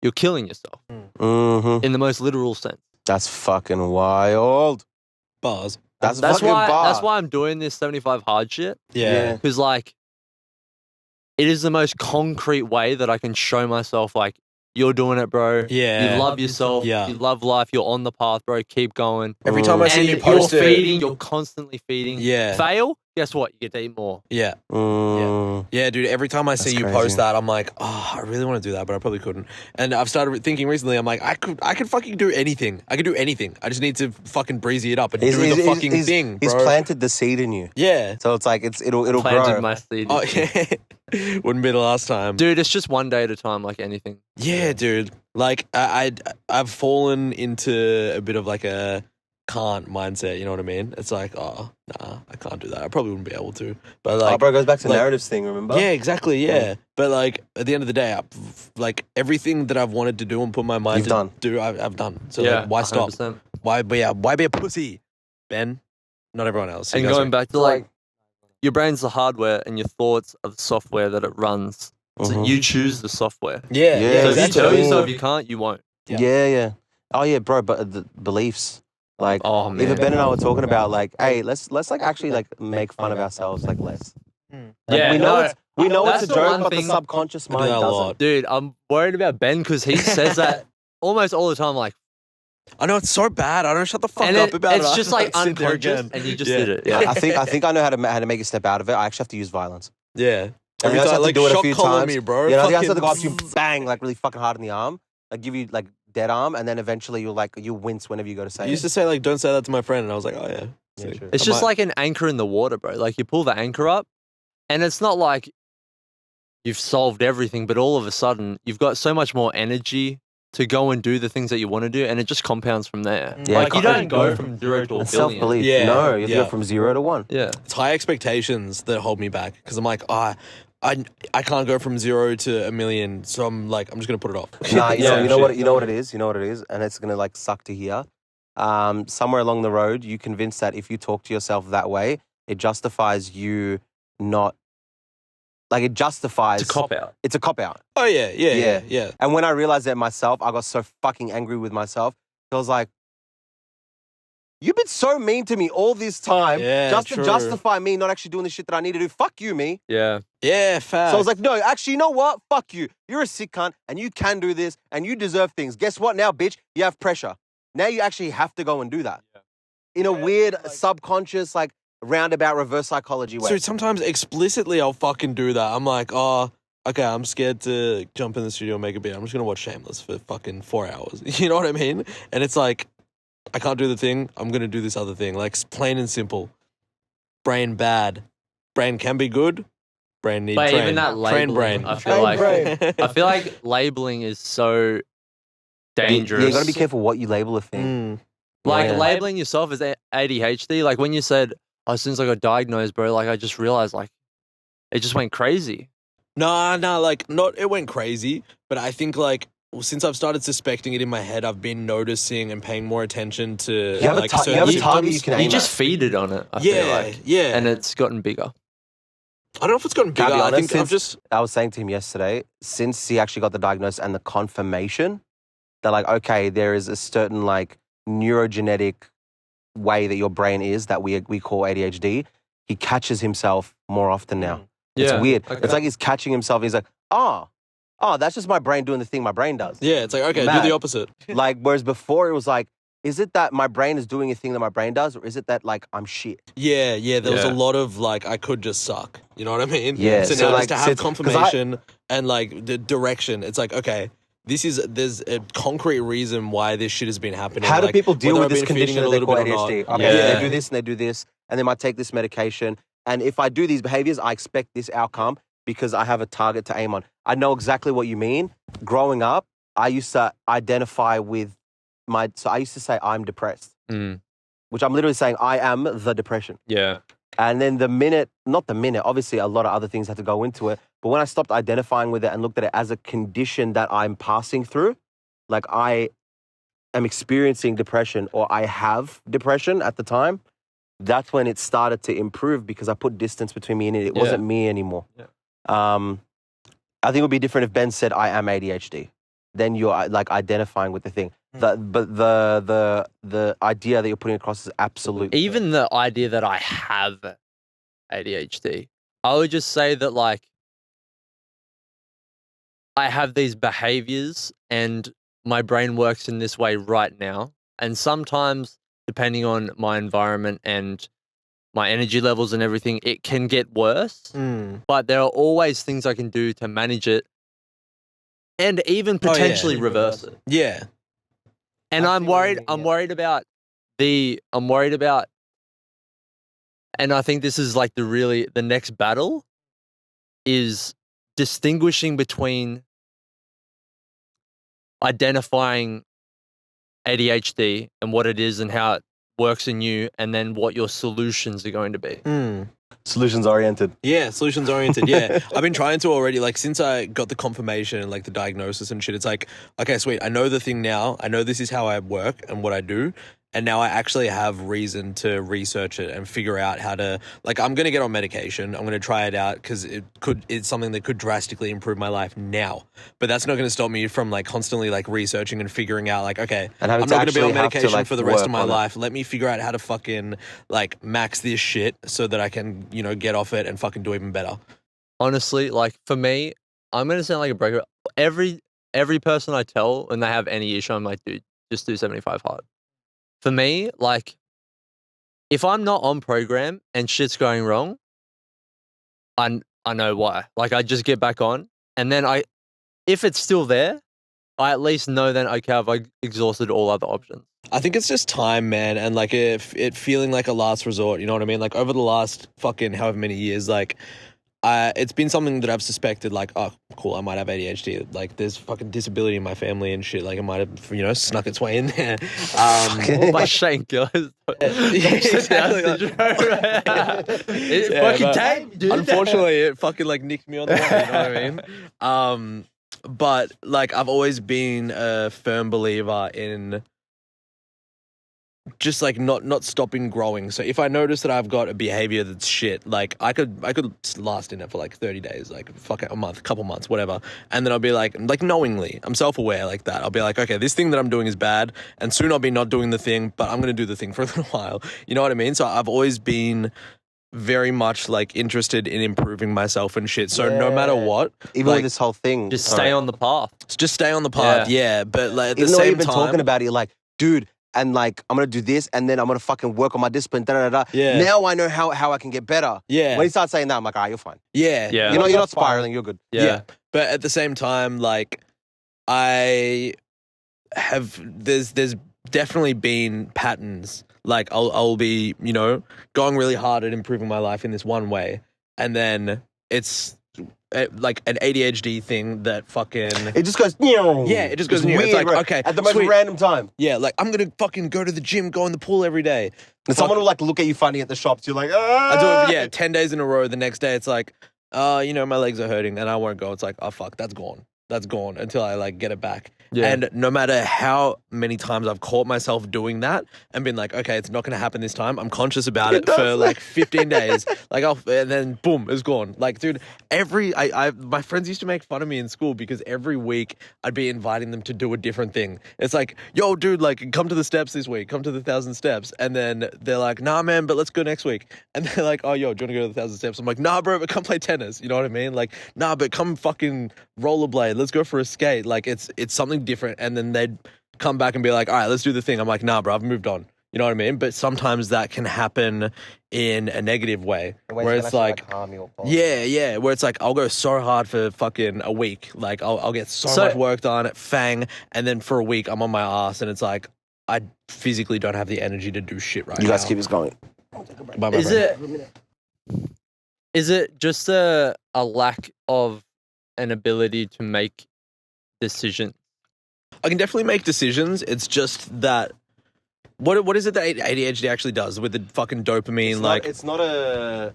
you're killing yourself Mm-hmm. in the most literal sense. That's fucking wild. Bars. That's That's fucking why. bar. That's why I'm doing this 75 hard shit. Yeah. Because like, it is the most concrete way that I can show myself like, you're doing it, bro. Yeah. You love yourself. Yeah. You love life. You're on the path, bro. Keep going. Every time I And see you you're post it. feeding. You're constantly feeding. Yeah. Fail. Guess what? You get to eat more. Yeah. Mm. Yeah, dude, every time I see you crazy. post that, I'm like, oh, I really want to do that, but I probably couldn't. And I've started thinking recently, I'm like, I could fucking do anything. I could do anything. I just need to fucking breezy it up and do the fucking thing, bro. He's planted the seed in you. Yeah. So it's like it'll Planted grow. my seed. Oh, yeah. Wouldn't be the last time. Dude, it's just one day at a time, like anything. Yeah, dude. Like, I've fallen into a bit of like a can't mindset, you know what I mean? It's like, oh, nah, I can't do that. I probably wouldn't be able to. But like, bro, it goes back to like- narratives thing, remember? yeah, exactly, yeah. But like, at the end of the day, like everything that I've wanted to do and put my mind You've to done. do, I've done. So Yeah, like, why stop? 100%. Why be a pussy, Ben? Not everyone else. And You guys going are- back to like, your brain's the hardware and your thoughts are the software that it runs. So Mhm. you choose the software. yeah, Yeah, So if you exactly. tell yourself you can't, you won't. Yeah. Oh yeah, bro. But the beliefs, like, Oh man. even Ben and I were talking about, like, hey, let's like actually like make fun of ourselves, like less. Like, Yeah, we know no, it's that's a the joke, one but the thing- subconscious I do mind that a doesn't. lot. Dude, I'm worried about Ben because he says that almost all the time. Like, I know it's so bad. I don't shut the fuck and up about it. it's I just like sit there unconscious, again. and you just Yeah. did it. I Yeah. think I know how to make a step out of it. I actually have to use violence. Yeah. And Every I just time, have to like, do it a shock few collar times. me, bro. You know, I think I just have to go up Fucking- to you, bang, like really fucking hard in the arm, like give you like dead arm, and then eventually you wince whenever you go to say I it. used to say, like, don't say that to my friend. And I was like, oh, yeah. Yeah, true. It's I just might- like an anchor in the water, bro. Like you pull the anchor up, and it's not like you've solved everything, but all of a sudden you've got so much more energy to go and do the things that you want to do, and it just compounds from there. Yeah, Like you co- don't go from 0 to a And billion. self-belief. Yeah, No, you have to yeah. go from 0 to 1. Yeah. It's high expectations that hold me back because I'm like, I can't go from 0 to 1 million, so I'm like, I'm just gonna put it off. Nah, Yeah, you know what it is, and it's gonna like suck to hear. Somewhere along the road, you convinced that if you talk to yourself that way, it justifies you not like it justifies. It's a cop out. It's a cop out. Oh yeah. And when I realized that myself, I got so fucking angry with myself. I was like, you've been so mean to me all this time Yeah, just true. to justify me not actually doing the shit that I need to do. Fuck you, me. Yeah. Yeah, fast. So I was like, no, actually, you know what? Fuck you. You're a sick cunt and you can do this and you deserve things. Guess what now, bitch? You have pressure. Now you actually have to go and do that. In a weird, subconscious, like, roundabout reverse psychology way. So sometimes explicitly I'll fucking do that. I'm like, oh, okay, I'm scared to jump in the studio and make a beat. I'm just gonna watch Shameless for fucking 4 hours. You know what I mean? And it's like, I can't do the thing. I'm gonna do this other thing. Like, it's plain and simple. Brain bad. Brain can be good. Brain need But train. even that labeling, brain. I feel like I feel like labeling is so dangerous. Yeah, you got to be careful what you label a thing. Like Yeah. labeling yourself as ADHD. Like when you said, "Oh, as soon as I got diagnosed, bro," like I just realized, like it just went crazy. Nah, like, not, it went crazy, but I think, like, since I've started suspecting it in my head, I've been noticing and paying more attention to, You have a like, ta- you certain have a symptoms. target you can aim You at. just feed it on it. I feel Yeah, like, yeah. and it's gotten bigger. I don't know if it's gotten Can I bigger. be I honest? think I've Since- just... I was saying to him yesterday, since he actually got the diagnosis and the confirmation that, like, okay, there is a certain, like, neurogenetic way that your brain is that we call ADHD, he catches himself more often now. It's Yeah. weird. Okay. It's like he's catching himself. He's like, oh, that's just my brain doing the thing my brain does. Yeah, it's like, okay, Mad. do the opposite. Like, whereas before it was like, is it that my brain is doing a thing that my brain does, or is it that, like, I'm shit? Yeah, there was a Yeah. lot of, like, I could just suck. You know what I mean? Yeah, So, so, now like, just to have since- 'cause confirmation and, like, the direction, it's like, okay, there's a concrete reason why this shit has been happening. How do like, people deal whether with I've this been feeding condition it a that they little call bit or ADHD? not. Okay, Yeah. they do this and they do this, and they might take this medication. And if I do these behaviors, I expect this outcome. because I have a target to aim on. I know exactly what you mean. Growing up, I used to identify with so I used to say I'm depressed, which I'm literally saying I am the depression. Yeah. And then obviously a lot of other things had to go into it. But when I stopped identifying with it and looked at it as a condition that I'm passing through, like I am experiencing depression or I have depression at the time, that's when it started to improve because I put distance between me and it. It wasn't me anymore. Yeah. I think it would be different if Ben said, I am ADHD. Then you're like identifying with the thing. But the idea that you're putting across is absolute. Even the idea that I have ADHD, I would just say that like I have these behaviors and my brain works in this way right now. And sometimes, depending on my environment and my energy levels and everything, it can get worse. But there are always things I can do to manage it and even potentially reverse it. Yeah. And I'm worried about, and I think this is like the next battle is distinguishing between identifying ADHD and what it is and how it works in you, and then what your solutions are going to be. Solutions oriented. Yeah, solutions oriented. Yeah. I've been trying to already, like, since I got the confirmation and like the diagnosis and shit, it's like, okay, sweet. I know the thing now. I know this is how I work and what I do. And now I actually have reason to research it and figure out how to, like, I'm going to get on medication. I'm going to try it out because it's something that could drastically improve my life now. But that's not going to stop me from like constantly like researching and figuring out like, okay, and I'm not going to be on actually medication like, for the rest of my work on life. Let me figure out how to fucking like max this shit so that I can, you know, get off it and fucking do even better. Honestly, like for me, I'm going to sound like a breaker. Every person I tell when they have any issue, I'm like, dude, just do 75 hard. For me, like, if I'm not on program and shit's going wrong, I know why. Like, I just get back on, and then if it's still there, I at least know then, okay, I've exhausted all other options. I think it's just time, man, and like it feeling like a last resort, you know what I mean? Like over the last fucking however many years, like it's been something that I've suspected, like, oh, cool, I might have ADHD. Like, there's fucking disability in my family and shit. Like, it might have, you know, snuck its way in there. By Shane Gillis. Exactly. It fucking tamed, dude. Unfortunately, it fucking, like, nicked me on the way, you know what I mean? But, like, I've always been a firm believer in just like not stopping growing. So if I notice that I've got a behavior that's shit, like I could last in it for like 30 days, like fuck it, a month, couple months, whatever. And then I'll be like knowingly, I'm self-aware like that. I'll be like, okay, this thing that I'm doing is bad, and soon I'll be not doing the thing, but I'm going to do the thing for a little while. You know what I mean? So I've always been very much like interested in improving myself and shit. So no matter what, even like, with this whole thing, just stay on the path. Just stay on the path. Yeah. But like at the even though same you've been time, talking about it, you're like, dude, and like I'm gonna do this, and then I'm gonna fucking work on my discipline. Yeah. Now I know how I can get better. Yeah. When you start saying that, I'm like, you're fine. Yeah. Yeah. You know, you're not spiraling. You're good. Yeah. But at the same time, like I have, there's definitely been patterns. Like I'll be, you know, going really hard at improving my life in this one way, and then it's like an ADHD thing that fucking It just goes. yeah, it just goes. Weird, It's like, right? okay, At the most sweet. random time. Yeah, like I'm gonna fucking go to the gym, go in the pool every day. And someone will like look at you funny at the shops. You're like, I do it, 10 days in a row. The next day, it's like, you know, my legs are hurting, and I won't go. It's like, oh fuck, that's gone until I like get it back. Yeah. And no matter how many times I've caught myself doing that and been like, okay, it's not going to happen this time. I'm conscious about it for like 15 days. Like, and then boom, it's gone. Like, dude, my friends used to make fun of me in school because every week I'd be inviting them to do a different thing. It's like, yo, dude, like, come to the steps this week, come to the 1,000 steps. And then they're like, nah, man, but let's go next week. And they're like, oh, yo, do you want to go to the 1,000 steps? I'm like, nah, bro, but come play tennis. You know what I mean? Like, nah, but come fucking rollerblade. Let's go for a skate. Like, it's something different. And then they'd come back and be like, all right, let's do the thing. I'm like, nah, bro, I've moved on. You know what I mean? But sometimes that can happen in a negative way, where it's like, yeah, where it's like, I'll go so hard for fucking a week. Like, I'll get so much work done at FANG, and then for a week, I'm on my ass, and it's like, I physically don't have the energy to do shit right now. You guys keep this going. Bye, Is it Is it just a lack of an ability to make decisions? I can definitely make decisions. It's just that what is it that ADHD actually does with the fucking dopamine? It's not a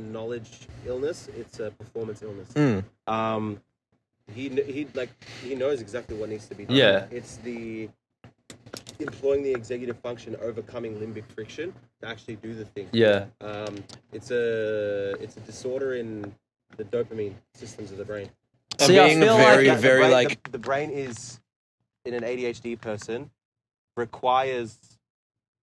knowledge illness. It's a performance illness. He knows exactly what needs to be done. Yeah. It's the employing the executive function, overcoming limbic friction to actually do the thing. Yeah. It's a disorder in the dopamine systems of the brain. See, I being feel very The brain is, in an ADHD person, requires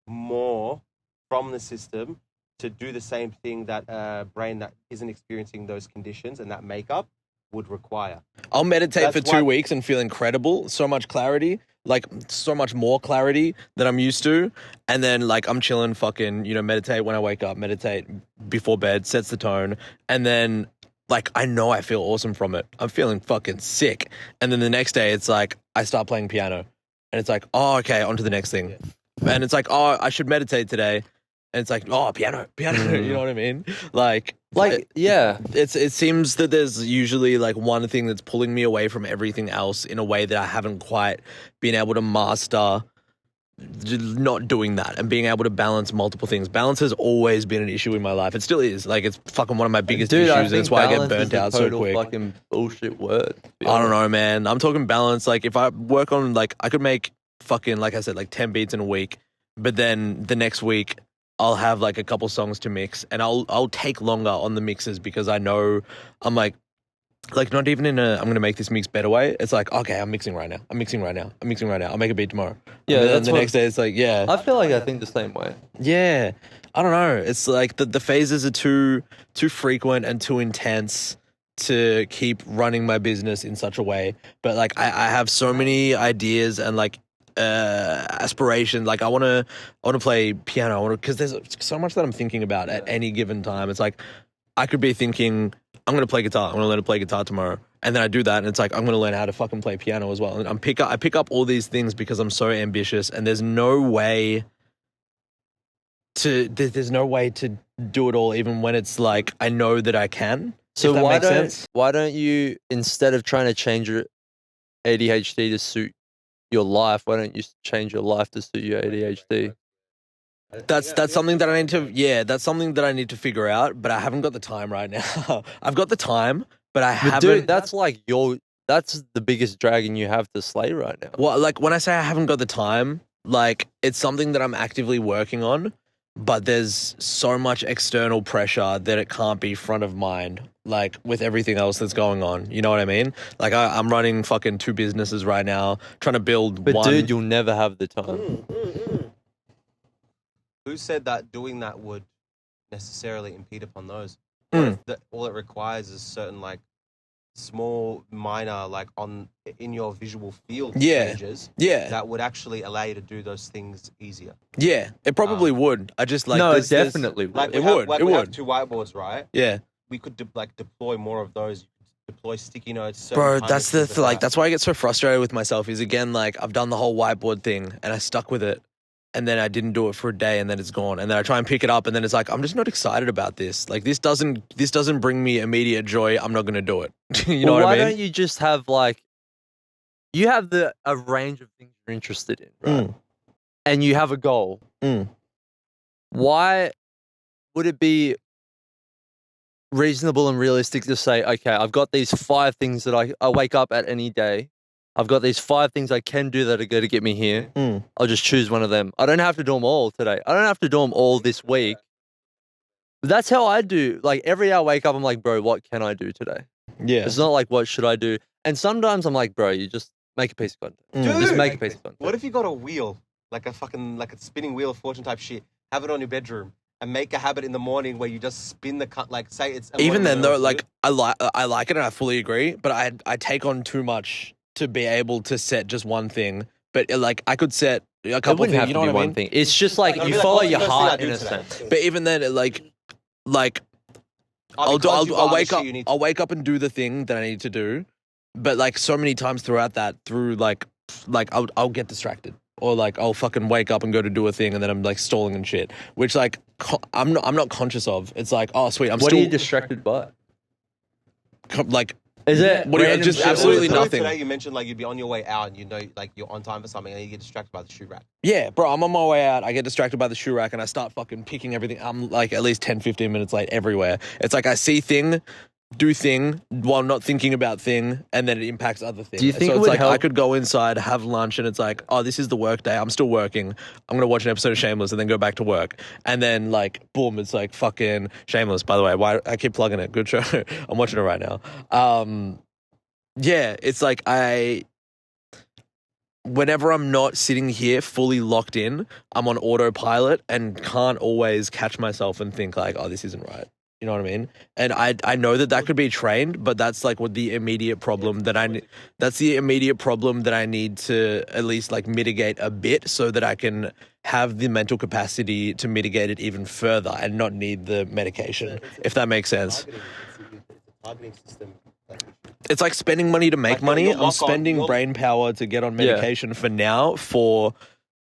more from the system to do the same thing that a brain that isn't experiencing those conditions and that makeup would require. I'll meditate That's for 2 why- weeks and feel incredible, so much clarity, like so much more clarity than I'm used to. And then like I'm chilling, fucking, meditate when I wake up, meditate before bed, sets the tone. And then like I know I feel awesome from it. I'm feeling fucking sick. And then the next day it's like I start playing piano. And it's like, oh, okay, on to the next thing. And it's like, oh, I should meditate today. And it's like, oh, piano, you know what I mean? Like, yeah. it seems that there's usually like one thing that's pulling me away from everything else in a way that I haven't quite been able to master not doing that and being able to balance multiple things. Balance has always been an issue in my life. It still is. Like, it's fucking one of my biggest Dude, issues, and it's why I get burnt out so total quick. Fucking bullshit word. I don't know, man. I'm talking balance. Like, if I work on, like, I could make fucking, like I said, like 10 beats in a week, but then the next week I'll have like a couple songs to mix, and I'll take longer on the mixes because I know I'm like not even in a I'm gonna make this mix better way. It's like, okay, I'm mixing right now. I'll make a beat tomorrow. Yeah, and then that's the what- next day it's like, yeah. I feel like I think the same way. Yeah, I don't know. It's like the phases are too frequent and too intense to keep running my business in such a way. But like I have so many ideas and like aspirations. Like I want to play piano. Because there's so much that I'm thinking about at any given time. It's like I could be thinking I'm going to play guitar. I'm going to learn to play guitar tomorrow. And then I do that and it's like I'm going to learn how to fucking play piano as well. And I pick up all these things because I'm so ambitious, and there's no way to do it all, even when it's like I know that I can. So if that makes sense. why don't you, instead of trying to change your ADHD to suit your life, why don't you change your life to suit your ADHD? That's something that I need to that's something that I need to figure out, but I haven't got the time right now. I've got the time, but I But haven't. dude, that's the biggest dragon you have to slay right now. Well, like when I say I haven't got the time, like it's something that I'm actively working on, but there's so much external pressure that it can't be front of mind, like with everything else that's going on. You know what I mean? Like I'm running fucking 2 businesses right now, trying to build But one. dude, you'll never have the time. Who said that doing that would necessarily impede upon those? Mm. All it requires is certain like small, minor, like in your visual field changes yeah, that would actually allow you to do those things easier. yeah, it probably would. I just like No, there's- it definitely would. Like It we have, would, like it we have would. 2 whiteboards, right? yeah. We could deploy more of those. You could deploy sticky notes. certain Bro, kind that's of the things like that. that's why I get so frustrated with myself. Is again like I've done the whole whiteboard thing and I stuck with it, and then I didn't do it for a day, and then it's gone, and then I try and pick it up, and then it's like I'm just not excited about this. Like this doesn't bring me immediate joy. I'm not gonna do it. You know Well, what I why mean? don't you just have like, you have a range of things you're interested in, right? And you have a goal. Mm. Why would it be reasonable and realistic to say, okay, I've got these 5 things that I wake up at any day. I've got these 5 things I can do that are going to get me here. Mm. I'll just choose one of them. I don't have to do them all today. I don't have to do them all this week. But that's how I do. Like every day I wake up, I'm like, bro, what can I do today? Yeah. It's not like, what should I do? And sometimes I'm like, bro, you just make a piece of content. Mm. Just Dude, make a piece of content. What if you got a wheel, like a spinning wheel of fortune type shit, have it on your bedroom, and make a habit in the morning where you just spin the cut, like say it's... Even then though, like I like it and I fully agree, but I take on too much to be able to set just one thing. But like I could set a It couple wouldn't things. have You to know be what I one mean? thing. It's just like It'll you be like, follow what's the your first thing I heart do in a today? sense. But even then, like I'll wake up and do the thing that I need to do, but like so many times throughout that, I'll get distracted. or like I'll fucking wake up and go to do a thing and then I'm like stalling and shit, which like I'm not conscious of. It's like, oh sweet, What are you distracted by? like. Is it What do you, random just shit? absolutely Earlier nothing. Today you mentioned like you'd be on your way out and you know like you're on time for something and you get distracted by the shoe rack. Yeah, bro, I'm on my way out. I get distracted by the shoe rack and I start fucking picking everything. I'm like at least 10, 15 minutes late everywhere. It's like I see thing, do thing while not thinking about thing, and then it impacts other things. Do you think so it it's would like help? I could go inside, have lunch, and it's like, oh, this is the work day. I'm still working. I'm gonna watch an episode of Shameless and then go back to work. And then like boom, it's like fucking Shameless, by the way. Why I keep plugging it. Good show. I'm watching it right now. Yeah, it's like whenever I'm not sitting here fully locked in, I'm on autopilot and can't always catch myself and think like, oh, this isn't right. You know what I mean? And I know that could be trained, but that's like what the immediate problem that that's the immediate problem that I need to at least like mitigate a bit so that I can have the mental capacity to mitigate it even further and not need the medication, if that makes sense. Targeting system. It's like spending money to make Like, money. you'll I'm lock on- spending you'll- brain power to get on medication for now for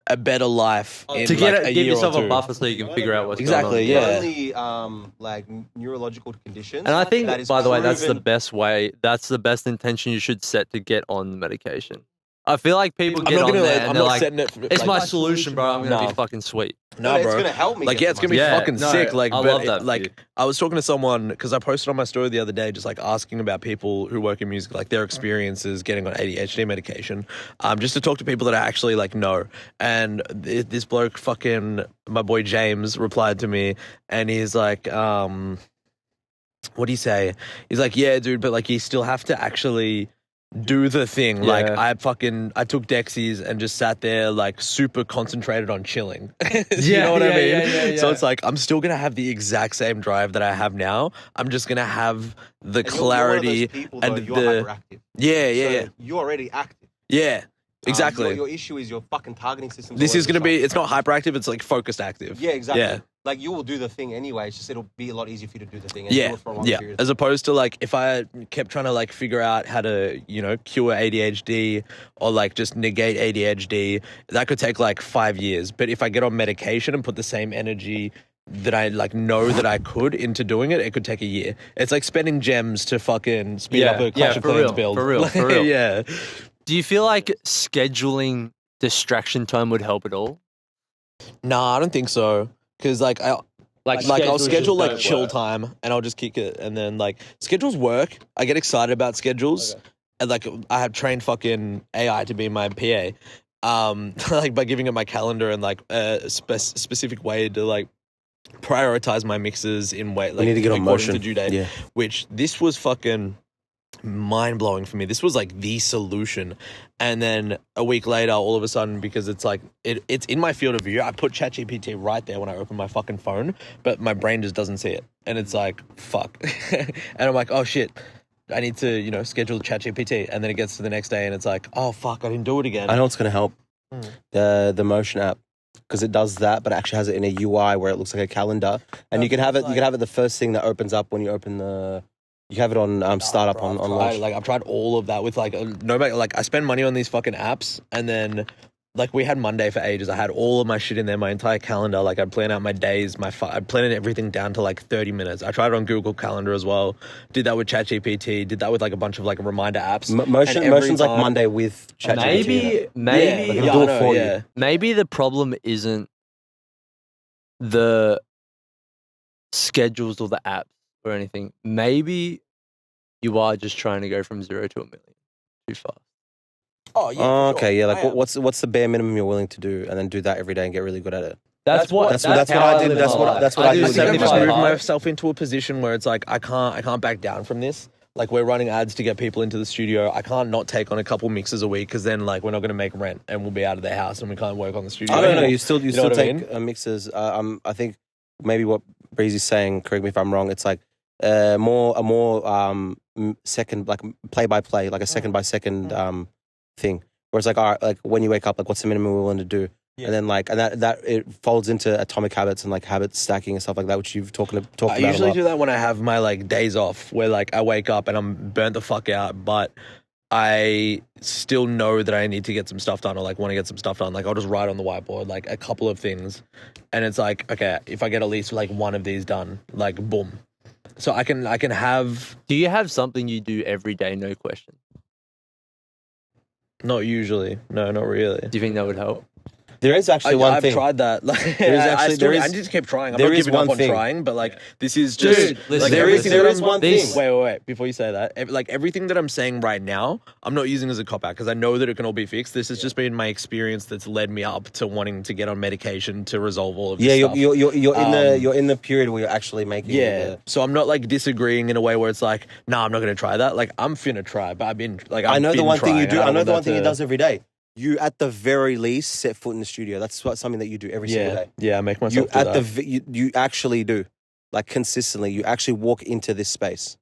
a better life in To get like it, a give year or yourself a two. buffer so you can figure out what's Exactly, going on. yeah. Only like neurological conditions. And I think, that is by the way, that's the proven- best way. That's the best intention you should set to get on the medication. I feel like people I'm get not on gonna. there I'm and they're not like, setting it. "It's like, my solution, bro. I'm gonna No. be fucking sweet." Nah, it's bro. gonna help me. Like, get yeah, the it's gonna be money. Yeah, fucking no, sick. Like, I but love that for like, you. I was talking to someone because I posted on my story the other day, just like asking about people who work in music, like their experiences getting on ADHD medication, just to talk to people that I actually like know. And this bloke, fucking my boy James, replied to me, and he's like, what do you say? He's like, yeah, dude, but like you still have to actually do the thing. Yeah. Like I took Dexies and just sat there like super concentrated on chilling. You know what I mean? yeah. So it's like I'm still gonna have the exact same drive that I have now. I'm just gonna have the And clarity you're one of those people, though, and you're the hyperactive. yeah. So you're already active. Yeah. Exactly. Your issue is your fucking targeting system. This is gonna be. It's not hyperactive. It's like focused active. Yeah, exactly. Yeah. Like you will do the thing anyway. It's just it'll be a lot easier for you to do the thing. And do Yeah, it for a long yeah. period. As opposed to like if I kept trying to like figure out how to, you know, cure ADHD or like just negate ADHD, that could take like 5 years. But if I get on medication and put the same energy that I like know that I could into doing it, it could take a year. It's like spending gems to fucking speed up a Clash of for Clans real, build. for real, for real. Yeah. Do you feel like scheduling distraction time would help at all? Nah, I don't think so. Because like I'll schedules schedule just like don't chill work. time and I'll just kick it, and then like schedules work. I get excited about schedules, and like I have trained fucking AI to be my PA, like by giving it my calendar and like a specific way to like prioritize my mixes in way like We need to get on according motion. to due date. Yeah. Which this was fucking mind blowing for me. This was like the solution. And then a week later, all of a sudden, because it's like it's in my field of view, I put ChatGPT right there when I open my fucking phone, but my brain just doesn't see it, and it's like fuck. And I'm like, oh shit, I need to schedule ChatGPT, and then it gets to the next day, and it's like, oh fuck, I didn't do it again. I know what's going to help. The Motion app, because it does that, but it actually has it in a UI where it looks like a calendar, and you can have it. You can have it the first thing that opens up when you open the. You have it on startup on launch. I've tried all of that with like no matter like I spend money on these fucking apps, and then like we had Monday for ages. I had all of my shit in there, my entire calendar. Like I'd plan out my days, I'd plan everything down to like 30 minutes. I tried it on Google Calendar as well. Did that with ChatGPT. Did that with like a bunch of like reminder apps. Motion's like Monday with ChatGPT. Maybe It'll do it for you. Maybe the problem isn't the schedules or the apps or anything. Maybe you are just trying to go from 0 to 1 million too fast. Oh yeah. Oh, for okay, sure. yeah. Like, I am. what's the bare minimum you're willing to do, and then do that every day and get really good at it. That's what what I did. That's what I do do I think I've just 75 moved hard. myself into a position where it's like I can't back down from this. Like we're running ads to get people into the studio. I can't not take on a couple mixes a week because then like we're not going to make rent and we'll be out of their house and we can't work on the studio. I don't know. anymore. You still know what I take mixes. I think maybe what Breezy's saying. Correct me if I'm wrong. It's like a more second, like play by play, like a second by second thing. Where it's like, all right, like when you wake up, like what's the minimum we're willing to do, and then like and that it folds into atomic habits and like habit stacking and stuff like that, which you've talked about. I usually do that when I have my like days off, where like I wake up and I'm burnt the fuck out, but I still know that I need to get some stuff done or like want to get some stuff done. Like I'll just write on the whiteboard like a couple of things, and it's like, okay, if I get at least like one of these done, like boom. So I can have. Do you have something you do every day, no question? Not usually. No, not really. Do you think that would help? There is actually one I've thing. tried that. Like, There is actually- I just keep trying. I'm there not is giving up one on thing. trying, but like this is just Dude, listen, like there is everything there that is I'm- one this- thing. Wait. Before you say that, like everything that I'm saying right now, I'm not using as a cop out because I know that it can all be fixed. This has just been my experience that's led me up to wanting to get on medication to resolve all of this Yeah, stuff. you're in the period where you're actually making. Yeah, so I'm not like disagreeing in a way where it's like, nah, I'm not gonna try that. Like I'm finna try, but I've been like, I know the one thing you do. I know the one thing he he does every day. You at the very least set foot in the studio. That's something that you do every single day. Yeah, I make myself You do at that. you actually do, like consistently. You actually walk into this space.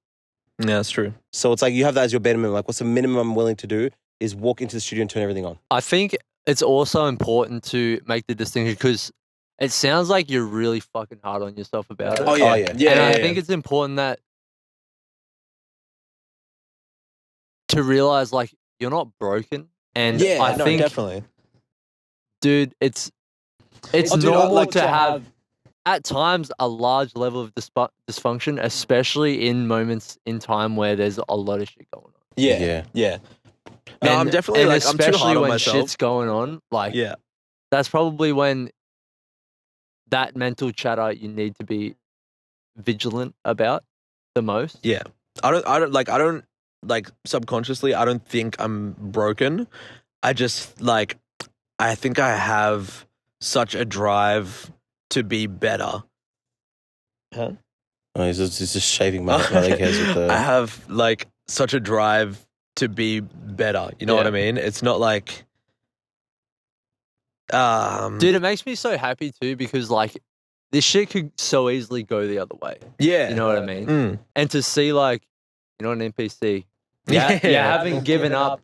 Yeah, that's true. So it's like you have that as your bare minimum. Like, what's the minimum I'm willing to do is walk into the studio and turn everything on. I think it's also important to make the distinction because it sounds like you're really fucking hard on yourself about it. Oh yeah, Oh, yeah. yeah. And yeah, I yeah. think it's important that to realize like you're not broken. And yeah, I no, think, definitely. dude, it's Oh, dude, normal like, to have at times a large level of dysfunction, especially in moments in time where there's a lot of shit going on. Yeah. No, I'm definitely and like I'm too especially hard on when myself. shit's going on. Like, Yeah, that's probably when that mental chatter you need to be vigilant about the most. yeah. I don't like subconsciously. I don't think I'm broken. I just like I think I have such a drive to be better. Huh? Oh, he's just shaving my leg hairs with the. I have like such a drive to be better. You know what Yeah. I mean? It's not like Dude, it makes me so happy too because like this shit could so easily go the other way. yeah. You know what I mean? Mm. And to see like you're not an NPC. Yeah. You haven't given up.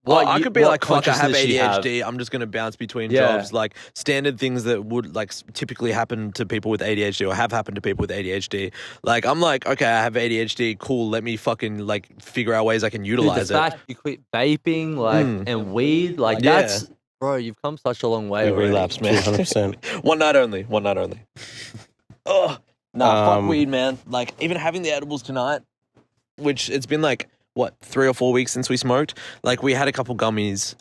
I could be what like, fuck, I have consciousness you have. ADHD. I'm just going to bounce between Yeah. jobs. Like standard things that would like typically happen to people with ADHD or have happened to people with ADHD. Like, I'm like, okay, I have ADHD. Cool. Let me fucking like figure out ways I can Dude, utilize the it. fact you quit vaping like and weed, like Yeah. that's bro, you've come such a long way. We already. relapsed, man. 100%. One night only. Oh, nah, fuck Um, weed, man. Like, even having the edibles tonight, which it's been like, what, 3 or 4 weeks since we smoked? Like, we had a couple gummies,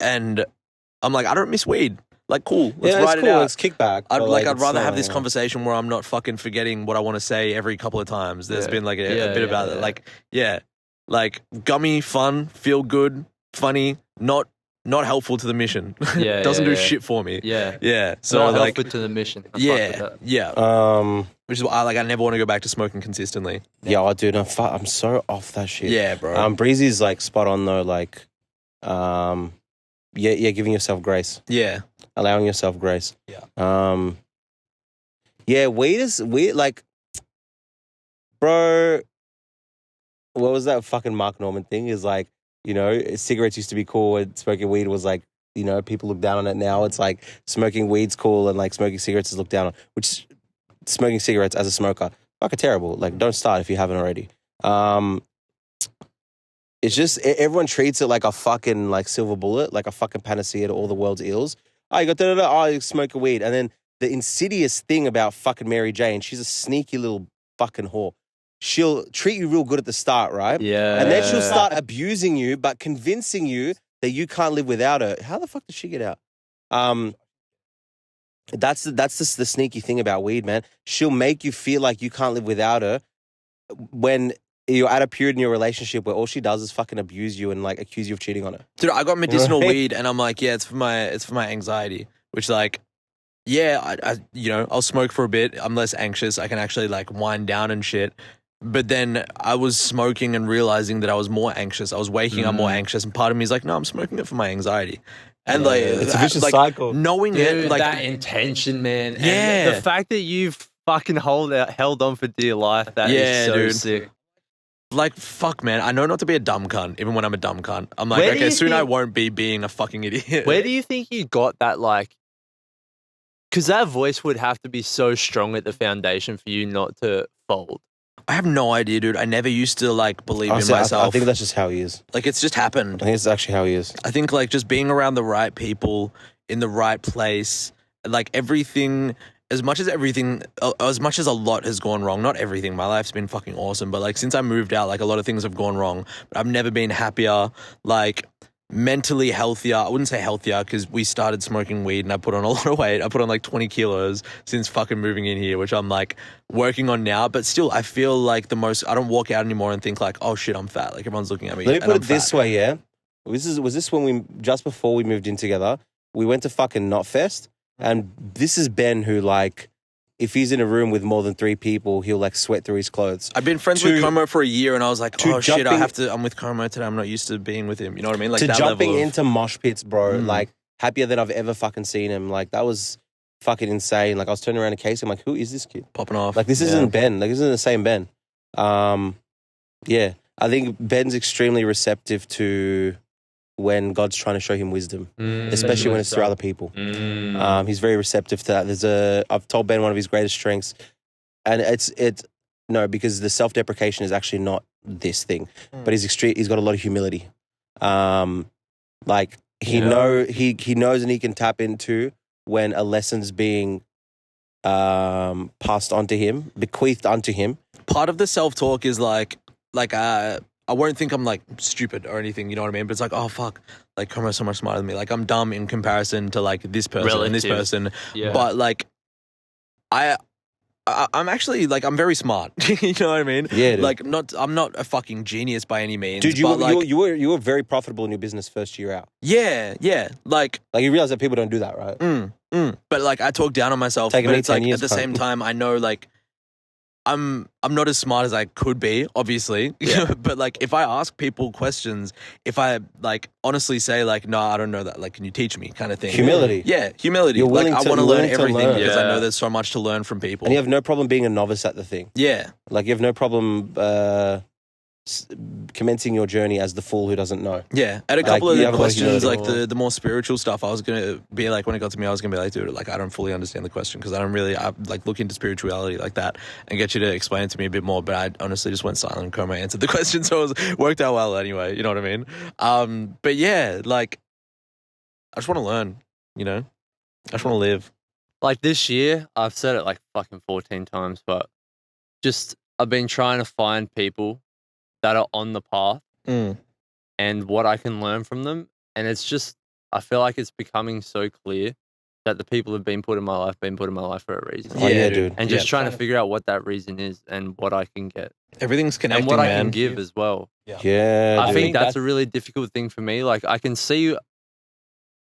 and I'm like, I don't miss weed. Like, cool. Let's Yeah, write it's it cool. out. It's kickback. I'd but, I'd it's rather not, have this yeah. conversation where I'm not fucking forgetting what I want to say every couple of times. There's Yeah. been like a Yeah, bit yeah, about it. yeah. Like, yeah, like gummy, fun, feel good, funny, not helpful to the mission. Yeah, Doesn't yeah, do yeah. shit for me. Yeah. Yeah. So Not like, helpful to the mission. I fuck with yeah, that. yeah. Which is why I never want to go back to smoking consistently. Yeah, dude, I'm so off that shit. Yeah, bro. Breezy's like spot on though. Like, yeah, giving yourself grace, Yeah. allowing yourself grace. Yeah. Yeah, weed is weird. Like, bro, what was that fucking Mark Norman thing? Is like, you know, cigarettes used to be cool, and smoking weed was like, you know, people look down on it. Now it's like smoking weed's cool, and like smoking cigarettes is looked down on. Which smoking cigarettes as a smoker, fucking terrible. Like, don't start if you haven't already. It's just everyone treats it like a fucking like silver bullet, like a fucking panacea to all the world's ills. Oh, you got oh, you smoke a weed, and then the insidious thing about fucking Mary Jane, she's a sneaky little fucking whore. She'll treat you real good at the start, right? Yeah. And then she'll start abusing you, but convincing you that you can't live without her. How the fuck did she get out? That's just the sneaky thing about weed, man. She'll make you feel like you can't live without her when you're at a period in your relationship where all she does is fucking abuse you and like accuse you of cheating on her. Dude, I got medicinal Right. weed, and I'm like, yeah, it's for my anxiety. Which like, yeah, I you know, I'll smoke for a bit. I'm less anxious. I can actually like wind down and shit. But then I was smoking and realizing that I was more anxious. I was waking up more anxious, and part of me is like, no, I'm smoking it for my anxiety. And like, it's a vicious like, cycle. Knowing Dude, it, like that intention, man. Yeah. And the fact that you've fucking held on for dear life, that is Yeah, so dude. sick. Like, fuck, man. I know not to be a dumb cunt, even when I'm a dumb cunt. I'm like, Where do okay, you soon I think- won't be being a fucking idiot. Where do you think you got that, like, because that voice would have to be so strong at the foundation for you not to fold. I have no idea, dude. I never used to like believe in Honestly, myself. I think that's just how he is. Like it's just happened. I think it's actually how he is. I think like just being around the right people in the right place, like everything, as much as a lot has gone wrong, not everything, my life's been fucking awesome, but like since I moved out, like a lot of things have gone wrong, but I've never been happier, like mentally healthier. I wouldn't say healthier because we started smoking weed and I put on a lot of weight. I put on like 20 kilos since fucking moving in here, which I'm like working on now, but still I feel like I don't walk out anymore and think like, oh shit, I'm fat. Like everyone's looking at me. Let me put it this way, yeah? Was this when just before we moved in together, we went to fucking Knotfest, and this is Ben who like, if he's in a room with more than 3 people, he'll like sweat through his clothes. I've been friends with Como for a year and I was like, oh shit, I'm with Como today. I'm not used to being with him. You know what I mean? Like to that jumping level into mosh pits, bro, like happier than I've ever fucking seen him. Like that was fucking insane. Like I was turning around to Casey, I'm like, who is this kid? Popping off. Like this isn't Ben. Like this isn't the same Ben. Yeah. I think Ben's extremely receptive to when God's trying to show him wisdom, especially when it's through other people. He's very receptive to that. I've told Ben one of his greatest strengths, and because the self-deprecation is actually not this thing, but he's got a lot of humility. Like he knows and he can tap into when a lesson's being passed on to him, bequeathed unto him. Part of the self-talk is like I won't think I'm like stupid or anything, you know what I mean? But it's like, oh fuck, like Como's so much smarter than me. Like I'm dumb in comparison to like this person and this person. Yeah. But like I'm actually like I'm very smart. You know what I mean? Yeah. Dude. Like I'm not a fucking genius by any means. Dude, but you were very profitable in your business first year out. Yeah. Like you realize that people don't do that, right? But like I talk down on myself. But it's like at the same time I know like I'm not as smart as I could be, obviously. Yeah. But like if I ask people questions, if I like honestly say like, no, I don't know that, like, can you teach me kind of thing? Humility. Yeah, humility. You're like I want to learn everything because I know Yeah. there's so much to learn from people. And you have no problem being a novice at the thing. Yeah. Like you have no problem commencing your journey as the fool who doesn't know. Yeah. At a couple of you the have a lot of questions, like humility. the more spiritual stuff, I was going to be like, when it got to me, I was going to be like, dude, like I don't fully understand the question because I like look into spirituality like that and get you to explain it to me a bit more. But I honestly just went silent and Como answered the question. So it worked out well anyway. You know what I mean? But yeah, like I just want to learn, you know? I just want to live. Like this year, I've said it like fucking 14 times, but just I've been trying to find people that are on the path and what I can learn from them. And it's just, I feel like it's becoming so clear that the people who've been put in my life for a reason. Oh, yeah, dude. And just trying to figure out what that reason is and what I can get. Everything's connecting, and what man. I can give as well. Yeah. I dude. think that's a really difficult thing for me. Like I can see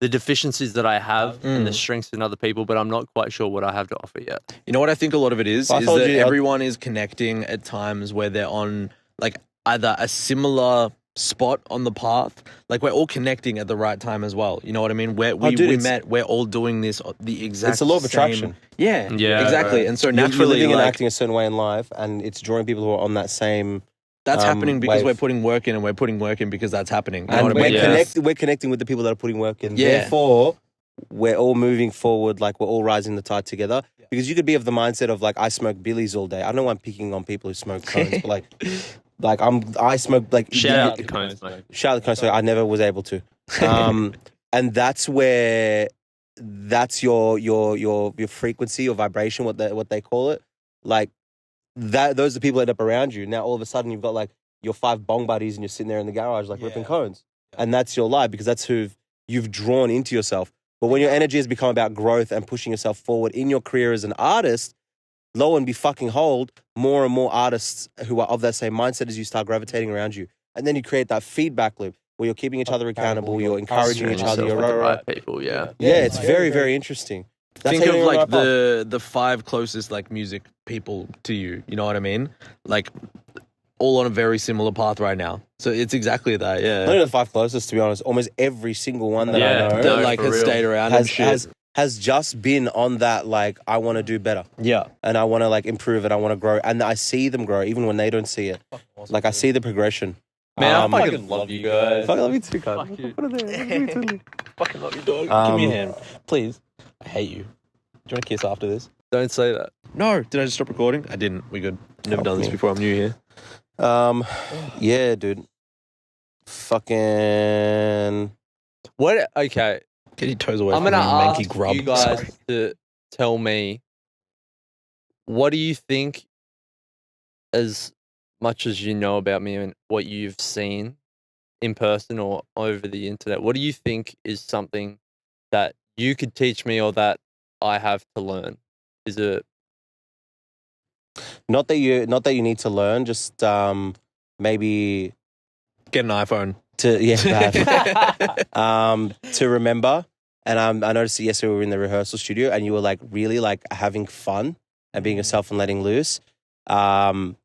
the deficiencies that I have and the strengths in other people, but I'm not quite sure what I have to offer yet. You know what I think a lot of it is I told that you, everyone is connecting at times where they're on like either a similar spot on the path. Like we're all connecting at the right time as well. You know what I mean? We met, we're all doing this the exact It's a law of attraction. Yeah, exactly. Right. And so You're naturally living and like, acting a certain way in life, and it's drawing people who are on that same. that's happening because wave. we're putting work in, and we're putting work in because that's happening. You know And what I mean? we're connecting with the people that are putting work in. Yeah. Therefore, we're all moving forward, like we're all rising the tide together. Because you could be of the mindset of like, I smoke Billies all day. I know I'm picking on people who smoke cones, but I smoke like Shout out to Cones, mate. Shout out to cones. I never was able to. And that's where that's your frequency, your vibration, what they call it. Like that, those are the people that end up around you. Now all of a sudden you've got like your 5 bong buddies and you're sitting there in the garage like ripping cones, and that's your life because that's who you've drawn into yourself. But when your energy has become about growth and pushing yourself forward in your career as an artist, lo and behold, more and more artists who are of that same mindset as you start gravitating around you. And then you create that feedback loop where you're keeping each other accountable, you're encouraging each other. Yourself with the right people, Yeah, it's very, very interesting. That's Think how of you're like on that path. the 5 closest like music people to you. You know what I mean? Like all on a very similar path right now. So it's exactly that. Yeah. Not even the 5 closest, to be honest. Almost every single one that I know that like for has real. stayed around and shit. has just been on that, like, I want to do better. Yeah. And I want to, like, improve it. I want to grow. And I see them grow, even when they don't see it. Like, I see the progression. Man, I fucking love you guys. I love you too, Fuck you. Fucking love you, dog. Give me a hand, please. I hate you. Do you want to kiss after this? Don't say that. No, did I just stop recording? I didn't. We good. Never done this before. I'm new here. Yeah, dude. Fucking. What? Okay. Get your toes away I'm from gonna me, manky ask grub. you guys Sorry. to tell me, what do you think, as much as you know about me and what you've seen in person or over the internet, what do you think is something that you could teach me or that I have to learn? Is it Not that you need to learn. Just maybe Get an iPhone. to remember. And I noticed that yesterday we were in the rehearsal studio and you were like really like having fun and being yourself and letting loose. And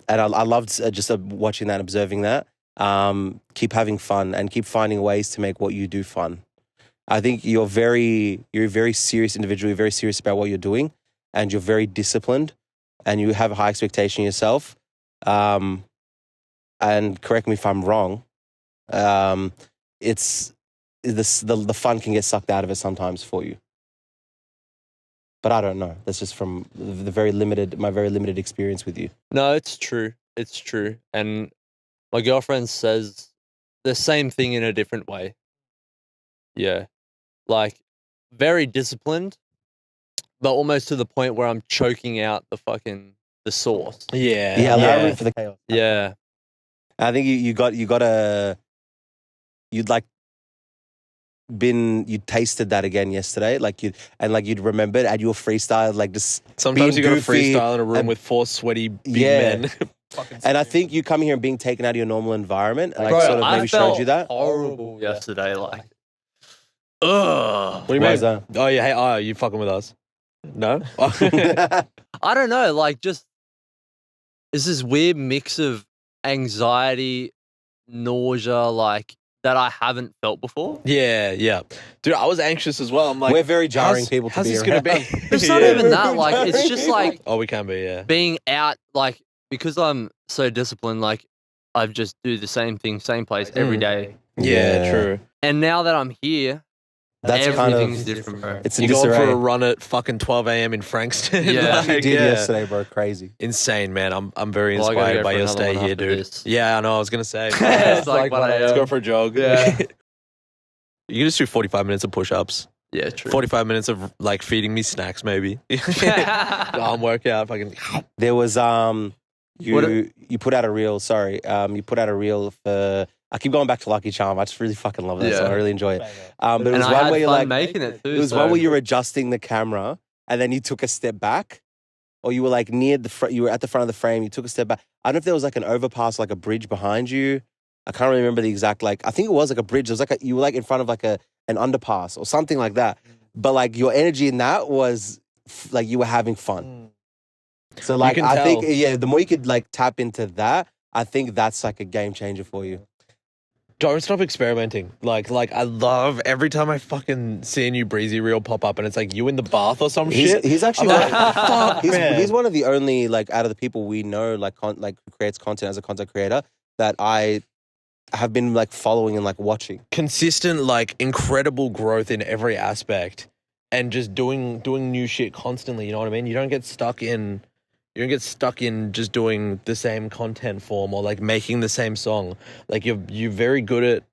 I loved just watching that and observing that. Keep having fun and keep finding ways to make what you do fun. I think you're a very serious individual. You're very serious about what you're doing and you're very disciplined and you have a high expectation of yourself. And correct me if I'm wrong. It's the fun can get sucked out of it sometimes for you. But I don't know. That's just from my very limited experience with you. No, it's true. It's true. And my girlfriend says the same thing in a different way. Yeah. Like, very disciplined, but almost to the point where I'm choking out the sauce. Yeah. Allow room for the chaos. Yeah. I think you tasted that again yesterday, you'd remembered and you were freestyle, like just Sometimes you being got to goofy freestyle in a room and- with 4 sweaty big men. And I think you coming here and being taken out of your normal environment, like Bro, sort of I maybe felt showed you that. horrible yesterday. Like, ugh. What do you Why mean? is that? Oh, yeah. Hey, are you fucking with us? No? I don't know. Like, just it's this weird mix of anxiety, nausea, like that I haven't felt before. Yeah. Dude, I was anxious as well. I'm like, We're very jarring how's- people to how's be this gonna around. be? It's not even that. Like, it's just like Oh, we can be, yeah. being out. Like, because I'm so disciplined. Like, I just do the same thing, same place every day. Yeah, true. And now that I'm here, That's kind everything's of different, bro. it's in You going disarray. for a run at fucking 12 a.m. in Frankston? Yeah. You did yesterday, bro. Crazy. Insane, man. I'm very Well, I gotta inspired go by for your another stay one here, after dude. this. Yeah, I know. I was gonna say. It's like Let's 1 a.m. go for a jog. Yeah. You can just do 45 minutes of push-ups. Yeah, true. 45 minutes of like feeding me snacks, maybe. Arm workout. Fucking. There was What you put out a reel. Sorry, you put out a reel for. I keep going back to Lucky Charm. I just really fucking love that Yeah. song. I really enjoy it. But it And was I one had where you're fun like making it too. it was so. one where you were adjusting the camera and then you took a step back, or you were like near the front. You were at the front of the frame. You took a step back. I don't know if there was like an overpass, like a bridge behind you. I can't remember the exact I think it was like a bridge. It was like you were like in front of like an underpass or something like that. But like your energy in that was like you were having fun. So like can I tell. think the more you could like tap into that, I think that's like a game changer for you. Don't stop experimenting. Like I love every time I fucking see a new Breezy reel pop up and it's like you in the bath or some shit. He's actually I'm like, fuck, man. he's one of the only like out of the people we know like who creates content as a content creator that I have been like following and like watching. Consistent, like incredible growth in every aspect and just doing new shit constantly. You know what I mean? You don't get stuck in just doing the same content form or like making the same song. Like you're very good at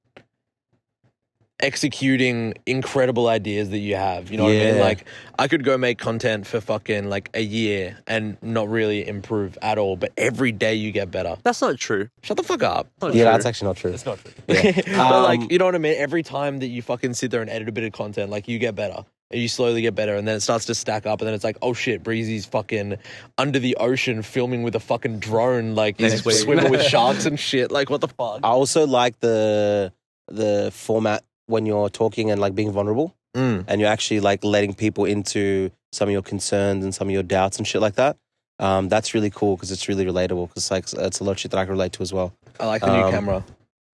executing incredible ideas that you have. You know what I mean? Yeah. Like I could go make content for fucking like a year and not really improve at all, but every day you get better. That's not true. Shut the fuck up. Not Yeah, true. that's actually not true. It's not true. Yeah. But like, you know what I mean? Every time that you fucking sit there and edit a bit of content, like you get better. And you slowly get better and then it starts to stack up and then it's like, oh shit, Breezy's fucking under the ocean filming with a fucking drone, like he's Next week. swimming with sharks and shit. Like what the fuck? I also like the format when you're talking and like being vulnerable and you're actually like letting people into some of your concerns and some of your doubts and shit like that. That's really cool because it's really relatable because like it's a lot of shit that I can relate to as well. I like the new camera.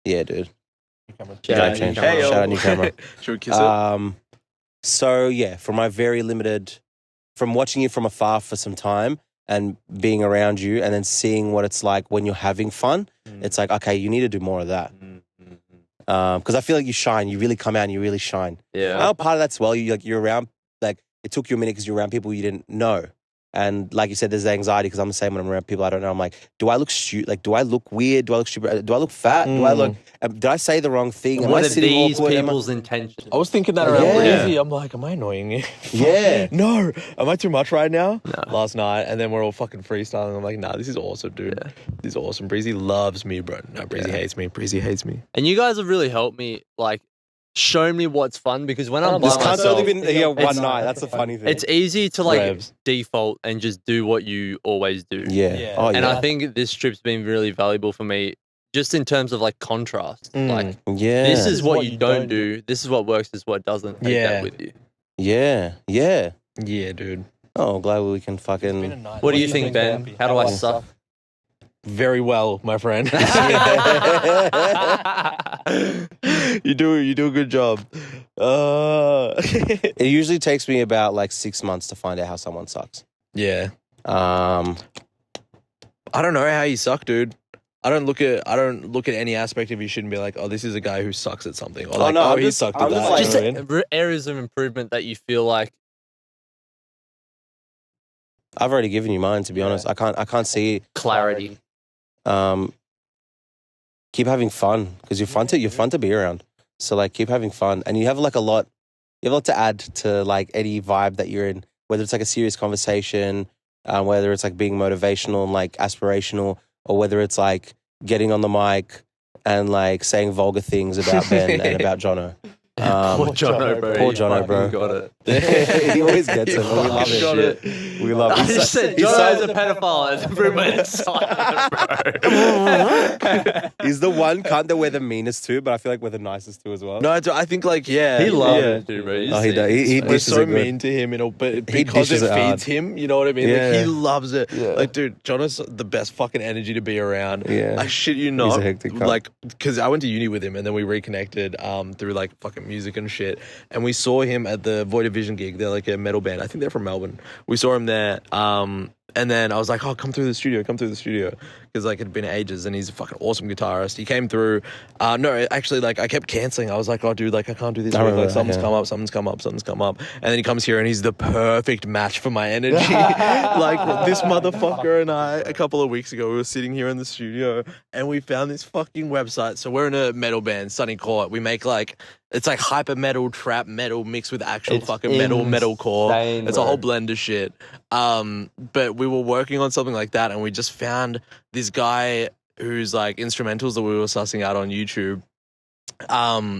Yeah, dude. Shout out Game new changer. camera. Shout out new camera. Should we kiss it? So yeah, from watching you from afar for some time and being around you and then seeing what it's like when you're having fun, it's like, okay, you need to do more of that. Because I feel like you shine, you really come out and you really shine. Yeah. Now part of that's well, you're around like it took you a minute because you're around people you didn't know. And like you said, there's the anxiety because I'm the same when I'm around people I don't know. I'm like, do I look stupid? Like, do I look weird? Do I look stupid? Do I look fat? Do I look? Did I say the wrong thing? Am I What are sitting these awkward? people's intentions? I was thinking that around Yeah. Breezy. I'm like, am I annoying you? Yeah. No. Am I too much right now? No. Last night, and then we're all fucking freestyling. I'm like, nah, this is awesome, dude. Yeah. This is awesome. Breezy loves me, bro. No, Breezy hates me. Breezy hates me. And you guys have really helped me, like, show me what's fun because when I'm by This cunt's myself, only been here one it's- night. That's the funny thing. it's easy to like Revs. default and just do what you always do. yeah. Yeah. Oh, And yeah. I think this trip's been really valuable for me, just in terms of like contrast. Mm. Like yeah. this is what you don't do. This is what works. This is what doesn't. Take Yeah. that with you. Yeah. Yeah. Yeah, dude. Oh, glad we can fucking. What do you think, Ben? How do I suck? Very well, my friend. you do a good job. It usually takes me about like 6 months to find out how someone sucks. Yeah. Um, I don't know how you suck, dude. I don't look at any aspect of you shouldn't be like, oh, this is a guy who sucks at something. Or like, no, oh, I'm he just- sucked I'm at just that. like- You Just know what I mean? areas of improvement that you feel like. I've already given you mine. To be honest, I can't see. Clarity. Keep having fun because you're fun to be around. So like, keep having fun, and you have like a lot. You have a lot to add to like any vibe that you're in. Whether it's like a serious conversation, whether it's like being motivational and like aspirational, or whether it's like getting on the mic and like saying vulgar things about Ben and about Jono. Poor Jono, bro. Poor He Jono, bro. fucking got it. He always gets it. You We love fucking it. got it. We love I it. just said He's Jono's so- a pedophile. It's improvement inside, bro. He's the one cunt that we're the meanest to, but I feel like we're the nicest to as well. No, I think like, yeah. He loves yeah. it too, bro. Oh, he does. He We're dishes so it good. mean to him, but because dishes it it hard. feeds him, you know what I mean? Yeah. Like, he loves it. Yeah. Like, dude, Jono's the best fucking energy to be around. Yeah. I shit you not. He's a hectic cunt. Like, because I went to uni with him and then we reconnected through like fucking music and shit. And we saw him at the Void of Vision gig. They're like a metal band. I think they're from Melbourne. We saw him there. And then I was like, oh, come through the studio. Because like it'd been ages and he's a fucking awesome guitarist. He came through. No, actually, like I kept cancelling. I was like, oh, dude, like I can't do this. I Week. remember Like something's that, come up. And then he comes here and he's the perfect match for my energy. Like this motherfucker and I, a couple of weeks ago, we were sitting here in the studio and we found this fucking website. So we're in a metal band, Sunny Court. We make like, it's like hyper metal, trap metal mixed with actual It's fucking metalcore. insane, It's a bro. whole blend of shit. But we were working on something like that and we just found this guy who's like instrumentals that we were sussing out on YouTube.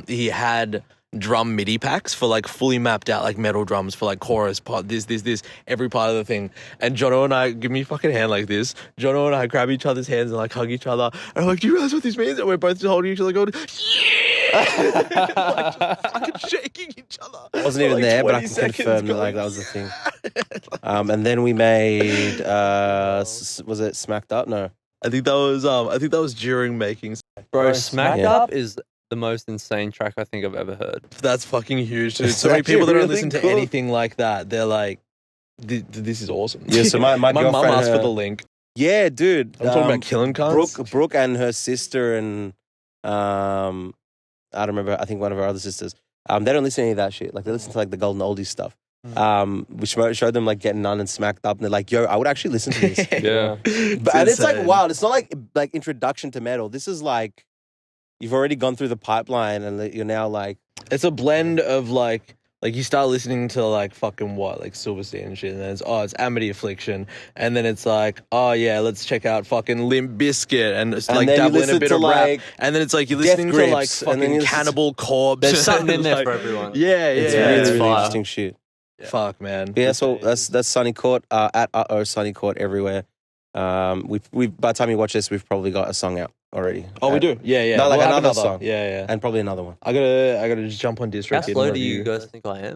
He had drum MIDI packs for like fully mapped out like metal drums for like chorus part, this, every part of the thing. And Jono and I, give me a fucking hand like this. Jono and I grab each other's hands and like hug each other. And I'm like, do you realize what this means? And we're both just holding each other going, yeah! Like just fucking shaking each other. I wasn't for, even like, there, but I 20 can seconds confirm that going, like that was the thing. And then we made was it Smacked Up? No. I think that was during making. Bro, Smacked Yeah. Up is the most insane track I think I've ever heard. That's fucking huge, dude. It's So many actually people that don't really listen to cool. anything like that, they're like, this is awesome. Yeah, so my mum girlfriend, asked for her- the link. Yeah, dude. I'm talking about killing cunts. Brooke and her sister and I don't remember. I think one of her other sisters. They don't listen to any of that shit. Like they listen to like the golden oldies stuff. Which showed them like getting on and Smacked Up, and they're like, "Yo, I would actually listen to this." Yeah. But and it's like insane. wild. It's not like introduction to metal. This is like you've already gone through the pipeline, and you're now like, It's a blend of like you start listening to like fucking what, like Silverstein and shit, and then it's Amity Affliction, and then it's like, oh yeah, let's check out fucking Limp Bizkit, and it's like then you dabbling a listen bit to, of like, rap, and then it's like you're Death listening to like Grips, and then fucking you listen to- Cannibal Corpse. There's something in there Like, for everyone. Yeah, it's yeah. really, it's really fire. interesting shit. Fuck, man. Yeah, so that's Sunny Court at Sunny Court everywhere. We by the time you watch this, we've probably got a song out already. Oh, we do. Yeah, yeah. No, like We'll have another song. Yeah, yeah. And probably another one. I gotta just jump on How DistroKid. and slow do you review. guys think I am?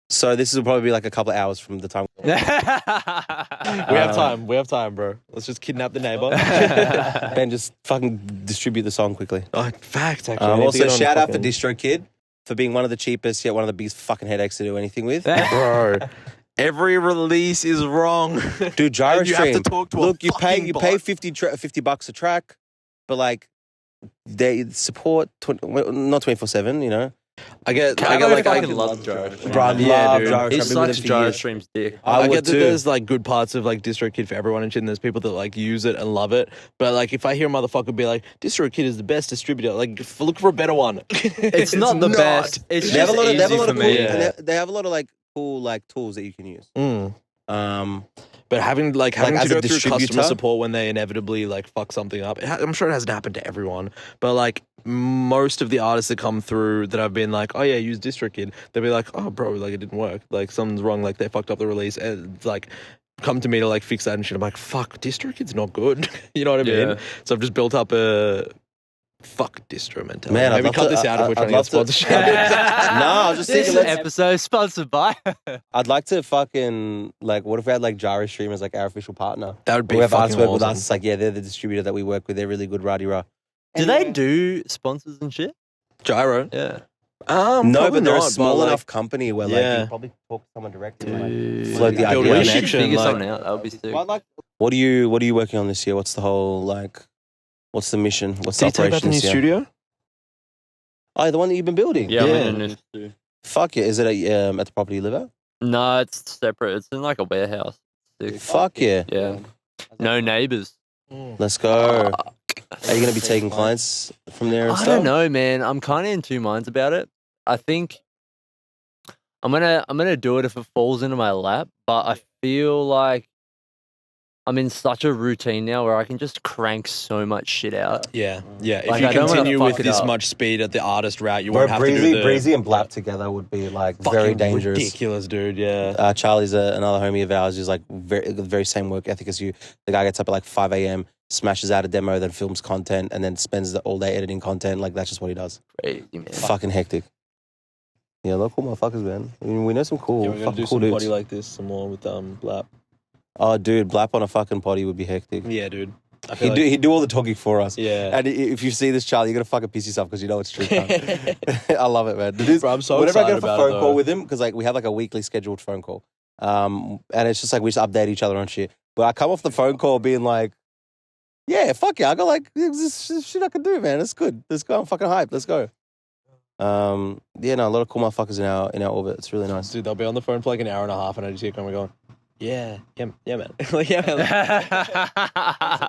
So this will probably be like a couple of hours from the time. We have time. We have time, bro. Let's just kidnap the neighbor. And just fucking distribute the song quickly. Oh, fact, actually. I need to Also, get on shout out to fucking- DistroKid for being one of the cheapest, yet one of the biggest fucking headaches to do anything with. Bro, every release is wrong. Dude, gyro And you have to stream. talk to a Look, you pay fucking $50 a track, but like they support not 24/7, you know. I get Cabo like fucking loves gyro streams. Bro, I Yeah, love dude. gyro He streams. I've been with sucks it for gyro years. streams dick. I get would that too. there's like good parts of like DistroKid for everyone and shit, and there's people that like use it and love it. But like if I hear a motherfucker be like, DistroKid is the best distributor, like look for a better one. It's not the best. It's They have a just lot of, they have a easy lot for of cool, me. Yeah. they have a lot of like cool like tools that you can use. But having to as go a through distributor? customer support when they inevitably like fuck something up, I'm sure it hasn't happened to everyone, but like most of the artists that come through that I've been like, oh yeah, use DistroKid, they'll be like, oh bro, like it didn't work, like something's wrong, like they fucked up the release, and it's like come to me to like fix that and shit. I'm like, fuck, DistroKid's not good. You know what I mean? Yeah. So I've just built up a fuck distro mentality. Man, I'd maybe love cut to- this out if we're trying I'd to get love to- sponsorship. No, I was just This thinking, episode sponsored by. I'd like to fucking like, what if we had like gyro stream as like our official partner? That would be Whoever artists fucking work with awesome. us, it's like, yeah, they're the distributor that we work with. They're really good, rah-de-rah. Do they do sponsors and shit? Gyro. Yeah. No, Probably but they're a not, small like, enough company where like Yeah. you probably talk to someone directly. and, Dude. like, float the Build idea. a We should connection, figure like- something out. That would be sick. Well, like, what are you working on this year? What's the whole like? What's the mission? What's Did the you tell you about operation the new this year? studio? Oh, the one that you've been building. Yeah, Yeah. I'm in it too. Fuck yeah! Is it at the property you live at? No, it's separate. It's in like a warehouse. Sick. Fuck yeah! Yeah. No neighbors. Let's go. Are you gonna be taking clients from there and I stuff? don't know, man. I'm kind of in two minds about it. I think I'm gonna do it if it falls into my lap, but I feel like I'm in such a routine now where I can just crank so much shit out. Yeah, yeah. If Like, you I don't wanna continue fuck with it this up. much speed at the artist route, you Bro, won't have to do the Breezy and Blap together would be like fucking very dangerous. ridiculous, dude. Yeah. Charlie's another homie of ours who's like the very same work ethic as you. The guy gets up at like 5 a.m., smashes out a demo, then films content, and then spends all day editing content. Like that's just what he does. Crazy, man. Fucking hectic. Yeah, they're cool motherfuckers, man. I mean, we know some cool, Yeah, we're gonna fucking do cool some dudes. body like this some more with Blap. Oh, dude, Blap on a fucking potty would be hectic. Yeah, dude. I feel He'd do all the talking for us. Yeah. And if you see this, Charlie, you're gonna fucking piss yourself because you know it's true. cunt. I love it, man. Bro, I'm so whenever I excited get off about a it, phone call though. with him, because like we have like a weekly scheduled phone call, and it's just like we just update each other on shit. But I come off the phone call being like, "Yeah, fuck yeah, I got like this shit I can do, man. It's good. Let's go. I'm fucking hyped. Let's go." Yeah, no, a lot of cool motherfuckers in our orbit. It's really nice. Dude, they'll be on the phone for like an hour and a half, and I just hear Comer going, yeah, man. Like, yeah, man.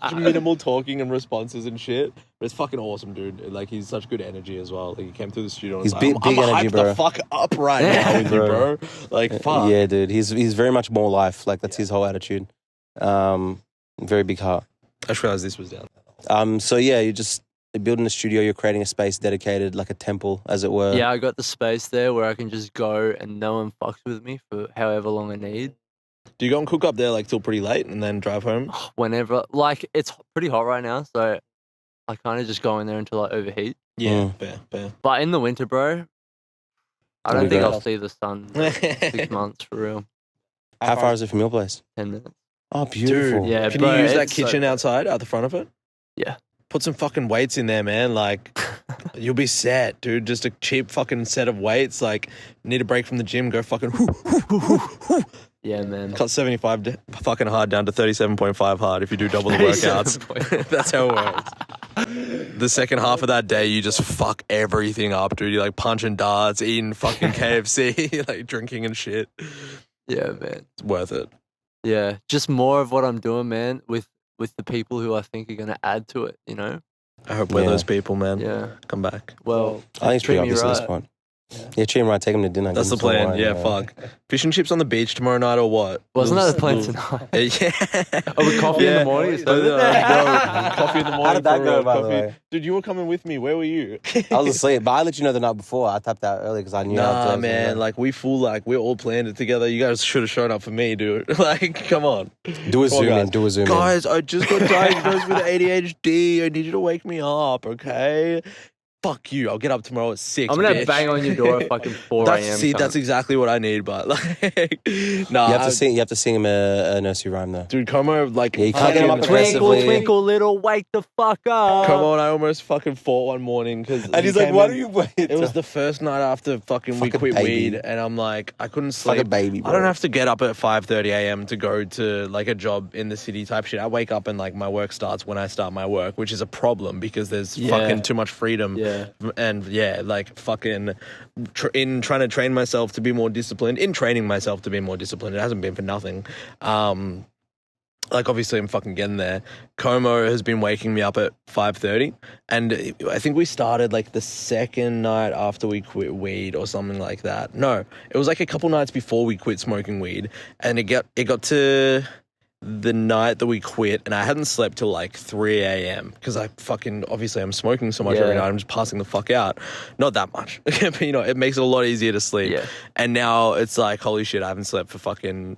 Such minimal talking and responses and shit. But it's fucking awesome, dude. Like, he's such good energy as well. Like, he came through the studio and He's was like, big I'm energy, hyped bro. the fuck up right now with you, bro. Like, fuck. Yeah, dude. He's very much more life. Like that's his whole attitude. Very big heart. I just realized this was down. So yeah, you're building a studio. You're creating a space dedicated, like a temple, as it were. Yeah, I got the space there where I can just go and no one fucks with me for however long I need. Do you go and cook up there like till pretty late and then drive home? Whenever, like, it's pretty hot right now, so I kind of just go in there until I overheat. Yeah, fair. But in the winter, bro, I There don't we think go. I'll see the sun for 6 months for real. How far is it from your place? 10 minutes. Oh, beautiful. Dude, Yeah, can bro, you use that it's so kitchen good. outside at the front of it? Yeah. Put some fucking weights in there, man. Like, you'll be set, dude. Just a cheap fucking set of weights. Like, need a break from the gym, go fucking Yeah, man. cut 75 fucking hard down to 37.5 hard if you do double the workouts. 37.5. That's how it works. The second half of that day, you just fuck everything up, dude. You're like punching darts, eating fucking KFC, like drinking and shit. Yeah, man. It's worth it. Yeah, just more of what I'm doing, man, with the people who I think are going to add to it, you know? I hope we're Yeah. those people, man. Yeah. Come back. Well, I think it's treat pretty me obvious at this right. point. Yeah, treat him right. Take him to dinner. That's the give him some plan. wine, Yeah, man. fuck. Fish and chips on the beach tomorrow night or what? Wasn't that the plan Little- tonight? Yeah. Oh, with coffee in the morning? Is that it? Bro, coffee in the morning. How did that for go, real. by the Coffee. way? Dude, you were coming with me. Where were you? I was asleep, but I let you know the night before. I tapped out early because I knew. Nah, man. Like, we all planned it together. You guys should have shown up for me, dude. Like, come on. do a Come on, zoom guys. in. Do a zoom in. Guys, I just got diagnosed with ADHD. I need you to wake me up, okay? Fuck you. I'll get up tomorrow at 6. I'm going to bitch. bang on your door at fucking 4 That's, a.m. see, cunt. that's exactly what I need, but like, nah. You have to sing him a nursery rhyme though. Dude, Como, like, Yeah, you can't get him up fucking- aggressively. Twinkle, twinkle, little, wake the fuck up. Come on, I almost fucking fought one morning because And he's like, "Why do you wait?" It was the first night after fucking we Fucking quit baby. weed, and I'm like, I couldn't sleep. Fucking baby, I don't bro. have to get up at 5:30 a.m. to go to like a job in the city type shit. I wake up and like my work starts when I start my work, which is a problem because there's Yeah. fucking too much freedom. Yeah. And yeah, like fucking in trying to train myself to be more disciplined, it hasn't been for nothing. Like obviously I'm fucking getting there. Como has been waking me up at 5:30, and I think we started like the second night after we quit weed or something like that. No, it was like a couple nights before we quit smoking weed, and it got to the night that we quit, and I hadn't slept till like 3 a.m. because I fucking obviously I'm smoking so much every night. I'm just passing the fuck out. Not that much, but you know, it makes it a lot easier to sleep. Yeah. And now it's like, holy shit, I haven't slept for fucking.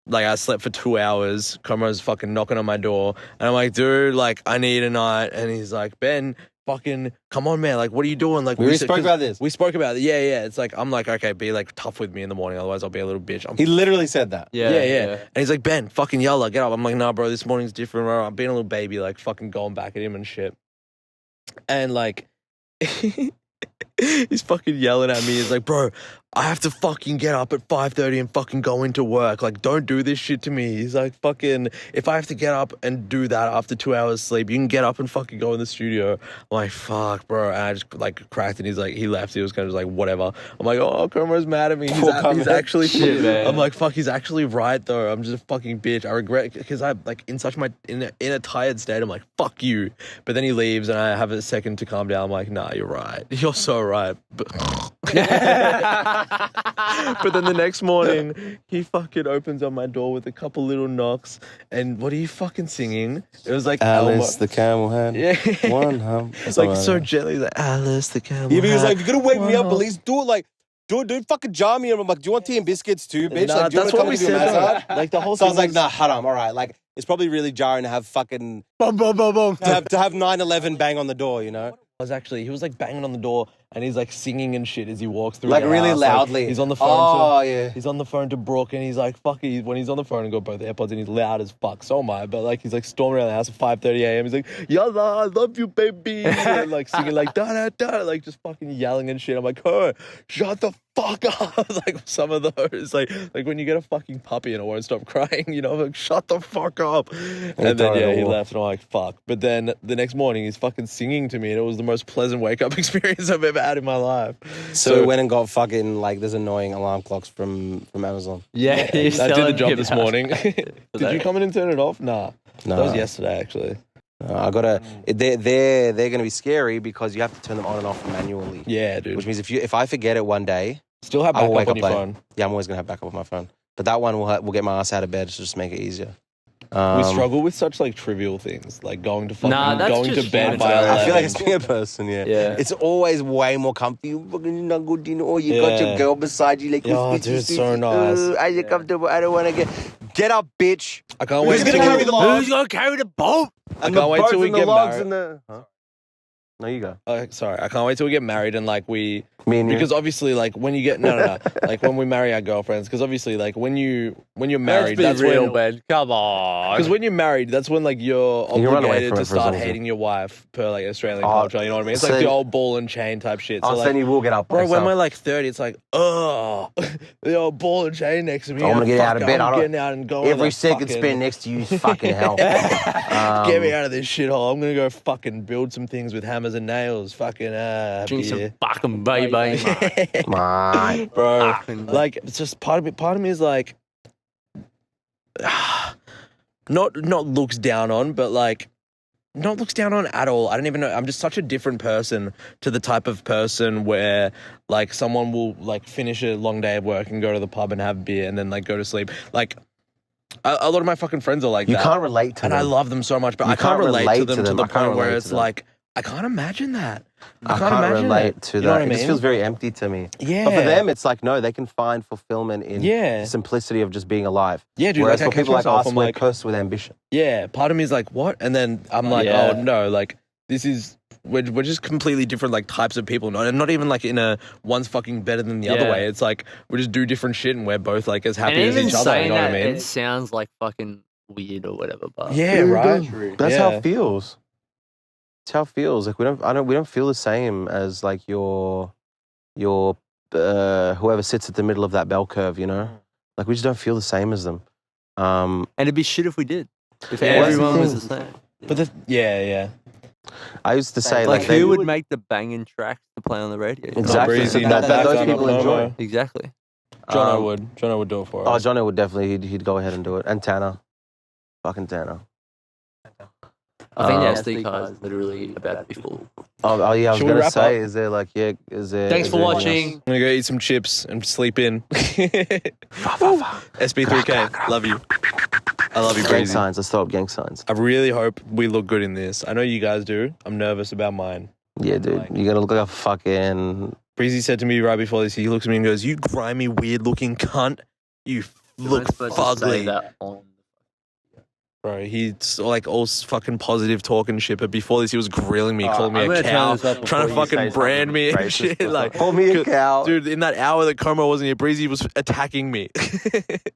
Like, I slept for 2 hours. Como's fucking knocking on my door. And I'm like, dude, like, I need a night. And he's like, Ben, fucking, come on, man. Like, what are you doing? Like, we spoke about this. We spoke about it. Yeah. It's like, I'm like, okay, be like tough with me in the morning. Otherwise, I'll be a little bitch. He literally said that. Yeah. And he's like, Ben, fucking yalla, get up. I'm like, nah, bro, this morning's different, bro. I'm being a little baby, like, fucking going back at him and shit. And, like, he's fucking yelling at me. He's like, bro, I have to fucking get up at 5:30 and fucking go into work. Like, don't do this shit to me. He's like, fucking, if I have to get up and do that after 2 hours sleep, you can get up and fucking go in the studio. I'm like, fuck, bro. And I just like cracked, and he's like, he left. He was kind of just like, whatever. I'm like, oh, Como's mad at me. He's actually shit, man. I'm like, fuck, he's actually right though. I'm just a fucking bitch. I regret, because I'm like in a tired state. I'm like, fuck you. But then he leaves, and I have a second to calm down. I'm like, nah, you're right. You're so right. But then the next morning, he fucking opens up my door with a couple little knocks. And what are you fucking singing? It was like Alice the camel had one hump. It's like so gently, like Alice the camel. Yeah, but he was like, "You're gonna wake me up, at least do it like." Dude, fucking jar me. And I'm like, do you want tea and biscuits too, bitch? Nah, like, do you that's want what we to come and do a said. massage? Like the whole So I thing was like, nah, haram, all right. Like, it's probably really jarring to have fucking boom, boom, boom, boom, to have 9/11 bang on the door, you know? He was like banging on the door, and he's like singing and shit as he walks through. Like the really house. loudly. Like, he's on the phone. Yeah. He's on the phone to Brooke, and he's like, fuck it. When he's on the phone and got both AirPods in, he's loud as fuck. So am I. But like, he's like storming around the house at 5:30 a.m. He's like, yalla, I love you, baby. And like singing like da da da, like just fucking yelling and shit. I'm like, oh, shut the fuck up. Like some of those, like when you get a fucking puppy and it won't stop crying, you know, I'm like, shut the fuck up. And then he left, and I'm like, fuck. But then the next morning, he's fucking singing to me, and it was the most pleasant wake up experience I've ever had in my life. So we went and got fucking like there's annoying alarm clocks from Amazon. Yeah, I did the job this morning. Did you come in and turn it off? Nah. No, that was yesterday actually. I gotta. They're gonna be scary because you have to turn them on and off manually. Yeah, dude. Which means if I forget it one day, still have I will backup wake on up your late. phone. Yeah, I'm always gonna have backup on my phone. But that one will get my ass out of bed to just make it easier. We struggle with such like trivial things, like going to bed by 11. I feel like it's being a person, yeah. It's always way more comfy. You fucking good, you know, or you got your girl beside you, like, oh, dude, it's so nice. Are you comfortable? I don't want to get up, bitch. I can't wait. Who's gonna carry the logs? Who's gonna carry the boat? I can't wait till we get married. No, you go. Sorry, I can't wait till we get married and like Me and you. because obviously like when you get no, like when we marry our girlfriends, because obviously like when you're married, Let's be that's real, when. man. Come on. Because when you're married, that's when like you're You run away obligated from to it for as start long as hating your wife per like Australian culture. You know what I mean? It's so like the old ball and chain type shit. So I'll like, send you will get up. bro, when myself. we're like 30, it's like, oh, the old ball and chain next to me. I'm gonna get out of bed. I'm getting out and going. Every second spent next to you is fucking hell. Get me out of this shithole. I'm gonna go fucking build some things with hammers and nails. Fucking Drink some beer. fucking baby. My. Bro, like it's just part of me is like not looks down on, but like not looks down on at all. I don't even know. I'm just such a different person to the type of person where like someone will like finish a long day of work and go to the pub and have beer and then like go to sleep. Like a lot of my fucking friends are like You that. can't relate to and them. I love them so much, but You I can't relate to them to the I can't point where relate it's to them. like I can't imagine that. I can't imagine relate to You that. know what I It mean? just feels very empty to me. Yeah. But for them, it's like, no, they can find fulfillment in Yeah. the simplicity of just being alive. Yeah, dude. Whereas like, for people like us, I'm we're like, cursed with ambition. yeah, part of me is like, what? And then I'm like, Yeah. oh no, like this is we're just completely different like types of people. And not even like in a one's fucking better than the other Yeah. way. It's like we just do different shit and we're both like as happy And as even each other. You saying know what I that, mean? it sounds like fucking weird or whatever. But Yeah, right. That's how Yeah. it feels. It's how it feels. Like we don't feel the same as like your whoever sits at the middle of that bell curve, you know? Like we just don't feel the same as them. and it'd be shit if we did. If Yeah, everyone that's was the the same. But yeah. I used to say Like, they who would make the banging tracks to play on the radio? exactly Breezy, so not that those Bakker, people not enjoy. Promo. Exactly. Jono would. Jono would do it for Oh, us. Johnny would definitely. He'd go ahead and do it. And Tanner, fucking Tanner. I think the SD card is literally about to be full. Oh yeah, I was Should we gonna wrap say, up? is there like is there? Thanks is for there anything watching. I'm gonna go eat some chips and sleep in. SB3K, love you. I love you, else? Gang Breezy. signs. Let's throw up gang signs. I really hope we look good in this. I know you guys do. I'm nervous about mine. Yeah, dude, you're gonna look like a fucking. Breezy said to me right before this, he looks at me and goes, "You grimy, weird-looking cunt. You look fugly." Bro, he's like all fucking positive talking shit, but before this he was grilling me, calling me a cow, trying to fucking brand me and shit. Like, call me a cow. dude, in that hour that Como wasn't here, Breezy was attacking me.